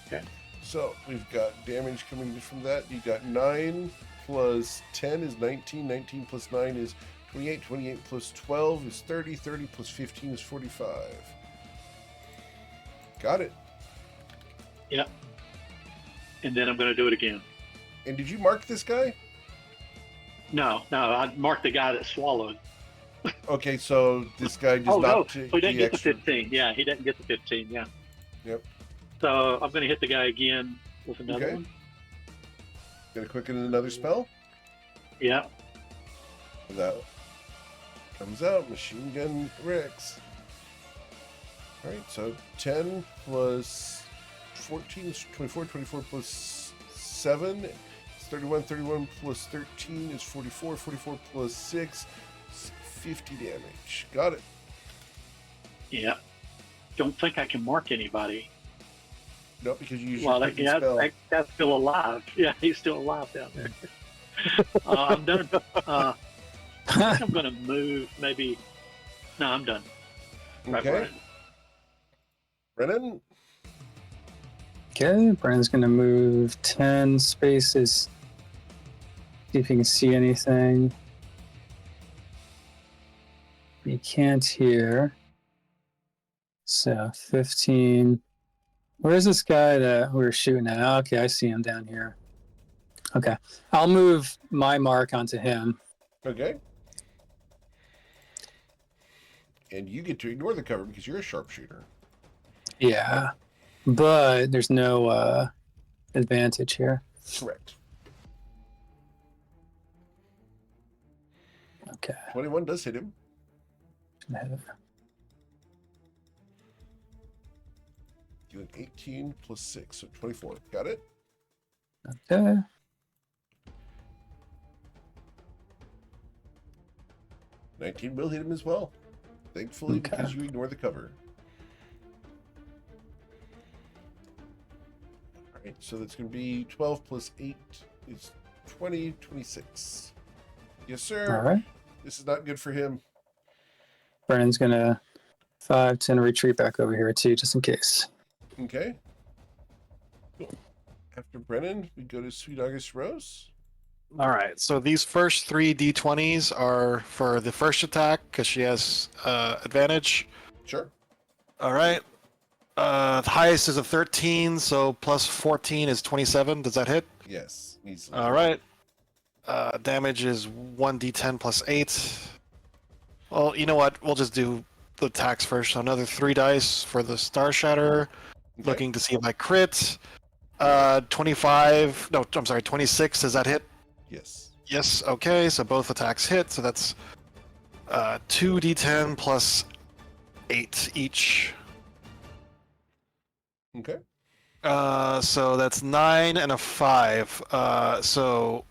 Okay. So we've got damage coming from that. You got 9 plus 10 is 19. 19 plus 9 is 28. 28 plus 12 is 30. 30 plus 15 is 45. Got it. Yep. And then I'm going to do it again. And did you mark this guy? No, I marked the guy that swallowed. Okay, so this guy does Oh, no. not take So he didn't the get extra. the 15. Yeah, he didn't get the 15. Yeah. Yep. So I'm going to hit the guy again with another Okay. one. Gonna quicken another spell. Yeah. That comes out. Machine Gun Rex. Alright, so 10 plus 14 is 24. 24 plus 7 is 31. 31 plus 13 is 44. 44 plus 6 is 50 damage. Got it. Yeah. Don't think I can mark anybody. No, because you use Well, your quicken spell. that guy's still alive. Yeah, he's still alive down there. I'm done. I think I'm going to move maybe. No, I'm done. Right, Okay. right. Brennan? Okay, Brandon's gonna move 10 spaces. See if he can see anything. He can't hear. So 15. Where's this guy that we were shooting at? Okay, I see him down here. Okay. I'll move my mark onto him. Okay. And you get to ignore the cover because you're a sharpshooter. Yeah. But there's no advantage here. Correct. Okay. 21 does hit him. Doing 18 plus 6, so 24. Got it? Okay. $19 will hit him as well. Thankfully, Okay. because you ignore the cover. Alright, so that's going to be 12 plus 8 is 20, 26. Yes, sir. All right. This is not good for him. Brandon's gonna 5, 10 retreat back over here too, just in case. Okay. Cool. After Brennan, we go to Sweet August Rose. All right, so these first 3 d20s are for the first attack because she has advantage. Sure. All right. The highest is a 13, so plus 14 is 27. Does that hit? Yes. Easily. All right. Damage is 1d10 plus 8. Well, you know what? We'll just do the attacks first. So another 3 dice for the Star Shatter. Okay. Looking to see if I crit. 25. No, I'm sorry. 26. Does that hit? Yes. Yes. Okay. So both attacks hit. So that's 2d10 plus 8 each. Okay. So that's 9 and a 5. So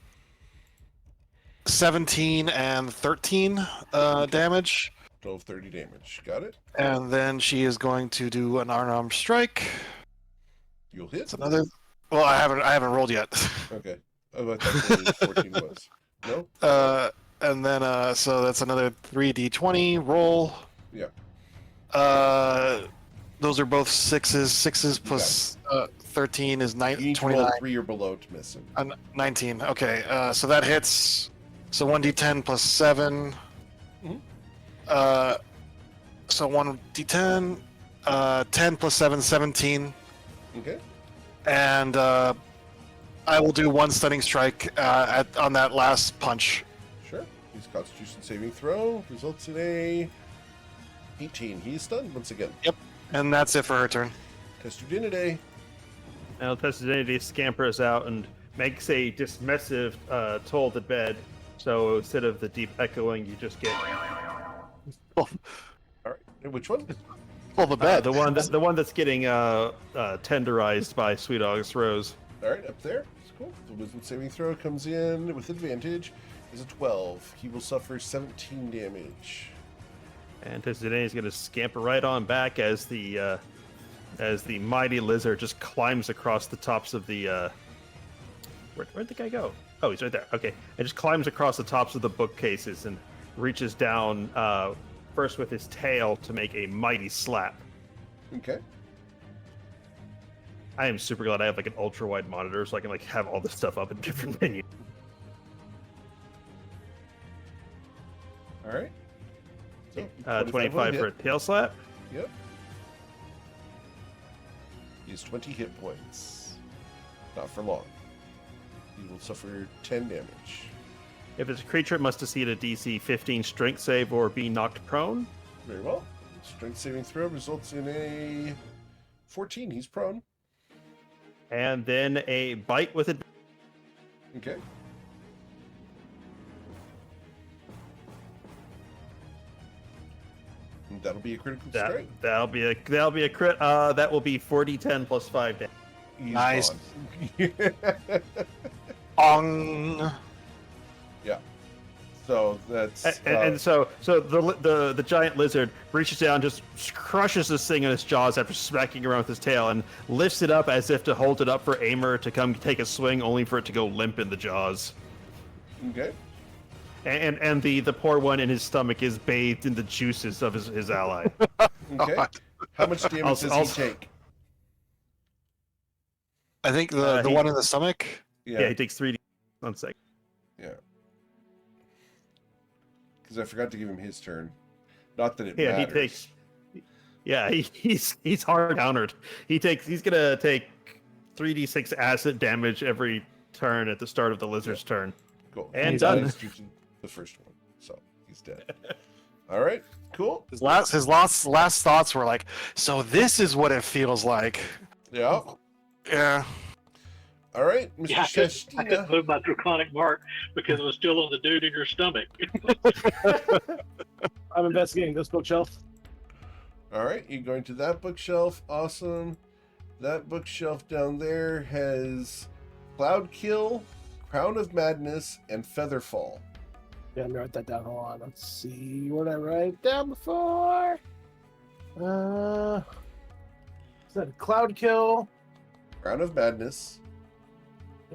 17 and 13 damage. 12, 30 damage. Got it? And then she is going to do an unarmed strike. You'll hit? It's another. Well, I haven't rolled yet. Okay. Oh, I thought 14 was. No? And then so that's another 3d20 roll. Yeah. Those are both sixes. Sixes plus 13 is You need to 29. roll 3 or below to miss him. 19. Okay, so that hits. So 1d10 plus 7. Mhm. So 1d10. 10 plus 7, 17. Okay. And I will do one stunning strike on that last punch. Sure. His Constitution saving throw results in a 18. He's stunned once again. And that's it for her turn. Test your Dinniday. Now Tessidinity scampers out and makes a dismissive toll to bed. So instead of the deep echoing, you just get All right. And which one? Pull the bed. the one that's getting tenderized by Sweet August Rose. All right, up there. It's cool. The wisdom saving throw comes in with advantage. Is a 12. He will suffer 17 damage. And Tessidinity is going to scamper right on back as the mighty lizard just climbs across the tops of the. Where'd the guy go? Oh, he's right there. Okay, and just climbs across the tops of the bookcases and reaches down first with his tail to make a mighty slap. Okay. I am super glad I have like an ultra wide monitor so I can like have all this stuff up in different menus. All right. So, 25 for a tail slap. Yep. He has 20 hit points. Not for long. He will suffer 10 damage. If it's a creature, it must succeed a DC 15 strength save or be knocked prone. Very well. Strength saving throw results in a 14. He's prone. And then a bite with it. Okay. And that'll be a critical strike. That'll be a crit. That will be 40-10 plus 5 damage. He's Nice. gone. Ong. Yeah. So that's And so the giant lizard reaches down, just crushes this thing in its jaws after smacking around with his tail, and lifts it up as if to hold it up for Aimer to come take a swing, only for it to go limp in the jaws. okay. And the poor one in his stomach is bathed in the juices of his ally. Okay. How much damage does he take? I think the he- one in the stomach. Yeah, he takes 3d. 1 sec. Yeah. Because I forgot to give him his turn. Not that it Yeah, matters. he takes. Yeah, he's hard countered. He's gonna take 3d6 acid damage every turn at the start of the lizard's turn. Cool. And He's done. always choosing the first one, so he's dead. All right. Cool. His last thoughts were like, so this is what it feels like. Yeah. Yeah. All right, Mr. Yeah, I couldn't Shestina. move my draconic mark because it was still on the dude in your stomach. I'm investigating this bookshelf. All right, you're going to that bookshelf. Awesome. That bookshelf down there has Cloud Kill, Crown of Madness, and Featherfall. Yeah, let me write that down. Hold on. Let's see. What did I write down before? Is that Cloud Kill? Crown of Madness,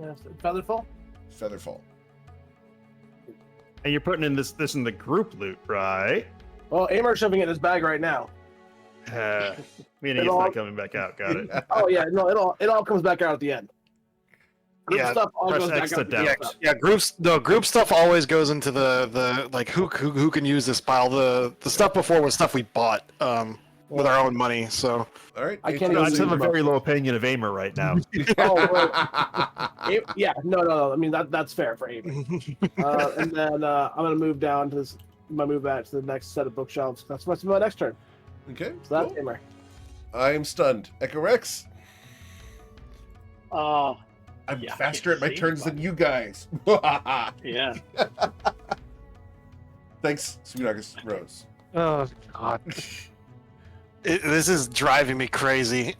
Yeah, Featherfall? Featherfall. And you're putting in this in the group loot, right? Well, Amar's shoving it in his bag right now. Meaning it's not coming back out. Got it. Oh yeah, no, it all comes back out at the end. Group Yeah, stuff all press goes back X out to at the end. doubt. Yeah, group stuff always goes into the like who can use this pile. The stuff before was stuff we bought with our own money. So All right. I can't I even have a see very low opinion of Aimer right now. Oh, right. Yeah, no. I mean that's fair for Amar. And then I'm gonna move down to this. I'm gonna move back to the next set of bookshelves. That's what's my next turn. Okay. So that's Cool. Amar. I am stunned. Echo Rex. Uh, I'm Yeah, I faster can't at my see turns than anybody. you guys. yeah. Thanks, Sweet August Rose. oh god, this is driving me crazy.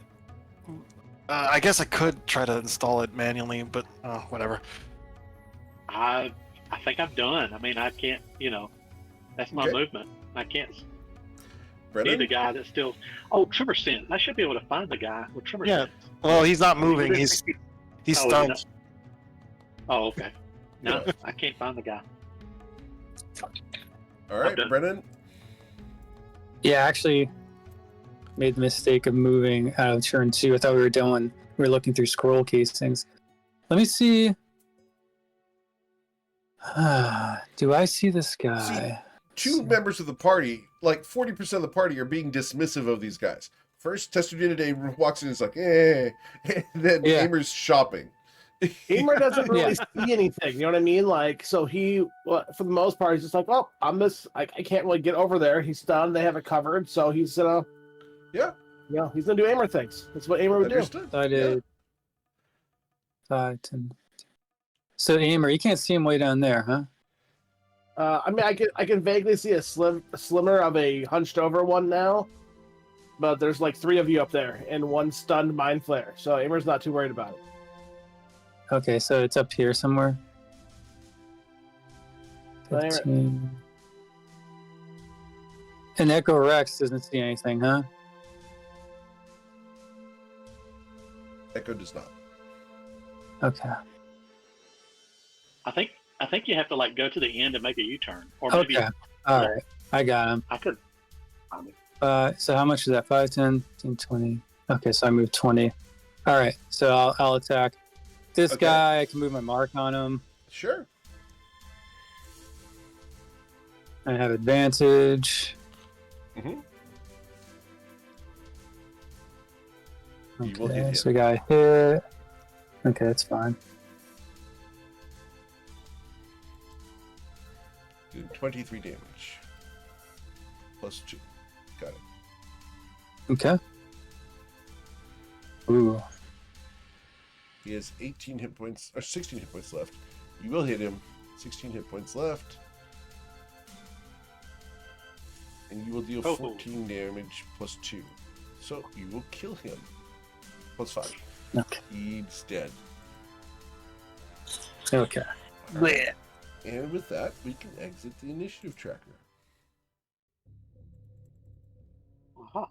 I guess I could try to install it manually, but whatever. I think I'm done. I mean, I can't. That's my Okay. movement. I can't see the Brennan? guy that's still. Oh, Tremor Sense. I should be able to find the guy with Tremor Yeah. Sense. Well, he's not moving. He's Oh, stunned. Oh, okay. No, I can't find the guy. All right, done. Brennan. Yeah, actually, made the mistake of moving out of turn 2. I thought we were looking through scroll casings. Let me see. Do I see this guy? Two members of the party, like 40% of the party, are being dismissive of these guys. First, Testudinide walks in and is like, eh. And then Yeah. Aimer's shopping. Aimer doesn't really see anything. You know what I mean? Like, so he, for the most part, he's just like, oh, I can't really get over there. He's stunned. They have it covered. So he's gonna, Yeah. you know, he's gonna do Aimer things. That's what Aimer would do. Understood. I did 5, 10. So Aimer, you can't see him way down there, huh? I mean, I can vaguely see a slimmer of a hunched over one now, but there's like 3 of you up there and 1 stunned mind flare. So Aimer's not too worried about it. Okay, so it's up here somewhere. Aimer. 15. And Echo Rex doesn't see anything, huh? Echo does not. Okay. I think you have to like go to the end and make a U-turn, or maybe Okay. All right. I got him. I could. I mean, So how much is that? 5, 10, 15, 20. Okay, so I moved 20. All right, so I'll attack this Okay. guy. I can move my mark on him. Sure. I have advantage. Mhm. You will hit Okay, him. so we got a hit. Okay, that's fine. Doing 23 damage. Plus 2. Got it. Okay. Ooh. He has 18 hit points, or 16 hit points left. You will hit him. 16 hit points left. And you will deal Oh. 14 damage plus 2. So you will kill him. Plus 5. Okay. He's dead. Okay. And with that, we can exit the initiative tracker. aha.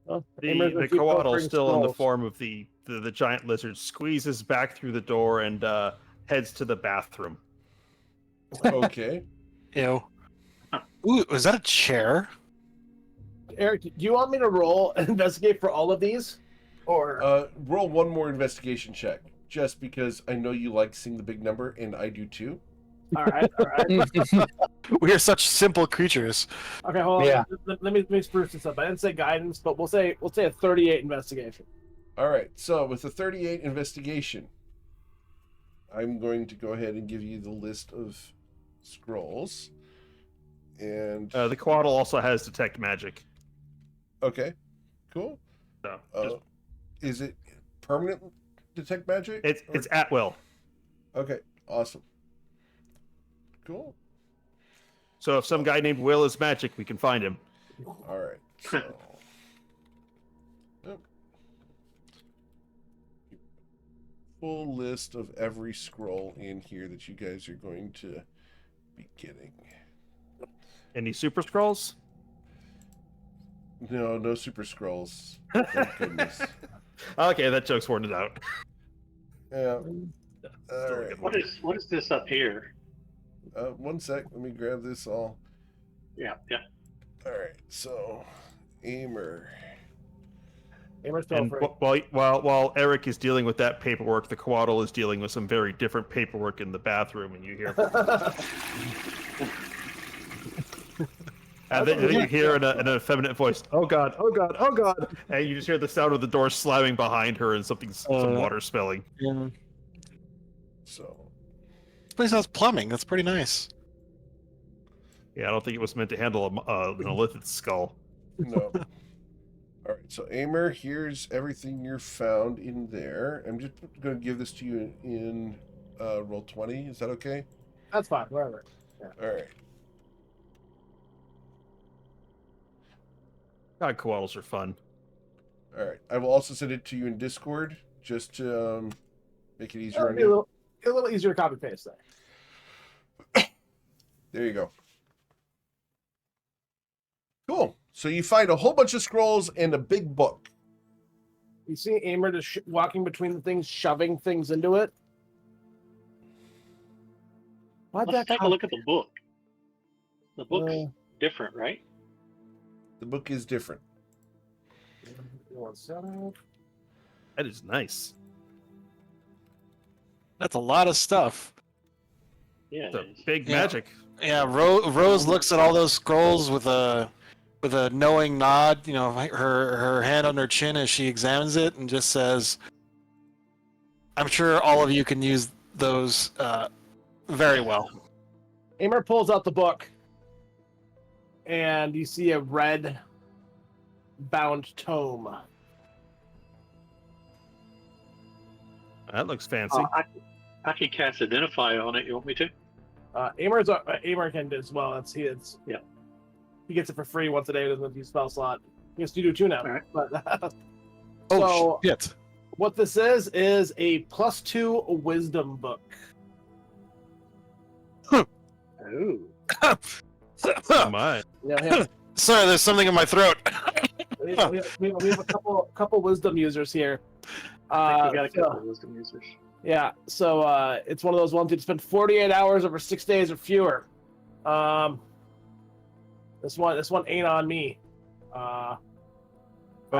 Well, The Aimer's gonna keep coatl, filtering still in the scrolls. form of the giant lizard, squeezes back through the door and heads to the bathroom. Okay. Ew. Ooh, was that a chair? Eric, do you want me to roll and investigate for all of these, or Roll one more investigation check. Just because I know you like seeing the big number, and I do too. all right, all right. We are such simple creatures. Okay, hold on. Yeah. Let me spruce this up. I didn't say guidance, but we'll say a 38 investigation. All right. So with the 38 investigation, I'm going to go ahead and give you the list of scrolls. And The coatl also has detect magic. okay, cool. So Is it permanent detect magic? it's at will. Okay, awesome. Cool. So if some guy named Will is magic, we can find him. All right. So Yep. Full list of every scroll in here that you guys are going to be getting. Any super scrolls? No, no super scrolls. Thank goodness. Okay, that joke's worn it out. Yeah. All right. What is this up here? One sec. Let me grab this all. Yeah. All right. So, Aimer. Aimer's still And free. while Eric is dealing with that paperwork, the coatl is dealing with some very different paperwork in the bathroom, and you hear. And then you hear in an effeminate voice, "Oh God! Oh God! Oh God!" And you just hear the sound of the door slamming behind her and some water spilling. So, This place has plumbing. That's pretty nice. Yeah, I don't think it was meant to handle an Olithid skull. no. All right. So, Aimer, here's everything you're found in there. I'm just going to give this to you in roll 20. Is that okay? That's fine. Whatever. All right. God, koalas are fun. All right. I will also send it to you in Discord just to make it easier on It'll you. be a little easier to copy paste there. There you go. Cool. So you find a whole bunch of scrolls and a big book. You see Aimer just walking between the things, shoving things into it. Why'd Let's that take a come? look at the book. The book's Uh, different, right? The book is different. One second. That is nice. That's a lot of stuff. Yeah, It's it a is. big Yeah. magic. Yeah, Rose looks at all those scrolls with a knowing nod. You know, her hand on her chin as she examines it, and just says, "I'm sure all of you can use those very well." Amer pulls out the book, and you see a red bound tome. That looks fancy. I can cast Identify on it. You want me to? Amer can do as well. Yeah. He gets it for free once a day. Doesn't use spell slot. Yes, you do too now. All right. But Oh so shit! what this is a +2 wisdom book. Oh. Oh my. You know, Sorry, there's something in my throat. we have a couple wisdom users here. I think we got a so- couple of wisdom users. Yeah, so it's one of those ones you spend 48 hours over 6 days or fewer. This one ain't on me. But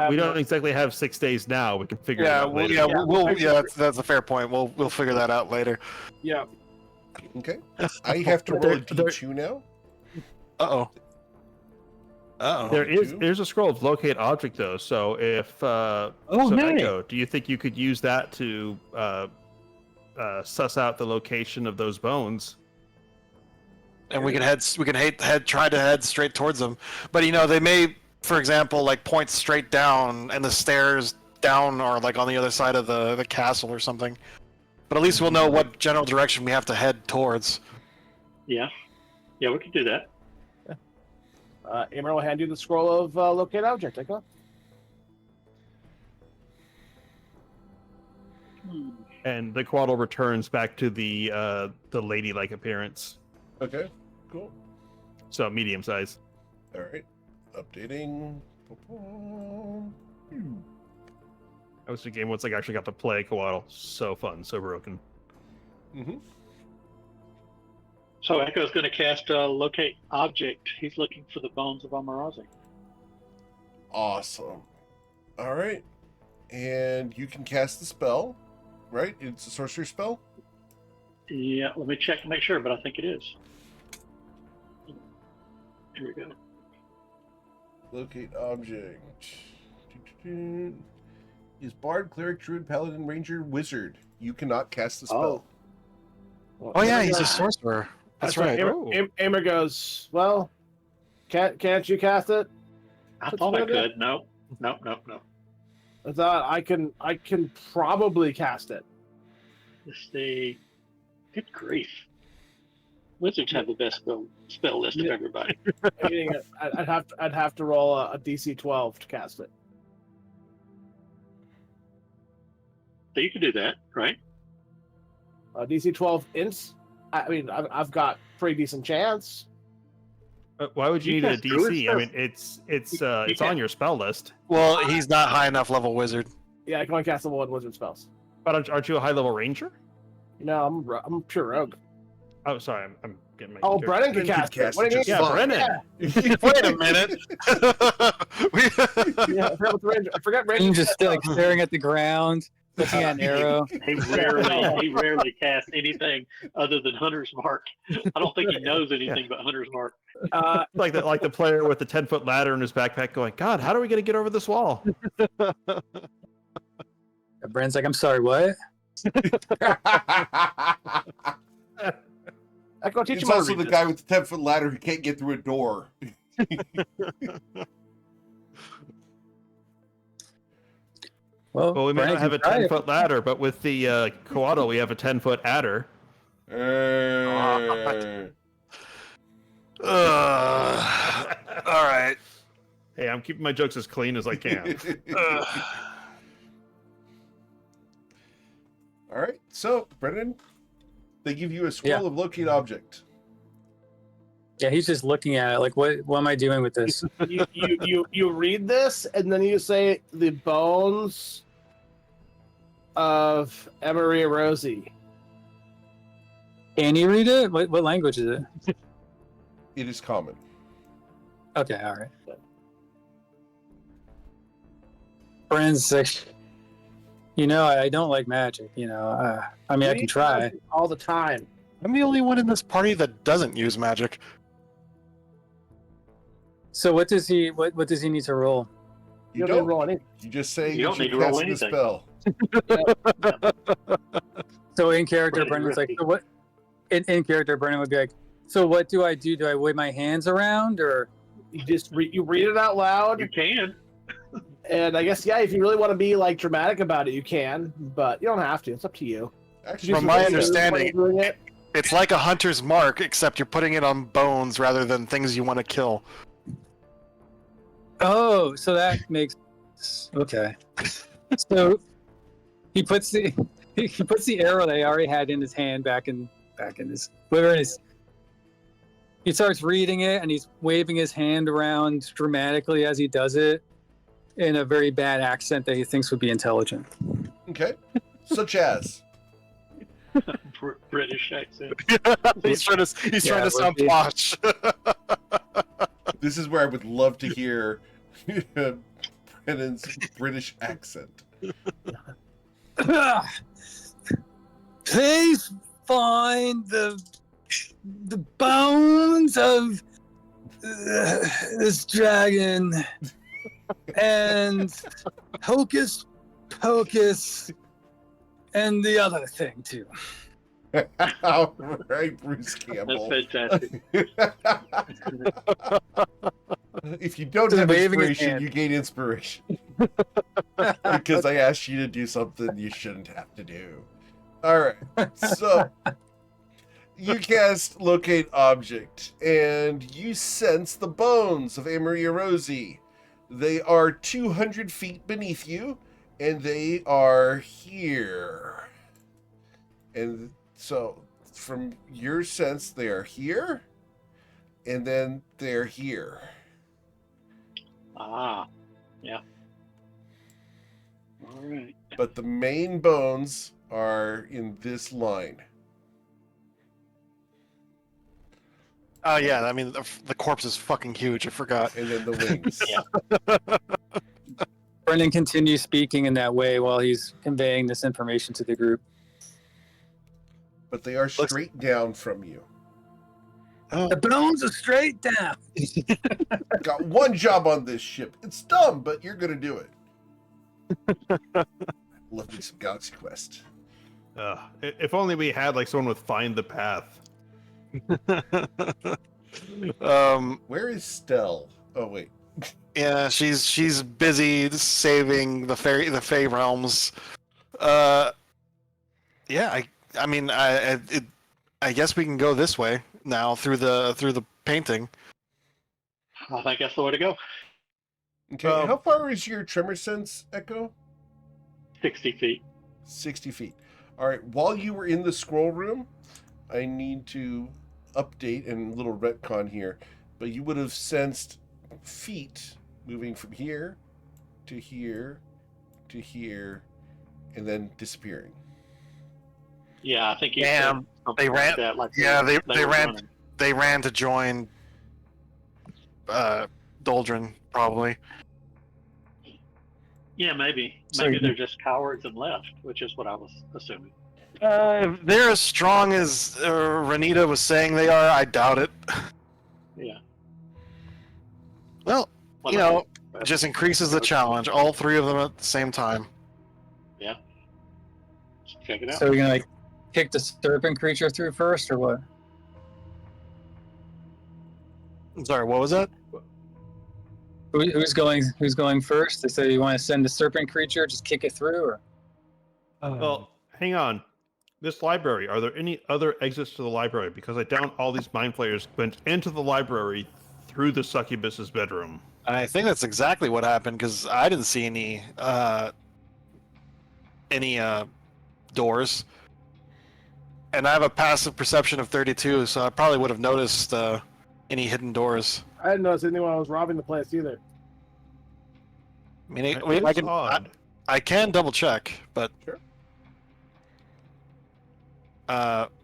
we don't exactly have 6 days now. We can figure it Yeah, out later. that's a fair point. We'll figure that out later. Yeah. Okay. I have to roll a There- D2 now. Uh oh. There's a scroll of locate object though. So if so nice. Echo, do you think you could use that to suss out the location of those bones? And we can try to head straight towards them. But you know, they may, for example, like point straight down, and the stairs down are like on the other side of the castle or something. But at least we'll know what general direction we have to head towards. Yeah. Yeah, we can do that. Amer will hand you the scroll of locate object. Echo. And the quaddle returns back to the ladylike appearance. Okay. Cool. So medium size. All right. Updating. That was the game once I actually got to play Quaddle. So fun, so broken. Mm-hmm. So Echo's going to cast Locate Object. He's looking for the bones of Amarazi. Awesome. All right. And you can cast the spell, right? It's a sorcery spell? Yeah, let me check to make sure, but I think it is. Here we go. Locate object. Is Bard, Cleric, Druid, Paladin, Ranger, Wizard. You cannot cast the spell. Oh yeah, he's a sorcerer. That's right. Amer goes, well, can't you cast it? I thought I could. No. I thought I can probably cast it. Let's see. Good grief. Wizards have the best spell list of everybody. Meaning I'd have to roll a DC 12 to cast it. So you can do that, right? DC 12 ints. I mean, I've got pretty decent chance. Why would you You need a cast Druid DC? I spell. mean, it's You on can't- your spell list. Well, he's not high enough level wizard. Yeah, I can only cast level 1 wizard spells. But aren't you a high level ranger? No, I'm pure rogue. Oh, sorry, I'm getting my. Oh, character- Brennan can Brennan cast can it. cast What do you it mean? just Yeah, fine. Brennan. Wait a minute. Yeah, I forgot what the ranger. I forgot ranger. I'm just like staring at the ground, looking at an arrow. He rarely casts anything other than Hunter's Mark. I don't think he knows anything but Hunter's Mark. like the player with the 10-foot ladder in his backpack, going, "God, how are we going to get over this wall?" Brand's like, I'm sorry, what? I go teach It's him how to also read the this. guy with the 10-foot ladder who can't get through a door. Well, we might Brandon not have a can try it. 10-foot ladder, but with the Coatl, we have a 10-foot adder. All right. Hey, I'm keeping my jokes as clean as I can. All right. So, Brennan, they give you a scroll of locate object. Yeah, he's just looking at it like, what am I doing with this? You read this and then you say the bones of Emery Rosie. Can you read it? What language is it? It is common. Okay, all right. Brennan's like, I don't like magic. I mean, I can try. all the time. I'm the only one in this party that doesn't use magic. So what does he need to roll? You don't don't. roll anything. You just say You don't that need to you're roll casting the anything. spell. So in character, Pretty Brendan's like, risky. so what? In character, Brendan would be like, so what do I do? Do I wave my hands around, or? You just you read it out loud, You can. and I guess if you really want to be like dramatic about it, you can, but you don't have to. It's up to you. Actually, From my Just- understanding, doing it. it's like a hunter's mark, except you're putting it on bones rather than things you want to kill. Oh, so that makes okay. So he puts the arrow that he already had in his hand back in his quiver, and he starts reading it, and he's waving his hand around dramatically as he does it in a very bad accent that he thinks would be intelligent. okay. Such as. British accent. he's trying to Yeah, sound we're- posh. This is where I would love to hear Brennan's British accent. Please find the bones of this dragon and hocus pocus and the other thing too. All right, Bruce That's Campbell. fantastic. If you don't Just have waving his inspiration, hand. you gain inspiration. Because I asked you to do something you shouldn't have to do. All right, so you cast Locate Object, and you sense the bones of Amaria Rosie. They are 200 feet beneath you, and they are here. And so, from your sense, they are here, and then they're here. Ah, yeah. All right. But the main bones are in this line. Oh yeah, I mean the corpse is fucking huge. I forgot. And then the wings. Yeah. Brendan continues speaking in that way while he's conveying this information to the group. But they are straight down from you. The bones are straight down. Got one job on this ship. It's dumb, but you're gonna do it. Love me some Galaxy Quest. If only we had like someone with Find the Path. Where is Stell? Oh wait. Yeah, she's busy saving the Fey realms. Yeah, I guess we can go this way now through the painting. I think that's the way to go. Okay, how far is your tremor sense, Echo? 60 feet. 60 feet. All right, while you were in the scroll room, I need to update and a little retcon here, but you would have sensed feet moving from here to here to here and then disappearing. Yeah, I think you Damn, said something they ran- like that. Like yeah, they were ran- running. They ran to join Doldrin, probably. Yeah, maybe. So Maybe you- they're just cowards and left, which is what I was assuming. If they're as strong as Renita was saying they are, I doubt it. Yeah. Well, Well, you know, that's- it just increases the challenge. All three of them at the same time. check it out. So we're gonna like kick the serpent creature through first, or what? I'm sorry, what was that? Who's going first? So you want to send the serpent creature, just kick it through, or? Well, hang on. This library, are there any other exits to the library? Because I doubt all these mind flayers went into the library through the succubus's bedroom. I think that's exactly what happened because I didn't see any doors, and I have a passive perception of 32, so I probably would have noticed any hidden doors. I didn't notice anyone was robbing the place either. I mean, It's odd. I can double check, but Sure.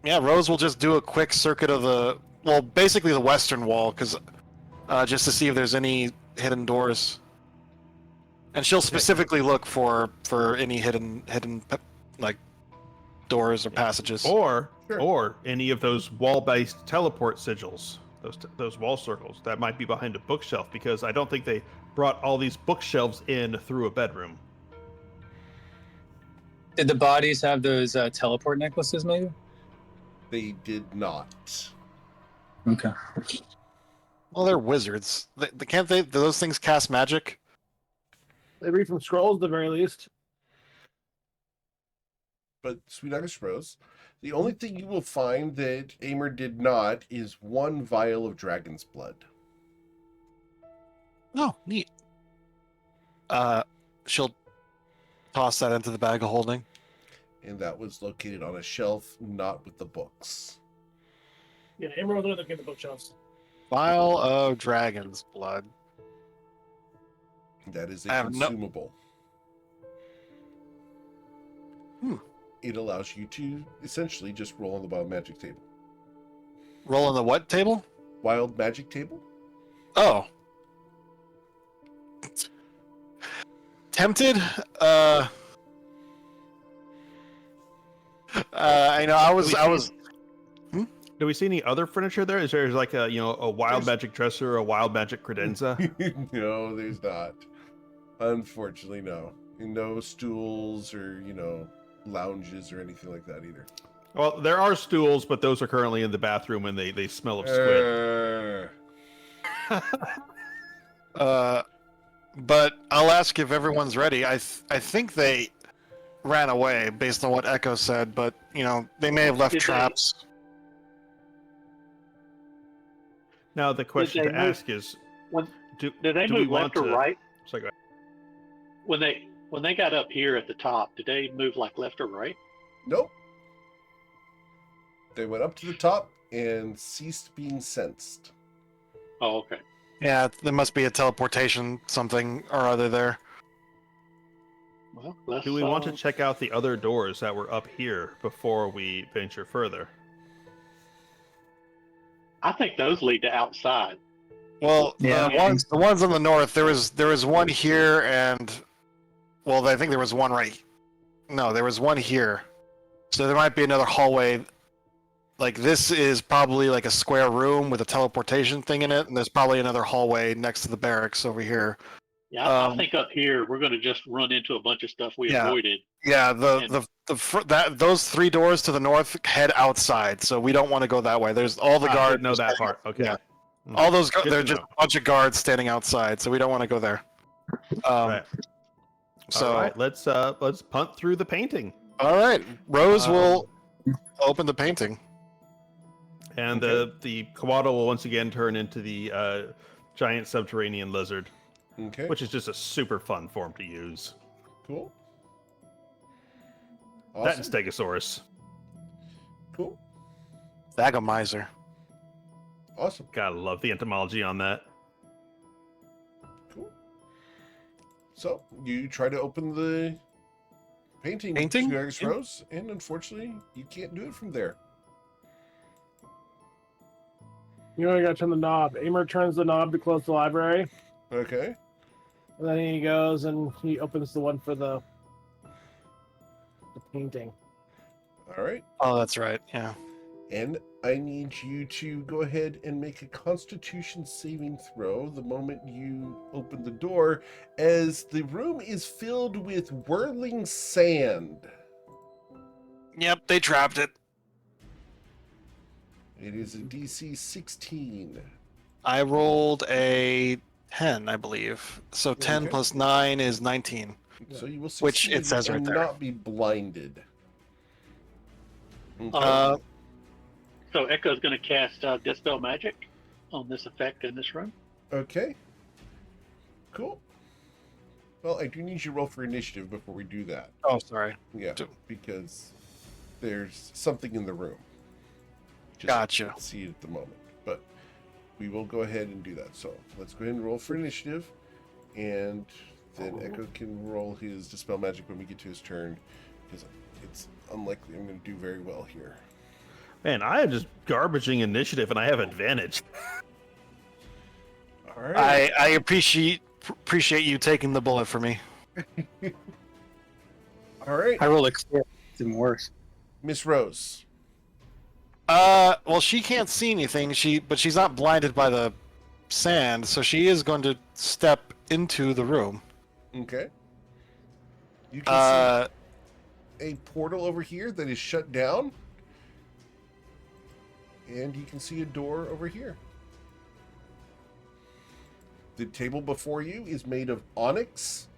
Yeah, Rose will just do a quick circuit of basically the western wall, because just to see if there's any hidden doors. And she'll specifically look for any hidden like doors or passages. Or Sure. or any of those wall-based teleport sigils, those wall circles that might be behind a bookshelf, because I don't think they brought all these bookshelves in through a bedroom. Did the bodies have those teleport necklaces, maybe? They did not. Okay. Well, they're wizards. Can't they? Do those things cast magic? They read from scrolls at the very least. But Sweet August Rose, the only thing you will find that Aimer did not is one vial of dragon's blood. Oh, neat. She'll toss that into the bag of holding. And that was located on a shelf, not with the books. Yeah, Emerald are looking at the bookshelves. Vial of dragon's blood. That is I a have no- consumable. It allows you to essentially just roll on the wild magic table. Roll on the what table? Wild magic table? Oh. Tempted? I know. I was. Do we see any other furniture there? Is there like a wild magic dresser, a wild magic credenza? No, there's not. Unfortunately, no. And no stools or, lounges or anything like that either. Well, there are stools, but those are currently in the bathroom and they smell of squid. But I'll ask if everyone's ready. I think they ran away based on what Echo said, but they may have left Did they- traps. Now the question they to move- ask is, When, do did they do we move want left or to- right? sorry, go ahead. When they got up here at the top, did they move like left or right? Nope. They went up to the top and ceased being sensed. Oh, okay. Yeah, there must be a teleportation something or other there. Well, let's. Do we want to check out the other doors that were up here before we venture further? I think those lead to outside. Well, Yeah, the ones on the north, there was one here, and I think there was one right. No, there was one here. So there might be another hallway. Like this is probably like a square room with a teleportation thing in it, and there's probably another hallway next to the barracks over here. Yeah, I Um, think up here we're going to just run into a bunch of stuff we Yeah. avoided. Yeah, And- those three doors to the north head outside, so we don't want to go that way. There's all the I guards. didn't know that part. Okay. Yeah. All those Good they're to just know. a bunch of guards standing outside, so we don't want to go there. Right. So All right, let's punt through the painting. all right, Rose Um, will open the painting. And the koala will once again turn into the giant subterranean lizard, Okay. which is just a super fun form to use. Cool. That and Awesome. Stegosaurus. Cool. Thagomizer. Awesome. Gotta love the entomology on that. Cool. So you try to open the painting, Painting? Sweet August Rose, and unfortunately, you can't do it from there. You only got to turn the knob. Aimer turns the knob to close the library, Okay. and then he goes and he opens the one for the painting. All right. Oh, that's right. Yeah. And I need you to go ahead and make a Constitution saving throw the moment you open the door, as the room is filled with whirling sand. Yep, they trapped it. It is a DC 16. I rolled a 10, I believe. So 10 Okay. plus 9 is 19. So you will succeed Which it says right and there. not be blinded. Okay. So Echo's going to cast Dispel Magic on this effect in this room. Okay. Cool. Well, I do need you to roll for initiative before we do that. Oh, sorry. Yeah, Do- because there's something in the room. Just Gotcha. can't see it at the moment, but we will go ahead and do that. So let's go ahead and roll for initiative, and then Echo can roll his Dispel Magic when we get to his turn, because it's unlikely I'm going to do very well here. Man, I am just garbaging initiative and I have advantage. All right. I appreciate appreciate you taking the bullet for me. All right, I rolled a crit. It's even worse. Miss Rose. Well, she can't see anything. But she's not blinded by the sand, so she is going to step into the room. Okay. You can see a portal over here that is shut down. And you can see a door over here. The table before you is made of onyx.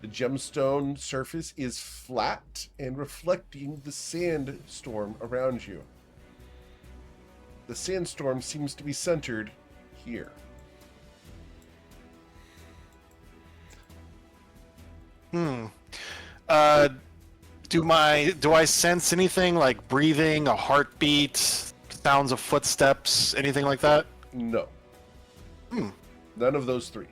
The gemstone surface is flat and reflecting the sandstorm around you. The sandstorm seems to be centered here. Do I sense anything like breathing, a heartbeat, sounds of footsteps, anything like that? No. None of those three.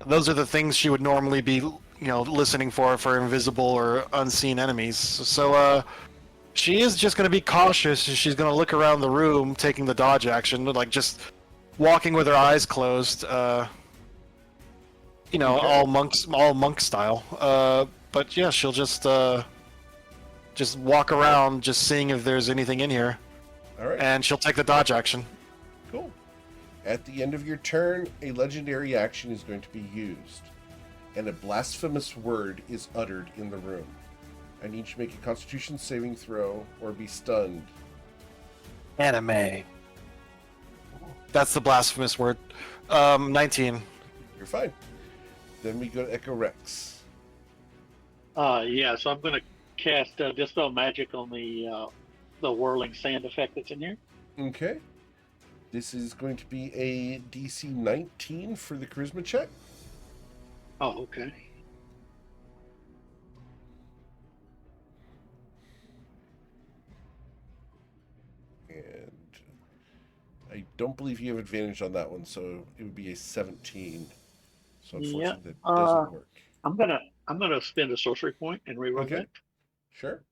Those are the things she would normally be, listening for invisible or unseen enemies. So, she is just going to be cautious. She's going to look around the room, taking the dodge action, like just walking with her eyes closed. Okay. all monk style. But yeah, she'll just walk around, just seeing if there's anything in here. All right. And she'll take the dodge action. Cool. At the end of your turn, a legendary action is going to be used, and a blasphemous word is uttered in the room. I need you to make a Constitution saving throw or be stunned. Anime. That's the blasphemous word. 19. You're fine. Then we go to Echo Rex. Yeah, so I'm going to cast Dispel Magic on the whirling sand effect that's in here. Okay. This is going to be a DC 19 for the charisma check. Oh, okay. And I don't believe you have advantage on that one, so it would be a 17. So unfortunately that doesn't work. I'm gonna spend a sorcery point and reroll Okay. that. Sure.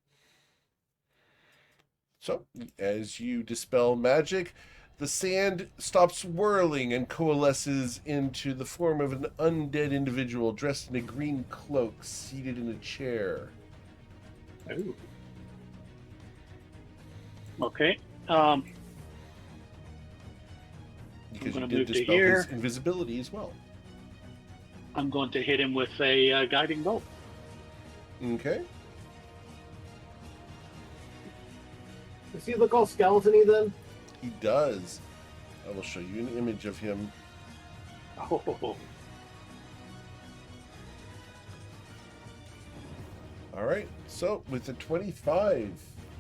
So, as you dispel magic, the sand stops whirling and coalesces into the form of an undead individual dressed in a green cloak, seated in a chair. Ooh. Okay. Because you gonna did move to dispel here. his invisibility as well. I'm going to hit him with a guiding bolt. Okay. Does he look all skeleton-y then? He does. I will show you an image of him. Oh. All right. So, with a 25,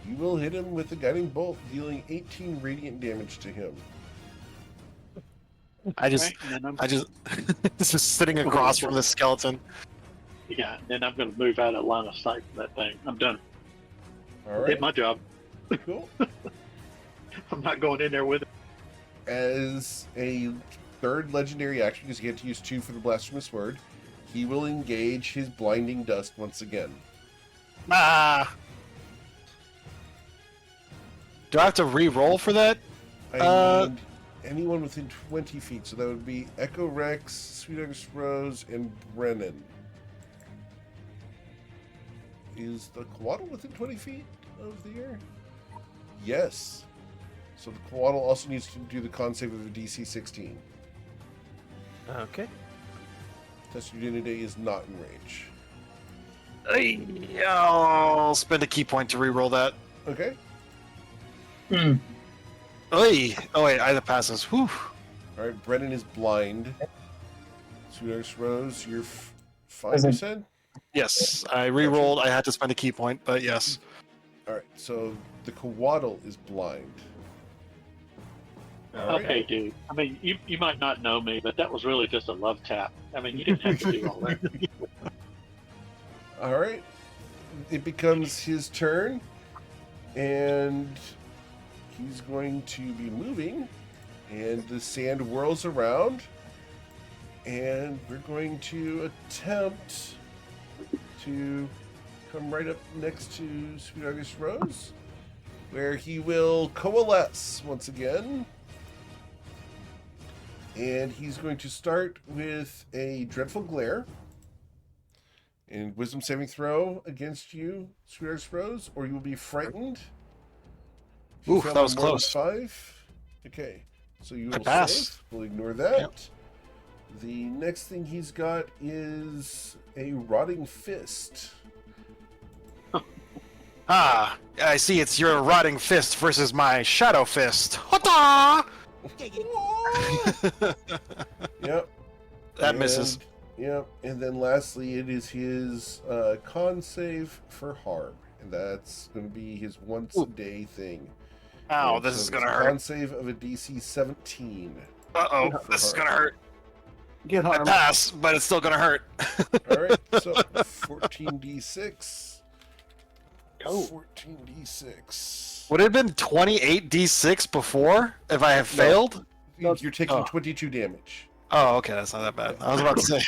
you will hit him with a guiding bolt, dealing 18 radiant damage to him. I just this is sitting across from the skeleton. Yeah, then I'm going to move out of line of sight for that thing. I'm done. All right. Did my job. Cool. I'm not going in there with it. As a third legendary action, because you get to use 2 for the blasphemous word, he will engage his blinding dust once again. Ah. Do I have to re-roll for that? I need anyone within 20 feet, so that would be Echo Rex, Sweet August Rose, and Brennan. Is the Coatl within 20 feet of the air? Yes. So the Coatl also needs to do the con save of a DC 16. Okay. Test Unity is not in range. I'll spend a key point to re-roll that. Okay. Hmm. Oy. Oh wait, either passes. Whew. Alright, Brennan is blind. Sweet August Rose, you're fine, you Isn't- said? Yes, I re-rolled. I had to spend a key point, but yes. Alright, so the Coatl is blind. All right. Okay, dude. I mean, you might not know me, but that was really just a love tap. I mean, you didn't have to do all that. All right. It becomes his turn, and he's going to be moving, and the sand whirls around, and we're going to attempt to come right up next to Sweet August Rose, where he will coalesce once again. And he's going to start with a Dreadful Glare. And Wisdom saving throw against you, Sweetheart Rose, or you will be frightened. If you Ooh, fail that by was more than close. 5. Okay, so you I will pass. save. We'll ignore that. Yep. The next thing he's got is a Rotting Fist. Ah, I see. It's your rotting fist versus my shadow fist. Hota! Yep. That misses. Yep. And then lastly, it is his con save for harm. And that's going to be his once a day thing. Ow, And this so is it's gonna a hurt. Con save of a DC 17. Uh-oh, For this is harm. gonna hurt. Get I harmed. pass, but it's still gonna hurt. All right. So 14d6. Oh. 14d6. Would it have been 28d6 before if I have failed? You're taking Oh. 22 damage. Oh, okay, that's not that bad. I was about to say.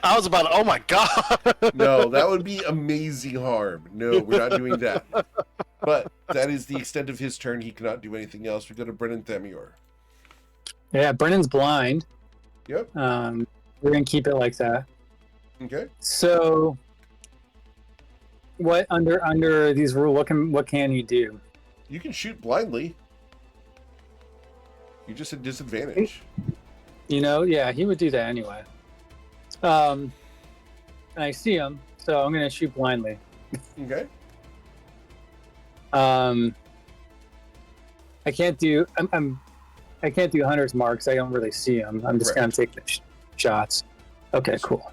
I was about. Oh my god. No, that would be amazing harm. No, we're not doing that. But that is the extent of his turn. He cannot do anything else. We go to Brennan Themior. Yeah, Brennan's blind. Yep. We're gonna keep it like that. Okay. So, what under these rules? What can you do? You can shoot blindly. You're just at disadvantage. You know, yeah, he would do that anyway. And I see him, so I'm gonna shoot blindly. Okay. I can't do. I can't do hunter's marks. I don't really see him. I'm just Right. gonna take the shots. Okay, cool.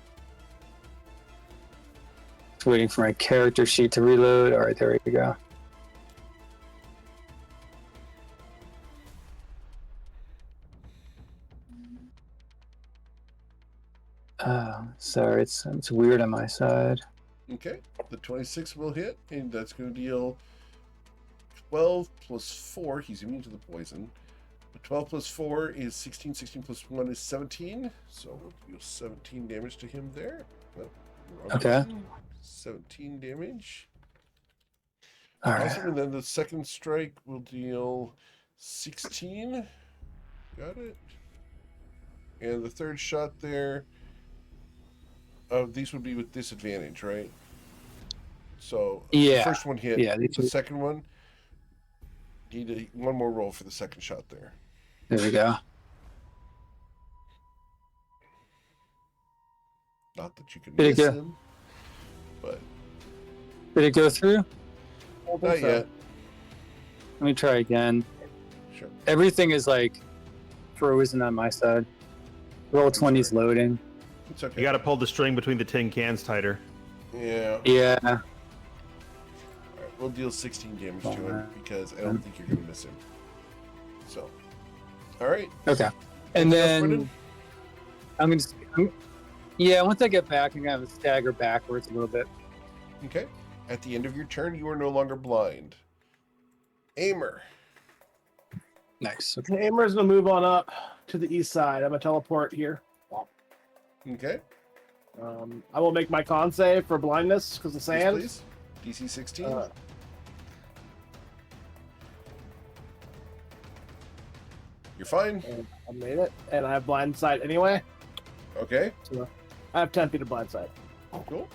Just waiting for my character sheet to reload. All right, there we go. Sorry, it's weird on my side. Okay. The 26 will hit, and that's going to deal 12 plus 4. He's immune to the poison. But 12 plus 4 is 16. 16 plus 1 is 17. So we'll deal 17 damage to him there. No, wrong Okay. button. 17 damage. All right. Awesome. And then the second strike will deal 16. Got it. And the third shot there. These would be with disadvantage, right? So Yeah. the first one hit. Yeah, these The two- second one. Need one more roll for the second shot there. There we go. Not that you can Did it miss go- him, but Did it go through? not yet. Let me try again. Sure. Everything is like frozen on my side. Roll 20's loading. It's okay. You got to pull the string between the tin cans tighter. Yeah. Yeah. All right, we'll deal 16 damage to him because I don't think you're going to miss him. So, all right. Okay. And Anything else, then I'm gonna. Yeah, once I get back, I'm gonna have a stagger backwards a little bit. Okay. At the end of your turn, you are no longer blind. Aimer. Nice. Okay, Amer's gonna move on up to the east side. I'm gonna teleport here. Okay. I will make my con save for blindness because of Yes, sand. please. DC 16. You're fine. And I made it, and I have blind sight anyway. Okay. So I have 10 feet of blind sight. Cool.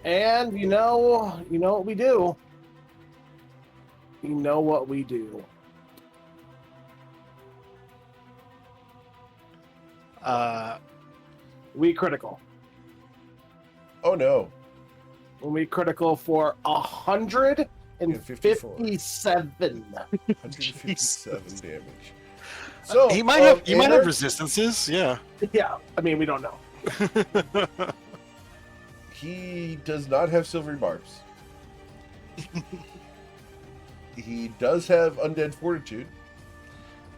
And you know what we do. You know what we do. We critical. Oh no. When we critical for 157. 157 damage. So he might have Aimer, resistances. Yeah. Yeah, I mean we don't know. He does not have silvery barbs. He does have undead fortitude,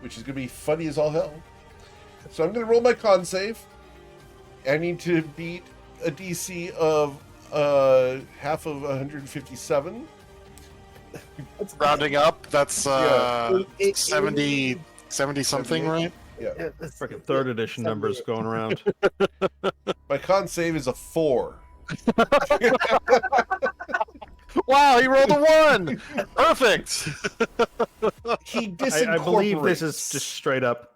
which is going to be funny as all hell. So I'm going to roll my con save. I need to beat a DC of half of 157. Rounding up, that's Yeah. 70 something, 78. right? Yeah. Freaking third edition numbers going around. My con save is a 4. Wow, he rolled a 1. Perfect. He I believe this is disincorporates. just straight up.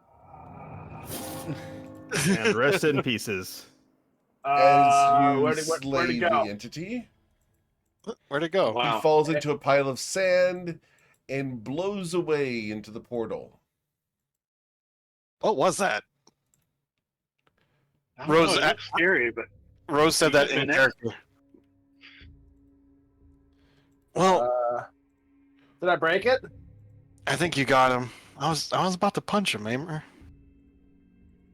And rest in pieces. As you where'd slay it the go? entity, Where'd it go? he Wow. falls into a pile of sand and blows away into the portal. What was that? I don't Rose, know, it looks scary, but Rose said You that could've in been character. Well, Did I break it? I think you got him. I was about to punch him, Aimer.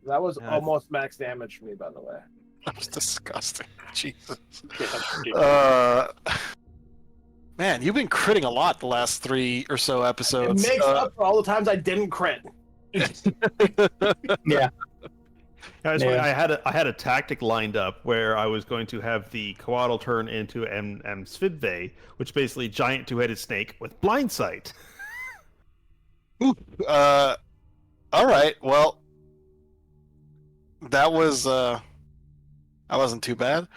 That was Yeah, almost max damage for me, by the way. That was disgusting. Jesus. yeah, that's ridiculous. Man, you've been critting a lot the last 3 or so It episodes. makes up for all the times I didn't crit. Yeah. Guys, Yeah. I had a tactic lined up where I was going to have the Coatl turn into Svidve, which is basically giant two-headed snake with blind sight. All right. Well, that wasn't too bad.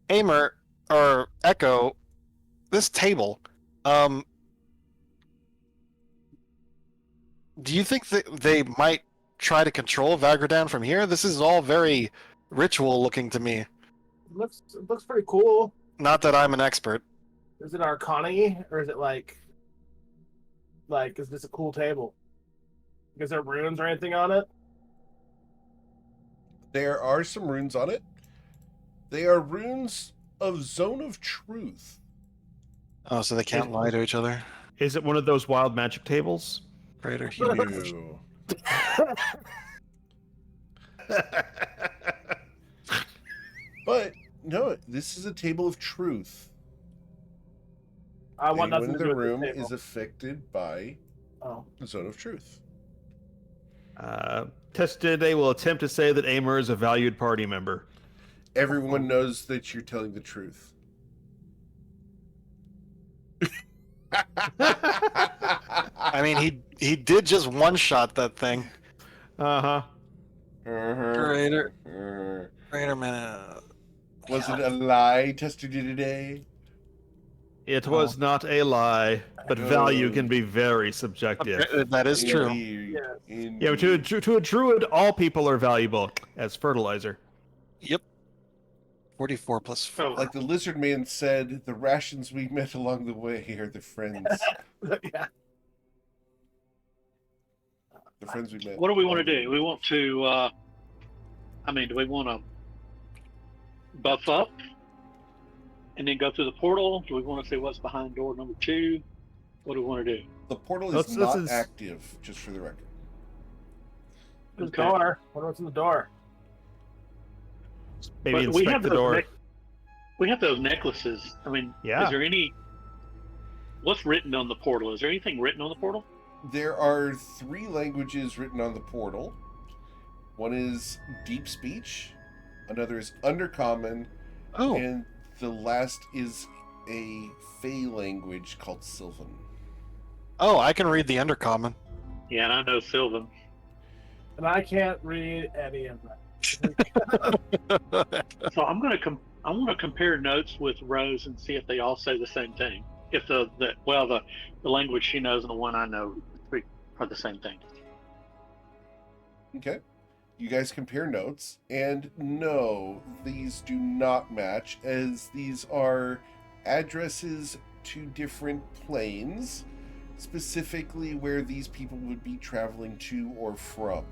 Aimer or Echo, this table. Do you think that they might try to control Vagradan from here? This is all very ritual looking to me. It looks pretty cool. Not that I'm an expert. Is it Arcana or is it like is this a cool table? Is there runes or anything on it? There are some runes on it. They are runes of Zone of Truth. Oh, so they can't lie to each other. Is it one of those wild magic tables? Greater human. No. But no, this is a table of truth. I want Anyone nothing in to do the with room this table. is affected by Oh. the Zone of Truth. Test today will attempt to say that Aimer is a valued party member. Everyone knows that you're telling the truth. I mean, he did just one shot that thing. Uh-huh. Greater minute. Was it a lie tested you today? It was not a lie, but value Oh. can be very subjective. That is true. Indeed. Yeah. Yeah, but to a druid, all people are valuable as fertilizer. Yep. 44 plus 4. So, Like the lizard man said, the rations we met along the way are the friends. Yeah. The friends we met. what do we want to do? We want to, do we want to buff up and then go through the portal? Do we want to see what's behind door number 2? What do we want to do? The portal This is not is- active, just for the record. The Okay. door. Wonder what's in the door. Maybe But we inspect have the those door. we have those necklaces. I mean, Yeah. is there any? What's written on the portal? Is there anything written on the portal? There are 3 languages written on the portal. One is deep speech, another is undercommon, Oh, and the last is a Fey language called Sylvan. I can read the undercommon. Yeah, and I know Sylvan. And I can't read any of that. So I'm gonna I want to compare notes with Rose and see if they all say the same thing. If the language she knows and the one I know are the same thing. Okay. You guys compare notes, and no, these do not match, as these are addresses to different planes, specifically where these people would be traveling to or from.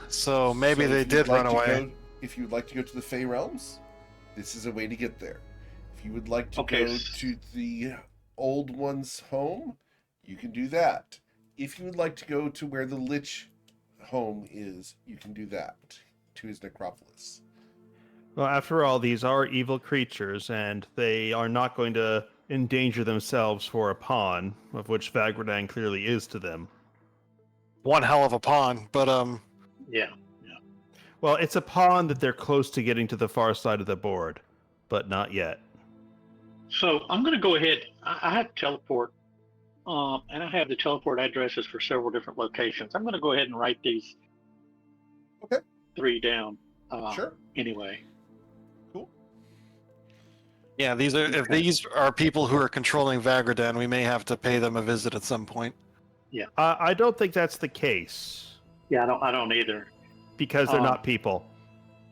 So maybe So they if you'd did like run to away. go- if you would like to go to the Fey Realms, this is a way to get there. If you would like to Okay. go to the Old One's home, you can do that. If you would like to go to where the Lich home is, you can do that, to his necropolis. Well, after all, these are evil creatures, and they are not going to endanger themselves for a pawn, of which Vagradan clearly is to them. One hell of a pawn, but Yeah. Well, it's a pawn that they're close to getting to the far side of the board, but not yet. So I'm gonna go ahead. I have teleport, and I have the teleport addresses for several different locations. I'm gonna go ahead and write these. Okay. 3 down. Sure. Anyway. yeah, if these are people who are controlling Vagradan, we may have to pay them a visit at some point. I don't think that's the case. Yeah, I don't either. because they're not people.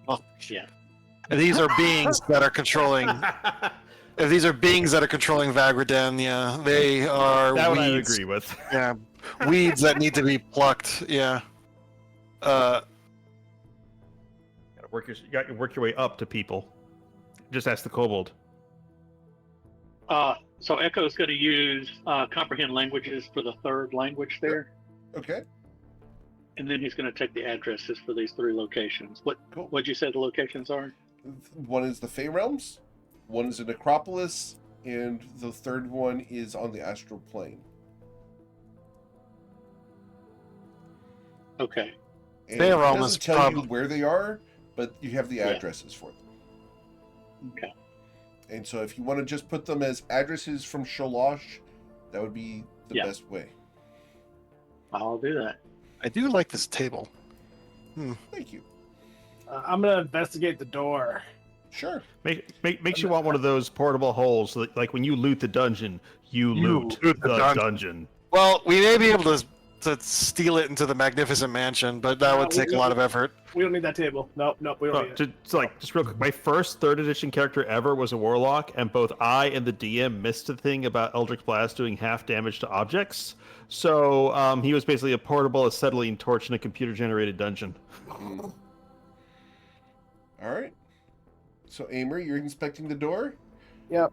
Well, Yeah. these are beings that are controlling. If these are beings that are controlling Vagradan, yeah, they are That one I weeds. agree with. Yeah, weeds that need to be plucked. Yeah. Gotta you got to work your way up to people. Just ask the kobold. So Echo's going to use comprehend languages for the third language there, Okay, and then he's going to take the addresses for these 3 locations. cool. What'd you say the locations are? One is the Fey Realms, one is a Necropolis, and the third one is on the astral plane. Okay. And Fey it Realm doesn't is tell you prob- where they are, but you have the Yeah. addresses for them. Okay. And so if you want to just put them as addresses from Shalosh, that would be the Yeah. best way. I'll do that. I do like this table. Thank you. I'm gonna investigate the door. Sure. Makes you want one of those portable holes, like when you loot the dungeon, you loot loot the the dungeon. dungeon. Well, we may be able to steal it into the magnificent mansion, but that would take a lot of effort. We don't need that table. Nope, we don't need it. Just real quick, my first 3rd edition character ever was a warlock, and both I and the DM missed a thing about Eldritch Blast doing half damage to objects. So he was basically a portable acetylene torch in a computer-generated dungeon. Mm. All right. So, Amer, you're inspecting the door? Yep.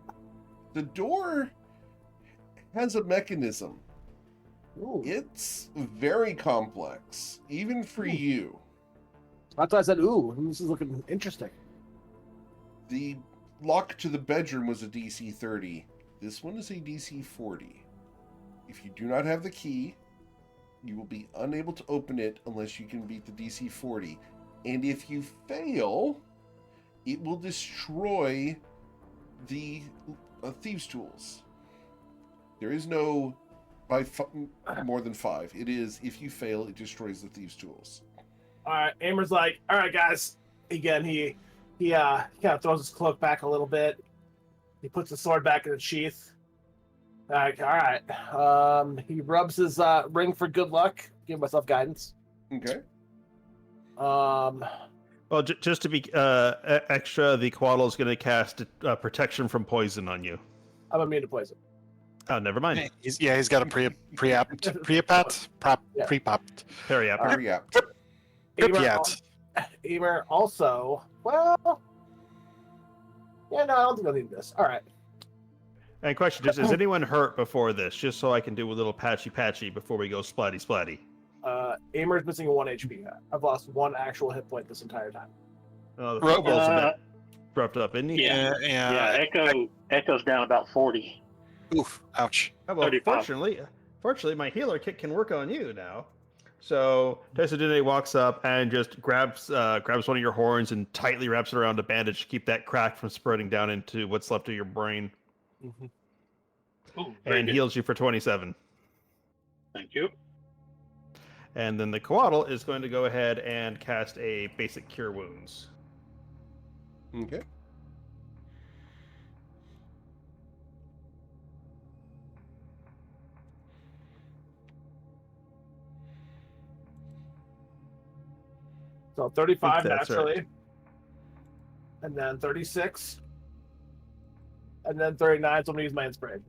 The door has a mechanism. Ooh. It's very complex, even for you. That's why I said, ooh, this is looking interesting. The lock to the bedroom was a DC 30. This one is a DC 40. If you do not have the key, you will be unable to open it unless you can beat the DC 40. And if you fail, it will destroy the thieves' tools. There is no more than 5. It is, if you fail, it destroys the thieves' tools. All right, Amer's like, all right, guys. Again, he kind of throws his cloak back a little bit. He puts the sword back in its sheath. Like, all right. He rubs his ring for good luck. Give myself guidance. Okay. Well, just to be extra, the Quaddle is going to cast protection from poison on you. I'm immune to poison. Oh, never mind. He's got a pre-apt. Periapt. Very apt. Emer also, well, yeah, no, I don't think I'll need this. All right. And question, just is anyone hurt before this? Just so I can do a little patchy before we go splatty. Amer's missing a 1 HP. I've lost 1 actual hit point this entire time. Oh, the football's a bit roughed up, isn't he? Yeah. Echo's down about 40. Oof! Ouch. Oh, well, 35. fortunately, my healer kit can work on you now. So Tessadine walks up and just grabs one of your horns and tightly wraps it around a bandage to keep that crack from spreading down into what's left of your brain, Ooh, very and good. heals you for 27. Thank you. And then the Coatl is going to go ahead and cast a basic Cure Wounds. Okay. So 35 That's naturally. right. And then 36. And then 39, so I'm going to use my inspiration.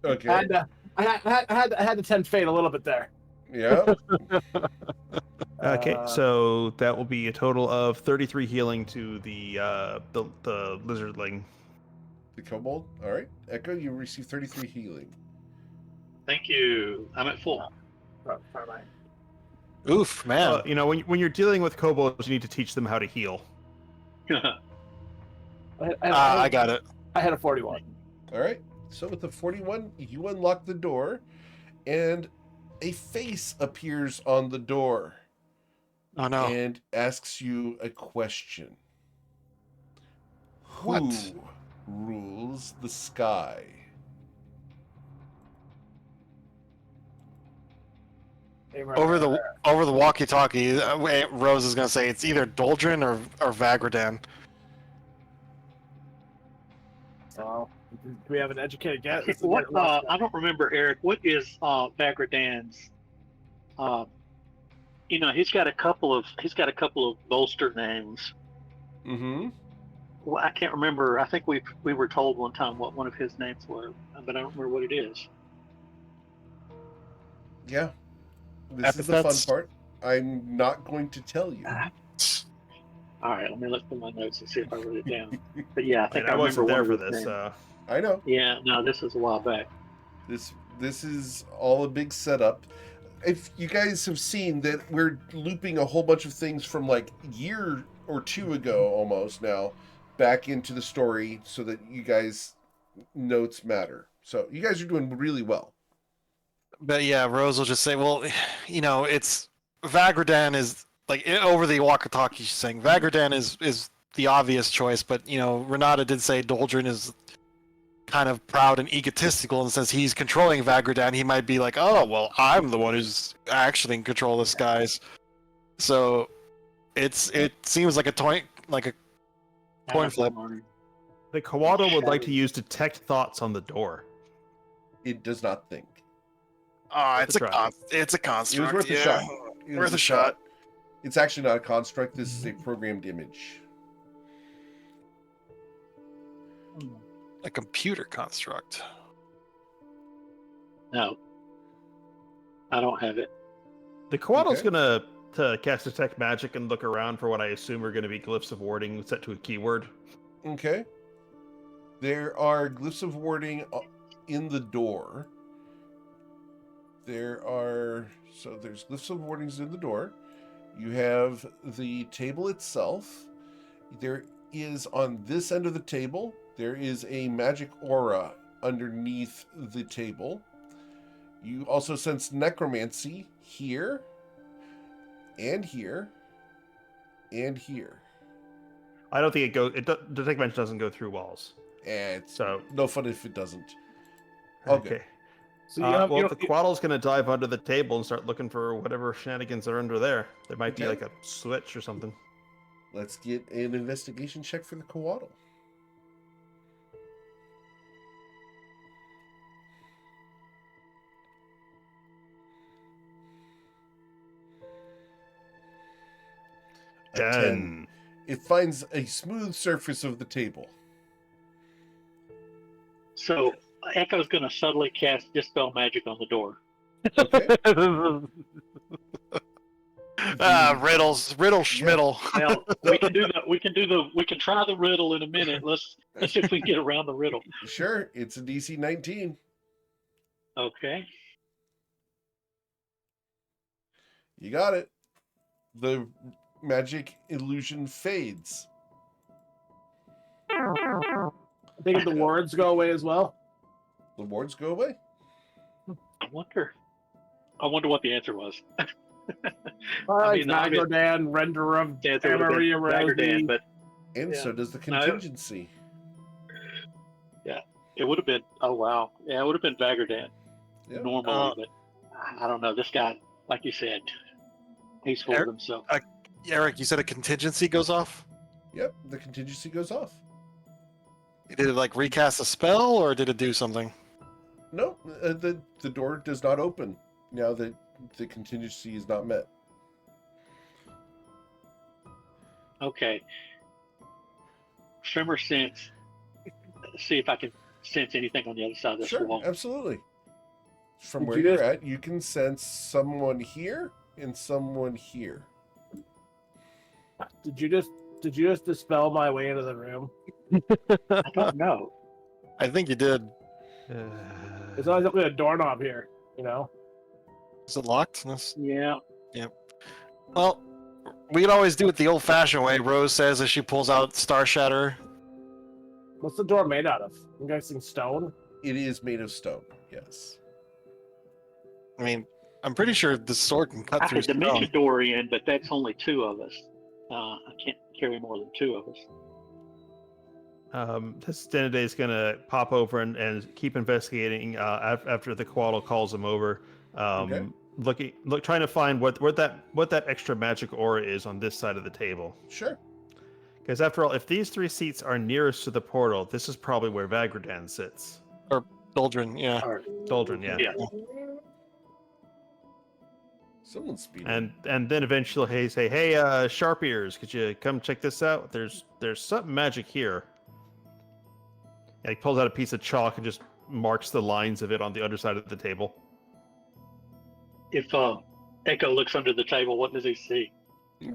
Okay. I had to tempt fate a little bit there. Yeah. Okay, so that will be a total of 33 healing to the lizardling. The kobold. All right. Echo, you receive 33 healing. Thank you. I'm at full. Oof, man. Well, you know, when you're dealing with kobolds, you need to teach them how to heal. I got it. I had a 41. All right. So with the 41, you unlock the door, and a face appears on the door Oh no. and asks you a question. What? Who rules the sky? Over the walkie-talkie, Rose is gonna say it's either Doldrin or Vagradan. So, do we have an educated guess? I don't remember, Eric. What is Vagradan's you know, he's got a couple of bolster names. Mm-hmm. Well, I can't remember. I think we were told one time what one of his names was, but I don't remember what it is. Yeah. This is the fun Epithets? part. I'm not going to tell you. All right, let me look through my notes and see if I wrote it down. But yeah, I think And I I remember wasn't there one for of his this. names. I know. Yeah, no, this was a while back. This is all a big setup. If you guys have seen that we're looping a whole bunch of things from like a year or two ago almost now back into the story so that you guys notes matter. So you guys are doing really well. But yeah, Rose will just say, well, you know, it's Vagradan is like over the walkie-talkie. She's saying Vagradan is the obvious choice, but you know, Renata did say Doldrin is kind of proud and egotistical, and since he's controlling Vagradan, he might be like, oh, well, I'm the one who's actually in control of this, guys. So it seems like a coin flip. The Kawato would like to use detect thoughts on the door. It does not think. It's a construct. It was worth a shot. It was Worth a shot. It's actually not a construct. This is a programmed image. A computer construct. No, I don't have it. The Kawato's Okay. gonna to cast detect magic and look around for what I assume are going to be glyphs of warding set to a keyword. Okay. There are glyphs of warding in the door. There's glyphs of wardings in the door. You have the table itself. There is on this end of the table, there is a magic aura underneath the table. You also sense necromancy here, and here, and here. I don't think it goes. Detect magic doesn't go through walls. And it's So no fun if it doesn't. Okay. okay. So you have, Well, the Quaddle's going to dive under the table and start looking for whatever shenanigans are under there. There might be Okay. like a switch or something. Let's get an investigation check for the Coatl. A 10. It finds a smooth surface of the table. So Echo's going to subtly cast Dispel Magic on the door. Okay. Riddle schmiddle. Well, we can try the riddle in a minute. Let's see if we can get around the riddle. Sure, it's a DC 19. Okay. You got it. The magic illusion fades. I think the words go away as well. The wards go away. I wonder what the answer was. I mean, Vagradan, renderer of The answer would have been Maria Vagradan, Rosie. but And Yeah. so does the contingency. it would have been. Oh wow, yeah, it would have been Vagradan Yeah. normally, but I don't know. This guy, like you said, he's fooled Eric- himself. Eric, you said a contingency goes off? Yep, the contingency goes off. Did it like recast a spell or did it do something? No, the door does not open now that the contingency is not met. Okay. Tremor sense. See if I can sense anything on the other side of this Sure, wall. absolutely. From Did where you you're guys- at, you can sense someone here and someone here. Did you just dispel my way into the room? I don't know. I think you did. There's always a doorknob here, you know. Is it locked? That's- Yeah. Well, we could always do it the old-fashioned way. Rose says as she pulls out Star Shatter. What's the door made out of? I'm guessing stone. It is made of stone, yes. I mean, I'm pretty sure the sword can cut I through could dimension stone. door in, but that's only two of us. I can't carry more than two of us. This Denide is going to pop over and keep investigating after the Quaddle calls him over. Okay. Trying to find what that extra magic aura is on this side of the table. Sure. Because after all, if these three seats are nearest to the portal, this is probably where Vagradan sits. Doldrin, yeah. Or, Doldrin, yeah. yeah. Someone's speeding. And then eventually he'll say, "Hey, sharp ears, could you come check this out? There's something magic here." And he pulls out a piece of chalk and just marks the lines of it on the underside of the table. If Echo looks under the table, what does he see?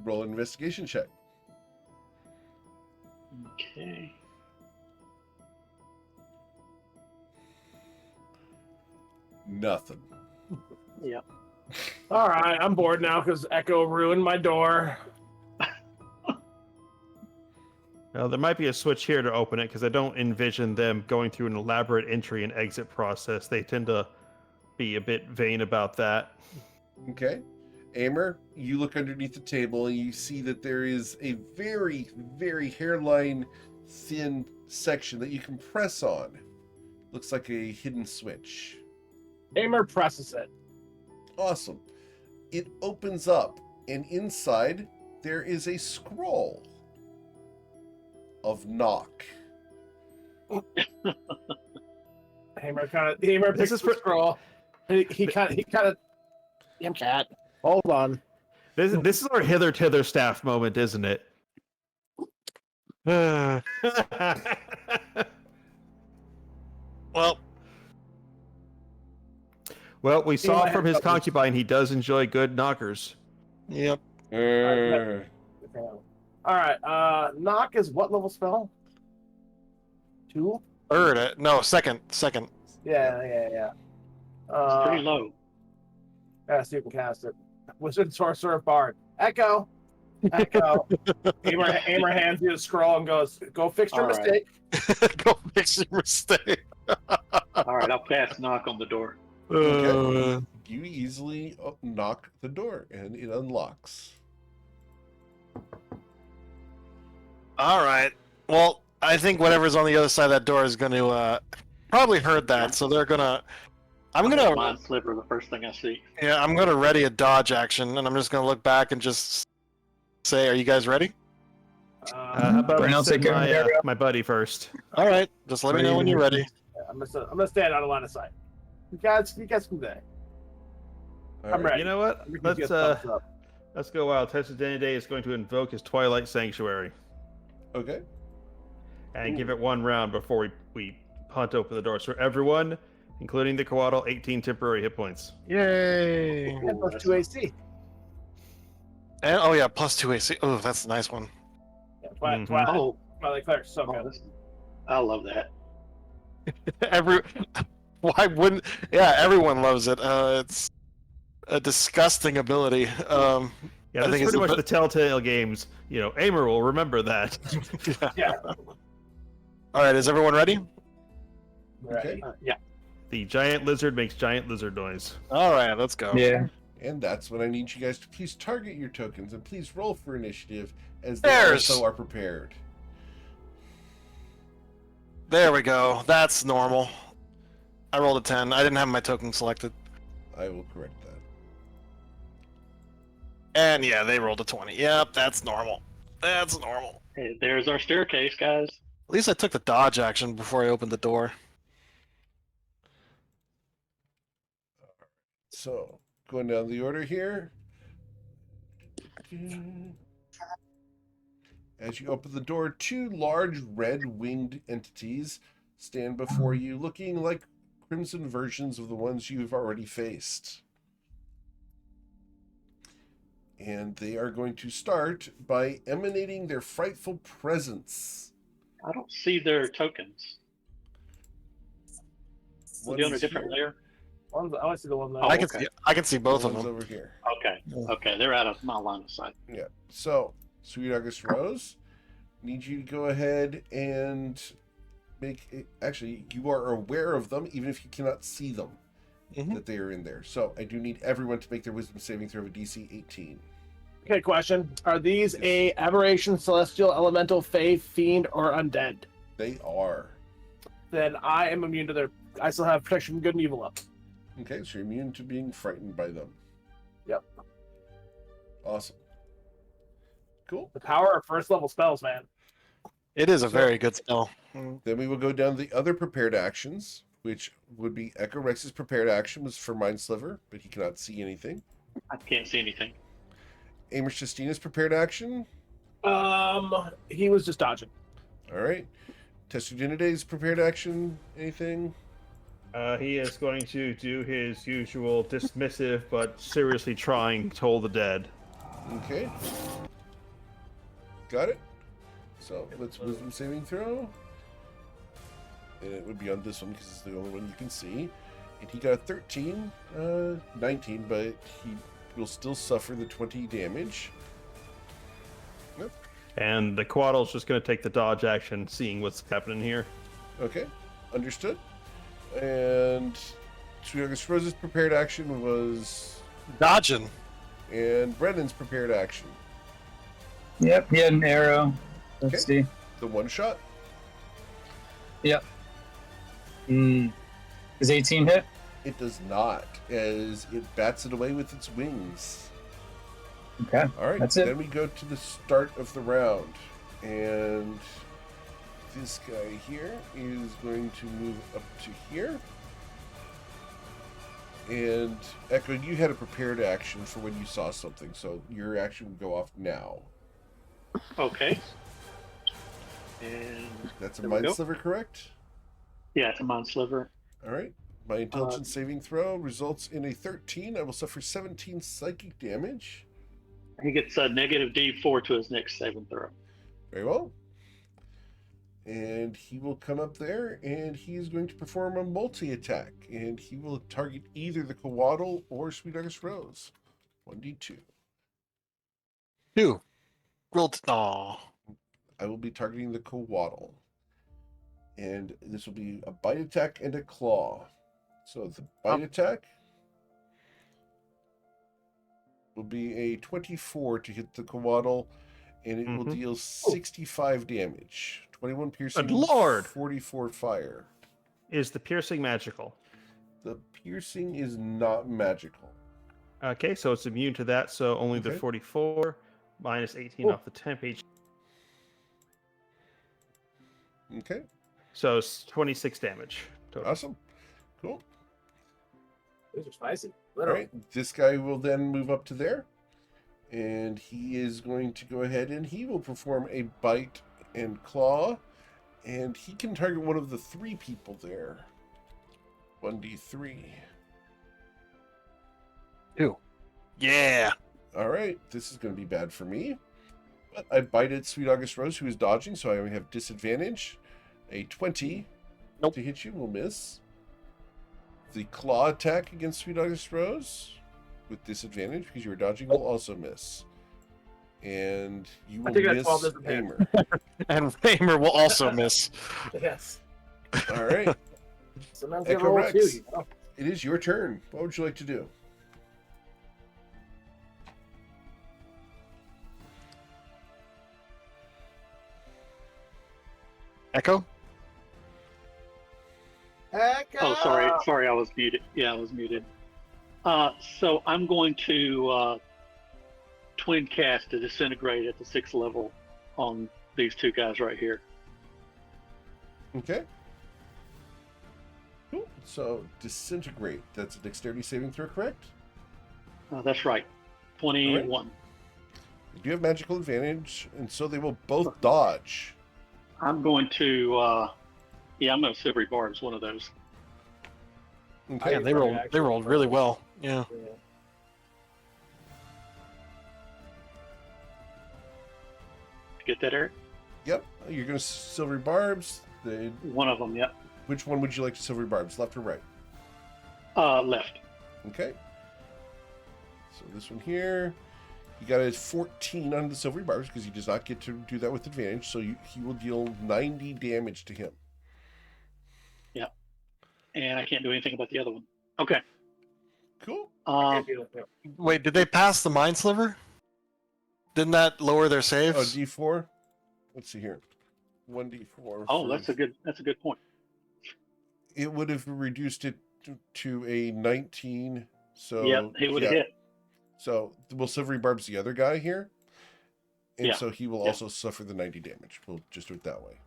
Roll an investigation check. Okay. Nothing. Yep. All right, I'm bored now because Echo ruined my door. Now, there might be a switch here to open it because I don't envision them going through an elaborate entry and exit process. They tend to be a bit vain about that. Okay. Amer, you look underneath the table and you see that there is a very, very hairline thin section that you can press on. Looks like a hidden switch. Amer presses it. Awesome. It opens up, and inside there is a scroll of knock. Hamer picks This is the for- scroll. He kind of. Damn cat. Hold on. This is our hither tither staff moment, isn't it? Well, Well, we saw might from have his trouble. concubine he does enjoy good knockers. yep. Err. All right. Knock is what level spell? 2? Third. No, second. Yeah. It's pretty low. Yeah, so you can cast it. Wizard, sorcerer, bard. Echo. Amer hands you the scroll and goes, "Go fix your All right. mistake." Go fix your mistake. All right, I'll cast knock on the door. Okay. You easily knock the door, and it unlocks. All right. Well, I think whatever's on the other side of that door is going to probably heard that, so they're gonna. I'm gonna. Mind sliver, the first thing I see. Yeah, I'm gonna ready a dodge action, and I'm just gonna look back and just say, "Are you guys ready?" How about Brian, I I'll send take care. my buddy first? All right. Just let me know when you're ready. I'm gonna stand out of line of sight. You guys can do. All I'm right. ready. You know what? We can get Let's thumbs up. let's go wild. Tested Day is going to invoke his Twilight Sanctuary Okay. and give it one round before we hunt open the door. So everyone, including the Coatl, 18 temporary hit points. Yay! And plus 2 AC. And, oh yeah, plus 2 AC. Oh, that's a nice one. Yeah, Mhm. Twilight Cleric's so good. I love that. Why wouldn't? Yeah, everyone loves it. It's a disgusting ability. Yeah, I this think is it's pretty a much bit- the Telltale Games. You know, Amer will remember that. Yeah. All right, is everyone ready? Ready. Yeah. The giant lizard makes giant lizard noise. All right, let's go. Yeah. And that's when I need you guys to please target your tokens and please roll for initiative as they There's- also are prepared. There we go. That's normal. I rolled a 10. I didn't have my token selected. I will correct that. And yeah, they rolled a 20. Yep, that's normal. That's normal. Hey, there's our staircase, guys. At least I took the dodge action before I opened the door. So, going down the order here. As you open the door, two large red-winged entities stand before you, looking like crimson versions of the ones you've already faced. And they are going to start by emanating their frightful presence. I don't see their tokens. Are they on a One's different here, layer? I want to see the one that. Oh, I can okay. see. I can see both of one's them. over here. Okay. Okay, they're out of my line of sight. Yeah. So, Sweet August Rose, need you to go ahead and make it. Actually, you are aware of them, even if you cannot see them, Mhm. that they are in there. So, I do need everyone to make their wisdom saving throw of a DC 18. Okay, question. Are these a aberration, celestial, elemental, fae, fiend, or undead? They are. Then I am immune to their. I still have protection from good and evil up. Okay, so you're immune to being frightened by them. Yep. Awesome. Cool. The power of first level spells, man. It is a So- very good spell. Then we will go down to the other prepared actions, which would be Echo Rex's prepared action was for Mind Sliver, but he cannot see anything. I can't see anything. Amor Justina's prepared action. He was just dodging. All right. Testudinidae's prepared action. Anything? He is going to do his usual dismissive but seriously trying Toll the Dead. Okay. Got it. So let's wisdom saving throw. And it would be on this one because it's the only one you can see. And he got a 13, 19, but he will still suffer the 20 damage. Yep. And the Quaddle's just going to take the dodge action, seeing what's happening here. Okay, understood. And Sweet August Rose's prepared action was, Dodging. and Brendan's prepared action. Yep, he had an arrow. Let's Okay. see. The one shot. Yep. Is 18 hit? It does not, as it bats it away with its wings. Okay. All right, That's it. then we go to the start of the round. And this guy here is going to move up to here. And Echo, you had a prepared action for when you saw something, so your action will go off now. Okay. And That's a There we mind go. sliver, correct? yeah, it's a mind sliver. All right. My intelligence saving throw results in a 13. I will suffer 17 psychic damage. He gets a negative D4 to his next saving throw. Very well. And he will come up there and he is going to perform a multi-attack. And he will target either the Coatl or Sweet August Rose. 1d2. 2. Rolled. Aw. I will be targeting the Coatl. And this will be a bite attack and a claw. So the bite attack will be a 24 to hit the Coatl, and it will deal 65 damage. 21 piercing, Good lord! 44 fire. Is the piercing magical? The piercing is not magical. Okay, so it's immune to that, so only the Okay. 44 minus 18 off the temp HP. Okay, So it's 26 damage total. awesome. Cool. These are spicy. All Literally. right, this guy will then move up to there, and he is going to go ahead and he will perform a bite and claw, and he can target one of the 3 people there. 1d3. 2. Yeah. All right, this is going to be bad for me. But I bited Sweet August Rose, who is dodging, so I only have disadvantage. A 20 Nope. to hit you will miss. The claw attack against Sweet August Rose with disadvantage because you were dodging will also miss. And you will think that's miss 12 doesn't hit. Aimer. And Raymer will also miss. Yes. All right, Sometimes you Echo roll Rex. two. You know? it is your turn. What would you like to do? Echo? Oh, sorry, I was muted. Yeah, I was muted. So I'm going to twin cast to disintegrate at the 6th level on these 2 guys right here. Okay. Cool. So disintegrate. That's a dexterity saving throw, correct? That's right, 21. You do have magical advantage, and so they will both dodge. I'm going to, I'm going to Silvery Barbs one of those. Okay. Yeah, they rolled really well. Yeah. Get that, Eric? Yep. You're going to silvery barbs. One of them, yep. Which one would you like to silvery barbs, left or right? Left. Okay. So this one here, you got a 14 on the silvery barbs because he does not get to do that with advantage. So he will deal 90 damage to him. Yep. And I can't do anything about the other one. Okay. Cool. Wait, did they pass the Mind Sliver? Didn't that lower their Oh, saves? D4. Let's see here. 1d4. Oh, for- that's a good point. It would have reduced it to a 19. So Yep, he would have hit. So we'll silvery barbs the other guy here. And Yeah. so he will Yeah. also suffer the 90 damage. We'll just do it that way.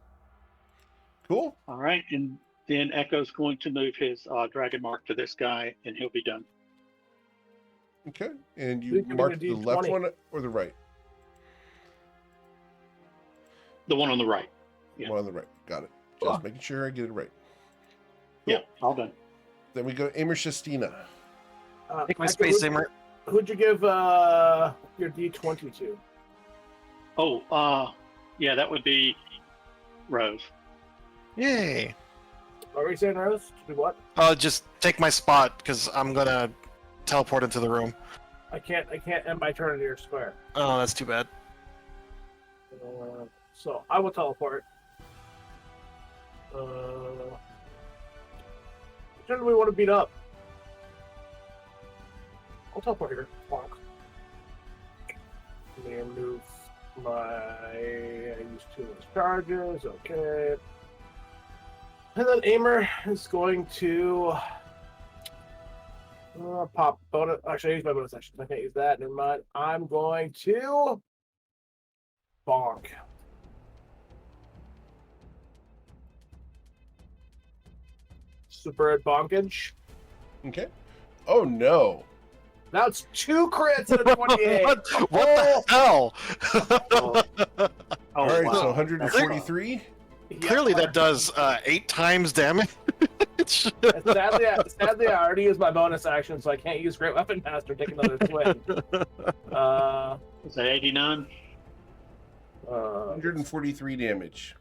Cool. All right, and then Echo's going to move his dragon mark to this guy, and he'll be done. Okay. And You you can do marked the the left D20. one or the right? The one on the right. Yeah. One on the right. Got it. Just Cool. making sure I get it right. Yeah, all done. Then we go Amer Shestina. Take my Hector, space, Amer. Who'd you give your D20 to? Oh, yeah, that would be Rose. Yay. What were you saying, Rose? To do what? Just take my spot because I'm gonna teleport into the room. I can't end my turn in your square. Oh, that's too bad. So I will teleport. Which one do we want to beat up? I'll teleport here. Bonk. Let me remove I used 2 of those charges. Okay. And then Amer is going to pop bonus. Actually, I used my bonus action. I can't use that. Never mind. I'm going to bonk. Super bonkage. Okay. Oh no. Now it's 2 crits and a 28. What the hell? All right, so wow. 143. Clearly, that does 8 times damage. Sadly, I already used my bonus action, so I can't use Great Weapon Master. Take another swing. Is that 89? 143 damage.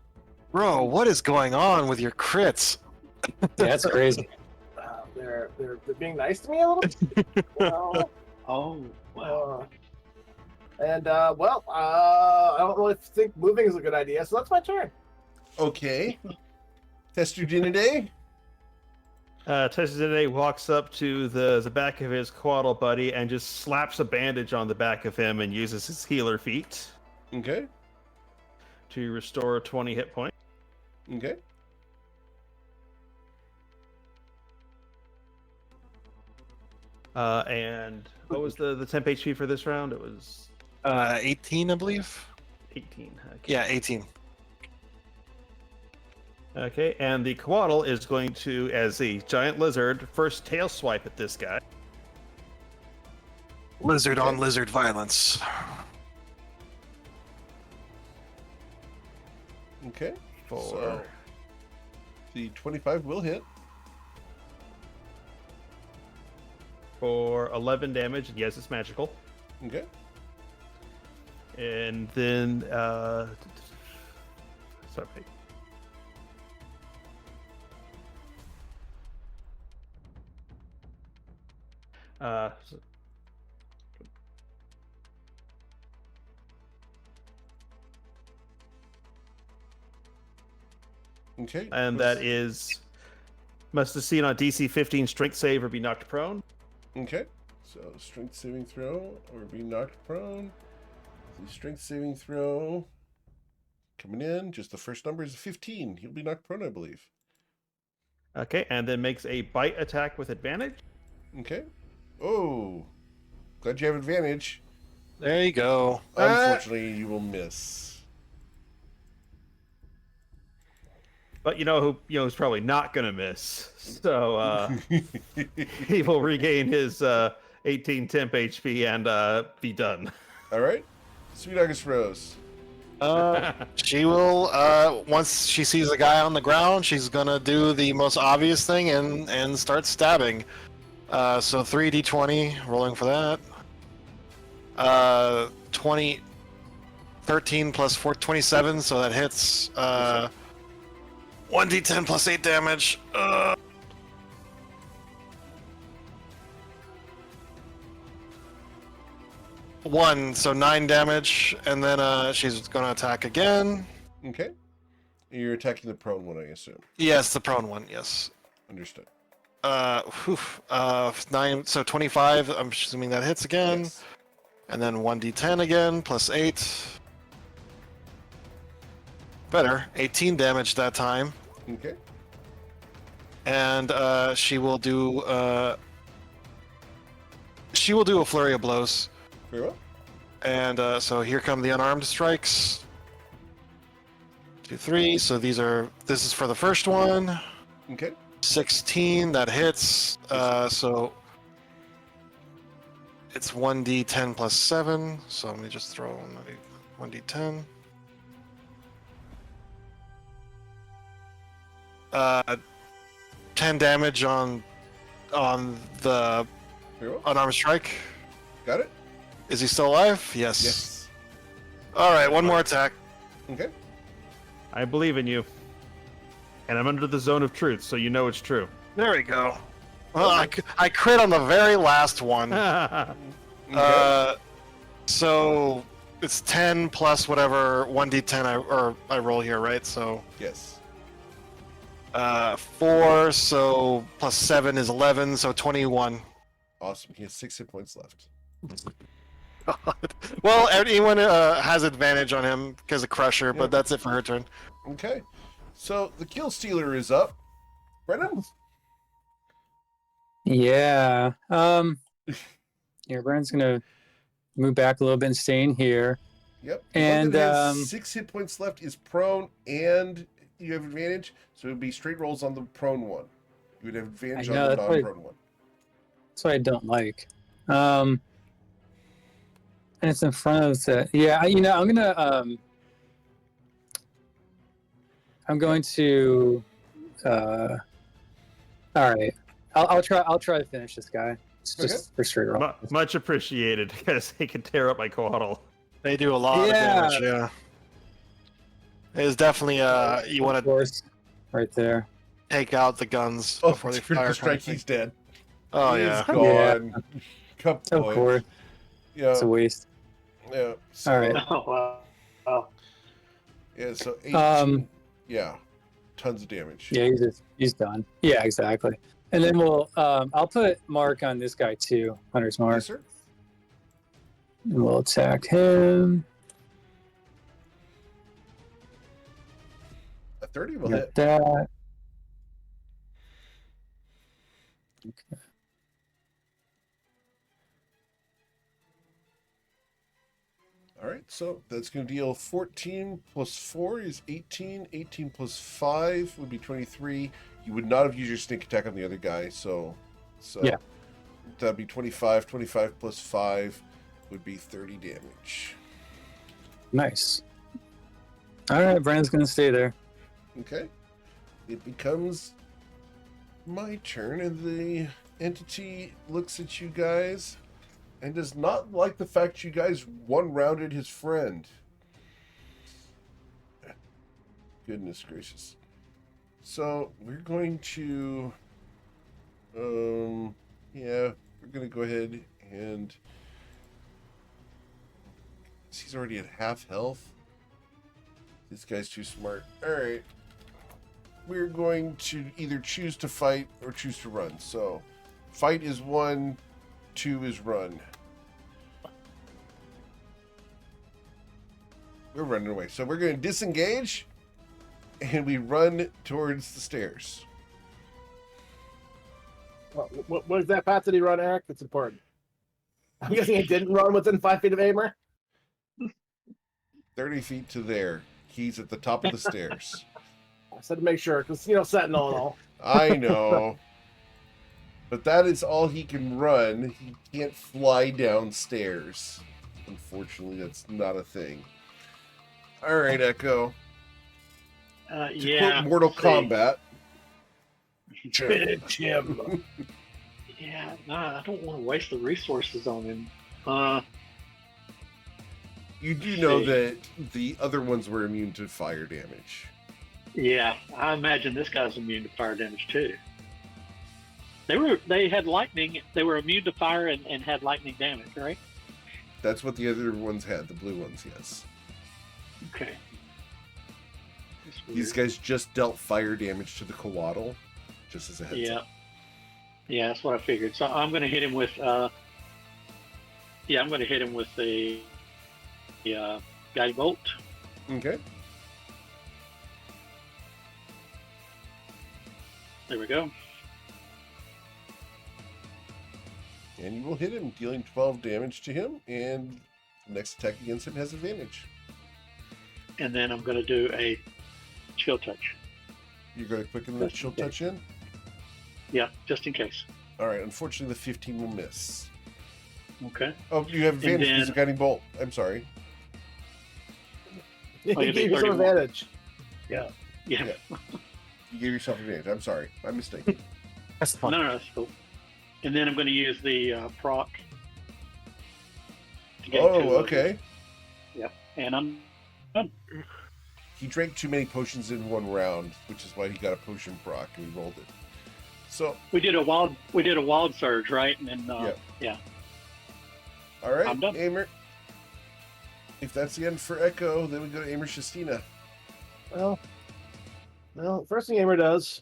Bro, what is going on with your crits? Yeah, that's crazy. They're being nice to me a little bit. Well, Oh, wow. I don't really think moving is a good idea, so that's my turn. Okay. Testudinidae. Tessidine walks up to the back of his quaddle buddy and just slaps a bandage on the back of him and uses his healer feat Okay. to restore 20 hit points. Okay. And what was the temp HP for this round? It was 18, I believe. 18. Okay. Yeah, 18. Okay, and the Quaddle is going to, as the giant lizard, first tail swipe at this guy. Lizard on lizard violence. Okay. For So the 25 will hit. for 11 damage, and yes, it's magical. Okay. And then, sorry. Uh, Okay. and that is must succeed on a DC 15 strength save or be knocked prone. Okay. So strength saving throw or be knocked prone. The strength saving throw coming in. Just the first number is 15. He'll be knocked prone, I believe. Okay, and then makes a bite attack with advantage. Okay. Oh. Glad you have advantage. There you go. Unfortunately, you will miss. But you know who's probably not gonna miss. So he will regain his 18 temp HP and be done. All right. Sweet August Rose. She will, once she sees a guy on the ground, she's gonna do the most obvious thing and start stabbing. So 3d20, rolling for that. 13 plus 4, 27, so that hits. 1d10 plus 8 damage. 1, so 9 damage, and then she's gonna attack again. Okay. You're attacking the prone one, I assume. Yes, the prone one, yes. Understood. 9, so 25, I'm assuming that hits again. Yes. And then 1d10 again, plus 8. Better, 18 damage that time. Okay. And she will do a flurry of blows. Very well. And so here come the unarmed strikes. 2, 3. So this is for the first one. Okay. 16, that hits. So It's 1d10 plus 7, so let me just throw 1d10. 10 damage on the Very well. unarmed strike. Got it? Is he still alive? Yes. Yes. All right, one more attack. Okay. I believe in you. And I'm under the zone of truth, so you know it's true. There we go. Well, I crit on the very last one. Okay. So it's 10 plus whatever 1d10 I roll here, right? So Yes. 4, so plus 7 is 11, so 21. Awesome. He has 6 hit points left. Well, anyone has advantage on him because of Crusher, but that's it for her turn. Okay. So the Kill Stealer is up. Brennan? Yeah. Yeah, Brennan's gonna move back a little bit and stay in here. Yep. And, one that has 6 hit points left is prone, and you have advantage, so it would be straight rolls on the prone one. You would have advantage I know, on the that's why- non-prone one. That's what I don't like. And it's in front of the. Yeah, I'm going to. All right. I'll try to finish this guy. It's just for straight roll. Much appreciated, because he can tear up my coatl. They do a lot of damage, yeah. It's definitely, you want Of to course, right there. take out the guns Oh, before they critical fire. strike, he's dead. Oh, He's yeah. gone. Cup Of point. course, Yeah. it's a waste. Yeah. So, All right. Oh, wow. Oh. Yeah, so 18. Yeah. Tons of damage. Yeah, he's done. Yeah, exactly. And then I'll put Mark on this guy too, Hunter's Mark. Yes, sir. And we'll attack him. A 30 will Got hit. that. Okay. All right, so that's going to deal 14 plus 4 is 18. 18 plus 5 would be 23. You would not have used your sneak attack on the other guy, so Yeah. that'd be 25. 25 plus 5 would be 30 damage. Nice. All right, Brandon's gonna stay there. Okay. It becomes my turn, and the entity looks at you guys and does not like the fact you guys one-rounded his friend. Goodness gracious. So we're going to, we're going to go ahead and, he's already at half health. This guy's too smart. All right. We're going to either choose to fight or choose to run. So fight is 1, 2 is run. We're running away. So we're going to disengage, and we run towards the stairs. What is that path did he run, Eric? It's important. I'm guessing he didn't run within 5 feet of Amer. 30 feet to there. He's at the top of the stairs. I said to make sure, because, Sentinel and all. I know. But that is all he can run. He can't fly downstairs. Unfortunately, that's not a thing. All right, Echo. To quote Mortal Kombat. Jim. Yeah, I don't want to waste the resources on him. You do know that the other ones were immune to fire damage. Yeah, I imagine this guy's immune to fire damage too. They had lightning. They were immune to fire and had lightning damage, right? That's what the other ones had. The blue ones, yes. Okay. These guys just dealt fire damage to the Coatl, just as a heads up. Yeah, that's what I figured. So I'm going to hit him with. I'm going to hit him with the guiding bolt. Okay. There we go. And you will hit him, dealing 12 damage to him, and the next attack against him has advantage. And then I'm going to do a chill touch. You're going to quicken the chill touch in? Yeah, just in case. All right, unfortunately, the 15 will miss. Okay. Oh, you have advantage then- because of guiding bolt. I'm sorry. He you gave do you some 31. advantage. Yeah. You gave yourself advantage. I'm sorry. My mistake. That's No, fine. no, that's cool. And then I'm going to use the proc. To get Oh, to, okay. Yep. And I'm He drank too many potions in one round, which is why he got a potion proc and we rolled it. So, we did a wild surge, right? And then yeah. all right, I'm done. Aimer. If that's the end for Echo, then we go to Aimer Shastina. Well, first thing Aimer does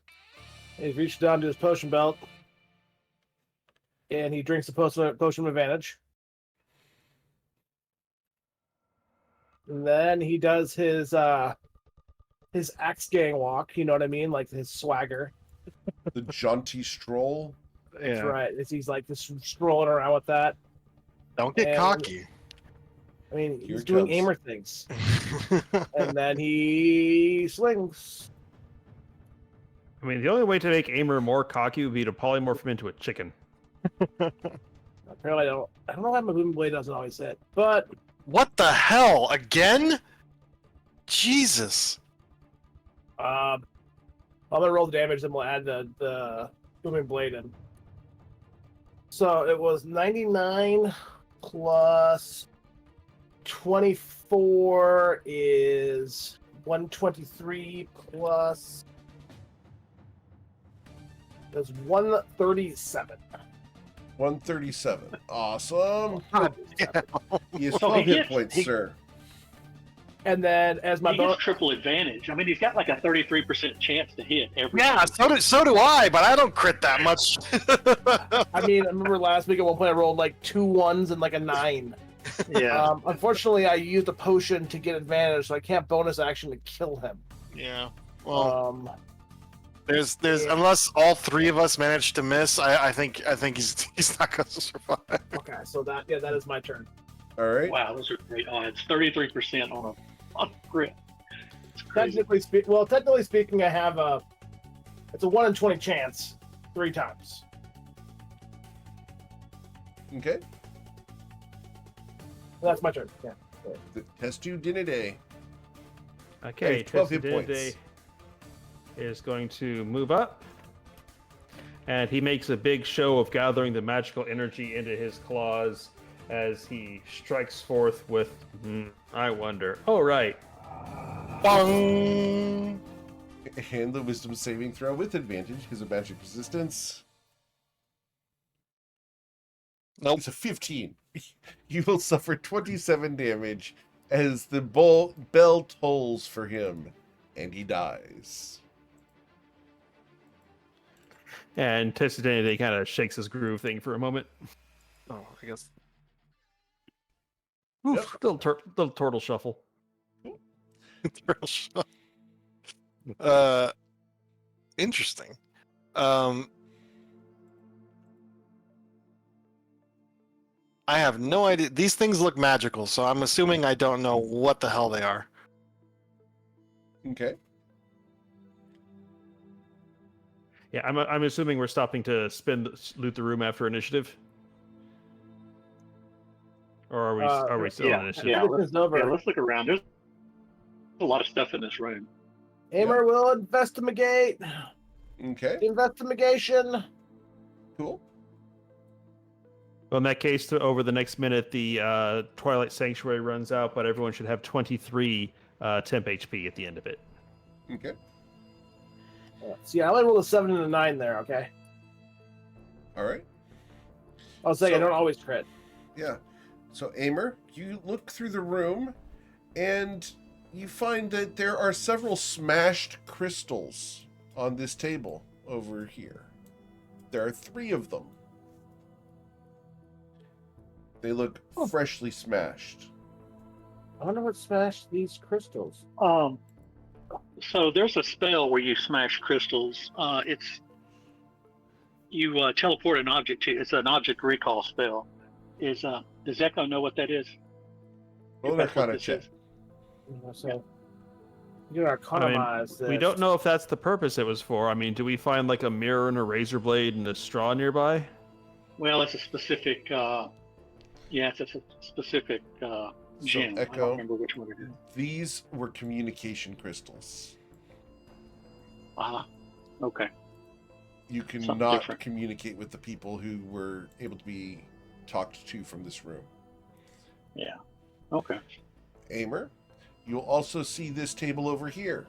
is reach down to his potion belt and he drinks the potion of advantage. And then he does his axe gang walk, you know what I mean? Like his swagger. The jaunty stroll. That's right. He's like just strolling around with that. Don't get And- cocky. I mean, Here he's it doing comes. Aimer things. And then he slings. I mean, the only way to make Aimer more cocky would be to polymorph him into a chicken. Apparently, I don't know why my boom blade doesn't always hit, but What the hell? Again? Jesus. I'm gonna roll the damage, then we'll add the booming blade in. So it was 99 plus 24 is 123 plus. That's 137. 137. Awesome. God damn. He has So 12 he hit gets- points, he- sir. And then as my He gets bonus, triple advantage. I mean, he's got like a 33% chance to hit every. Yeah, so do I, but I don't crit that much. I mean, I remember last week at one point I rolled like 2 1s and like a 9. Yeah. Unfortunately, I used a potion to get advantage, so I can't bonus action to kill him. Yeah. Well, Um, there's yeah. unless all three of us manage to miss, I think he's not going to survive. okay, so that is my turn. All right. Wow, those are great odds. 33% on a crit. It's crazy. Technically speaking, I have it's a 1 in 20 chance 3 times. Okay. That's my turn. Yeah. The Testu Dinide. Okay, 12 hit Tessadinide points. is going to move up. And he makes a big show of gathering the magical energy into his claws as he strikes forth with, I wonder. Oh, right. Bong! And the wisdom saving throw with advantage because of magic resistance. Nope. It's a 15. You will suffer 27 damage as the bell tolls for him, and he dies. And Tessadinide kind of shakes his groove thing for a moment. Oh, I guess. Oof, little turtle shuffle. Interesting. I have no idea. These things look magical, so I'm assuming I don't know what the hell they are. Okay. Yeah, I'm assuming we're stopping to loot the room after initiative. Or are we still yeah, on initiative? yeah. This is over. Yeah, let's look around. There's a lot of stuff in this room. Aimer will investigate. Okay. Investigation. Cool. Well, in that case, over the next minute, the Twilight Sanctuary runs out, but everyone should have 23 temp HP at the end of it. Okay. See, I only rolled a 7 and a 9 there. Okay. All right. I'll say I So- don't always crit. Yeah. So, Aimer, you look through the room and you find that there are several smashed crystals on this table over here. There are 3 of them. They look freshly smashed. I wonder what smashed these crystals. So there's a spell where you smash crystals. You teleport an object to. It's an object recall spell. Does Echo know what that is? Roll an If that's what Arcana this check. is. So you economize this. We don't know if that's the purpose it was for. I mean, do we find like a mirror and a razor blade and a straw nearby? Well, it's a specific Yeah, it's a specific gem. I Echo. don't remember which one it is. These were communication crystals. Ah, okay. You Something cannot different. communicate with the people who were able to be talked to from this room. Yeah. Okay. Aimer, you'll also see this table over here.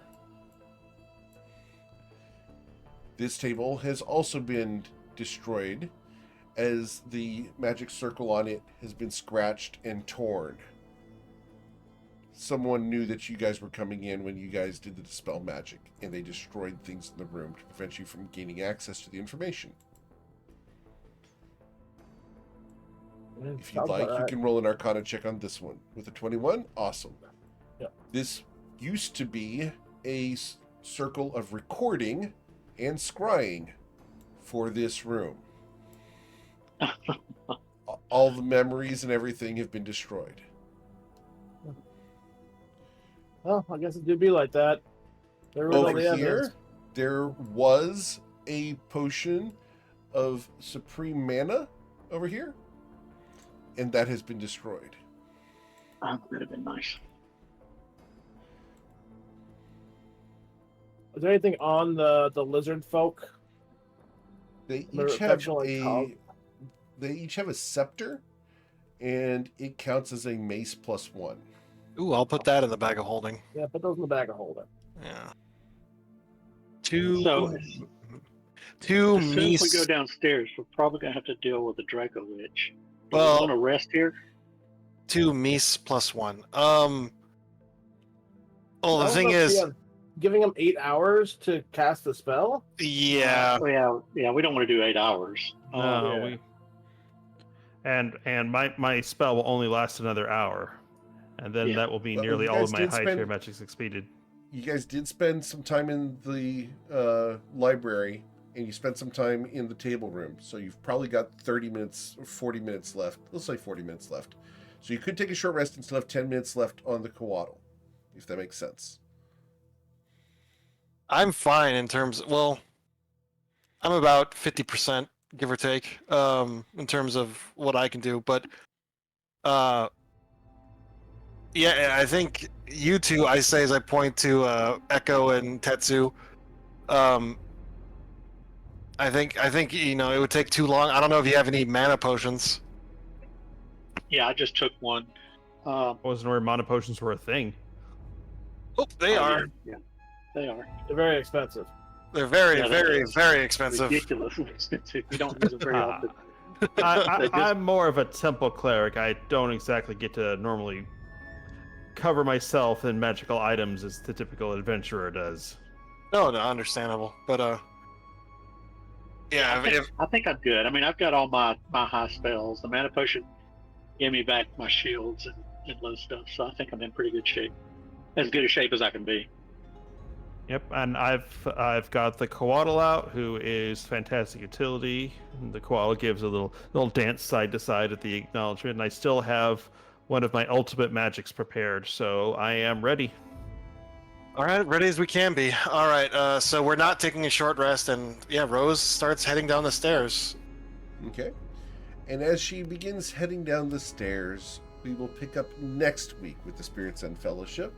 This table has also been destroyed as the magic circle on it has been scratched and torn. Someone knew that you guys were coming in when you guys did the dispel magic, and they destroyed things in the room to prevent you from gaining access to the information. If you'd like, you can roll an Arcana check on this one. With a 21, awesome. Yep. This used to be a circle of recording and scrying for this room. All the memories and everything have been destroyed. Well, I guess it do be like that. There was all Over the evidence. here, there was a potion of supreme mana over here, and that has been destroyed. That would have been nice. Is there anything on the lizard folk? They They're each have affectionately called. they each have a scepter, and it counts as a mace +1. Ooh, I'll put that in the bag of holding. Yeah, put those in the bag of holding. Yeah. Two. So, Two As soon as we Mies. go downstairs, we're probably gonna have to deal with the Draco Lich. Do Well- we want to rest here? Two Mies +1. Well, I the don't thing know if is, giving him 8 hours to cast the spell. yeah. Yeah, we don't want to do 8 hours. No, yeah. we. And my spell will only last another hour, and then Yeah. that will be Well, nearly you all guys of my did high spend- tier magics expeded. You guys did spend some time in the library, and you spent some time in the table room. So you've probably got 30 minutes or 40 minutes left. Let's say 40 minutes left. So you could take a short rest and still have 10 minutes left on the coatl, if that makes sense. I'm fine in terms. Well, I'm about 50%, give or take, in terms of what I can do. But, yeah, I think you two, I say as I point to Echo and Tetsu. I think it would take too long. I don't know if you have any mana potions. Yeah, I just took one. I wasn't aware mana potions were a thing. Oh, they Oh, are. Yeah, they are. They're very expensive. They're very, Yeah, very, that's very expensive. Ridiculously expensive. We don't use it very often. I'm more of a temple cleric. I don't exactly get to normally cover myself in magical items as the typical adventurer does. No, understandable. But yeah, I think I'm good. I mean, I've got all my high spells. The mana potion gave me back my shields and low stuff, so I think I'm in pretty good shape. As good a shape as I can be. Yep, and I've got the Coatl out, who is fantastic utility. The Coatl gives a little dance side to side at the acknowledgement, and I still have one of my ultimate magics prepared, so I am ready. all right, ready as we can be. All right, so we're not taking a short rest, and yeah, Rose starts heading down the stairs. Okay. And as she begins heading down the stairs, we will pick up next week with the Spirits End Fellowship.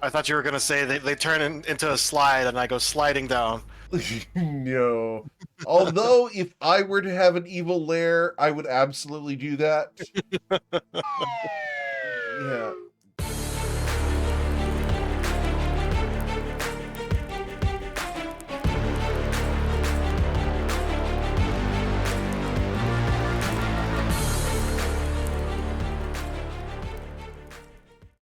I thought you were gonna say they turn into a slide, and I go sliding down. No. Although, if I were to have an evil lair, I would absolutely do that. Yeah.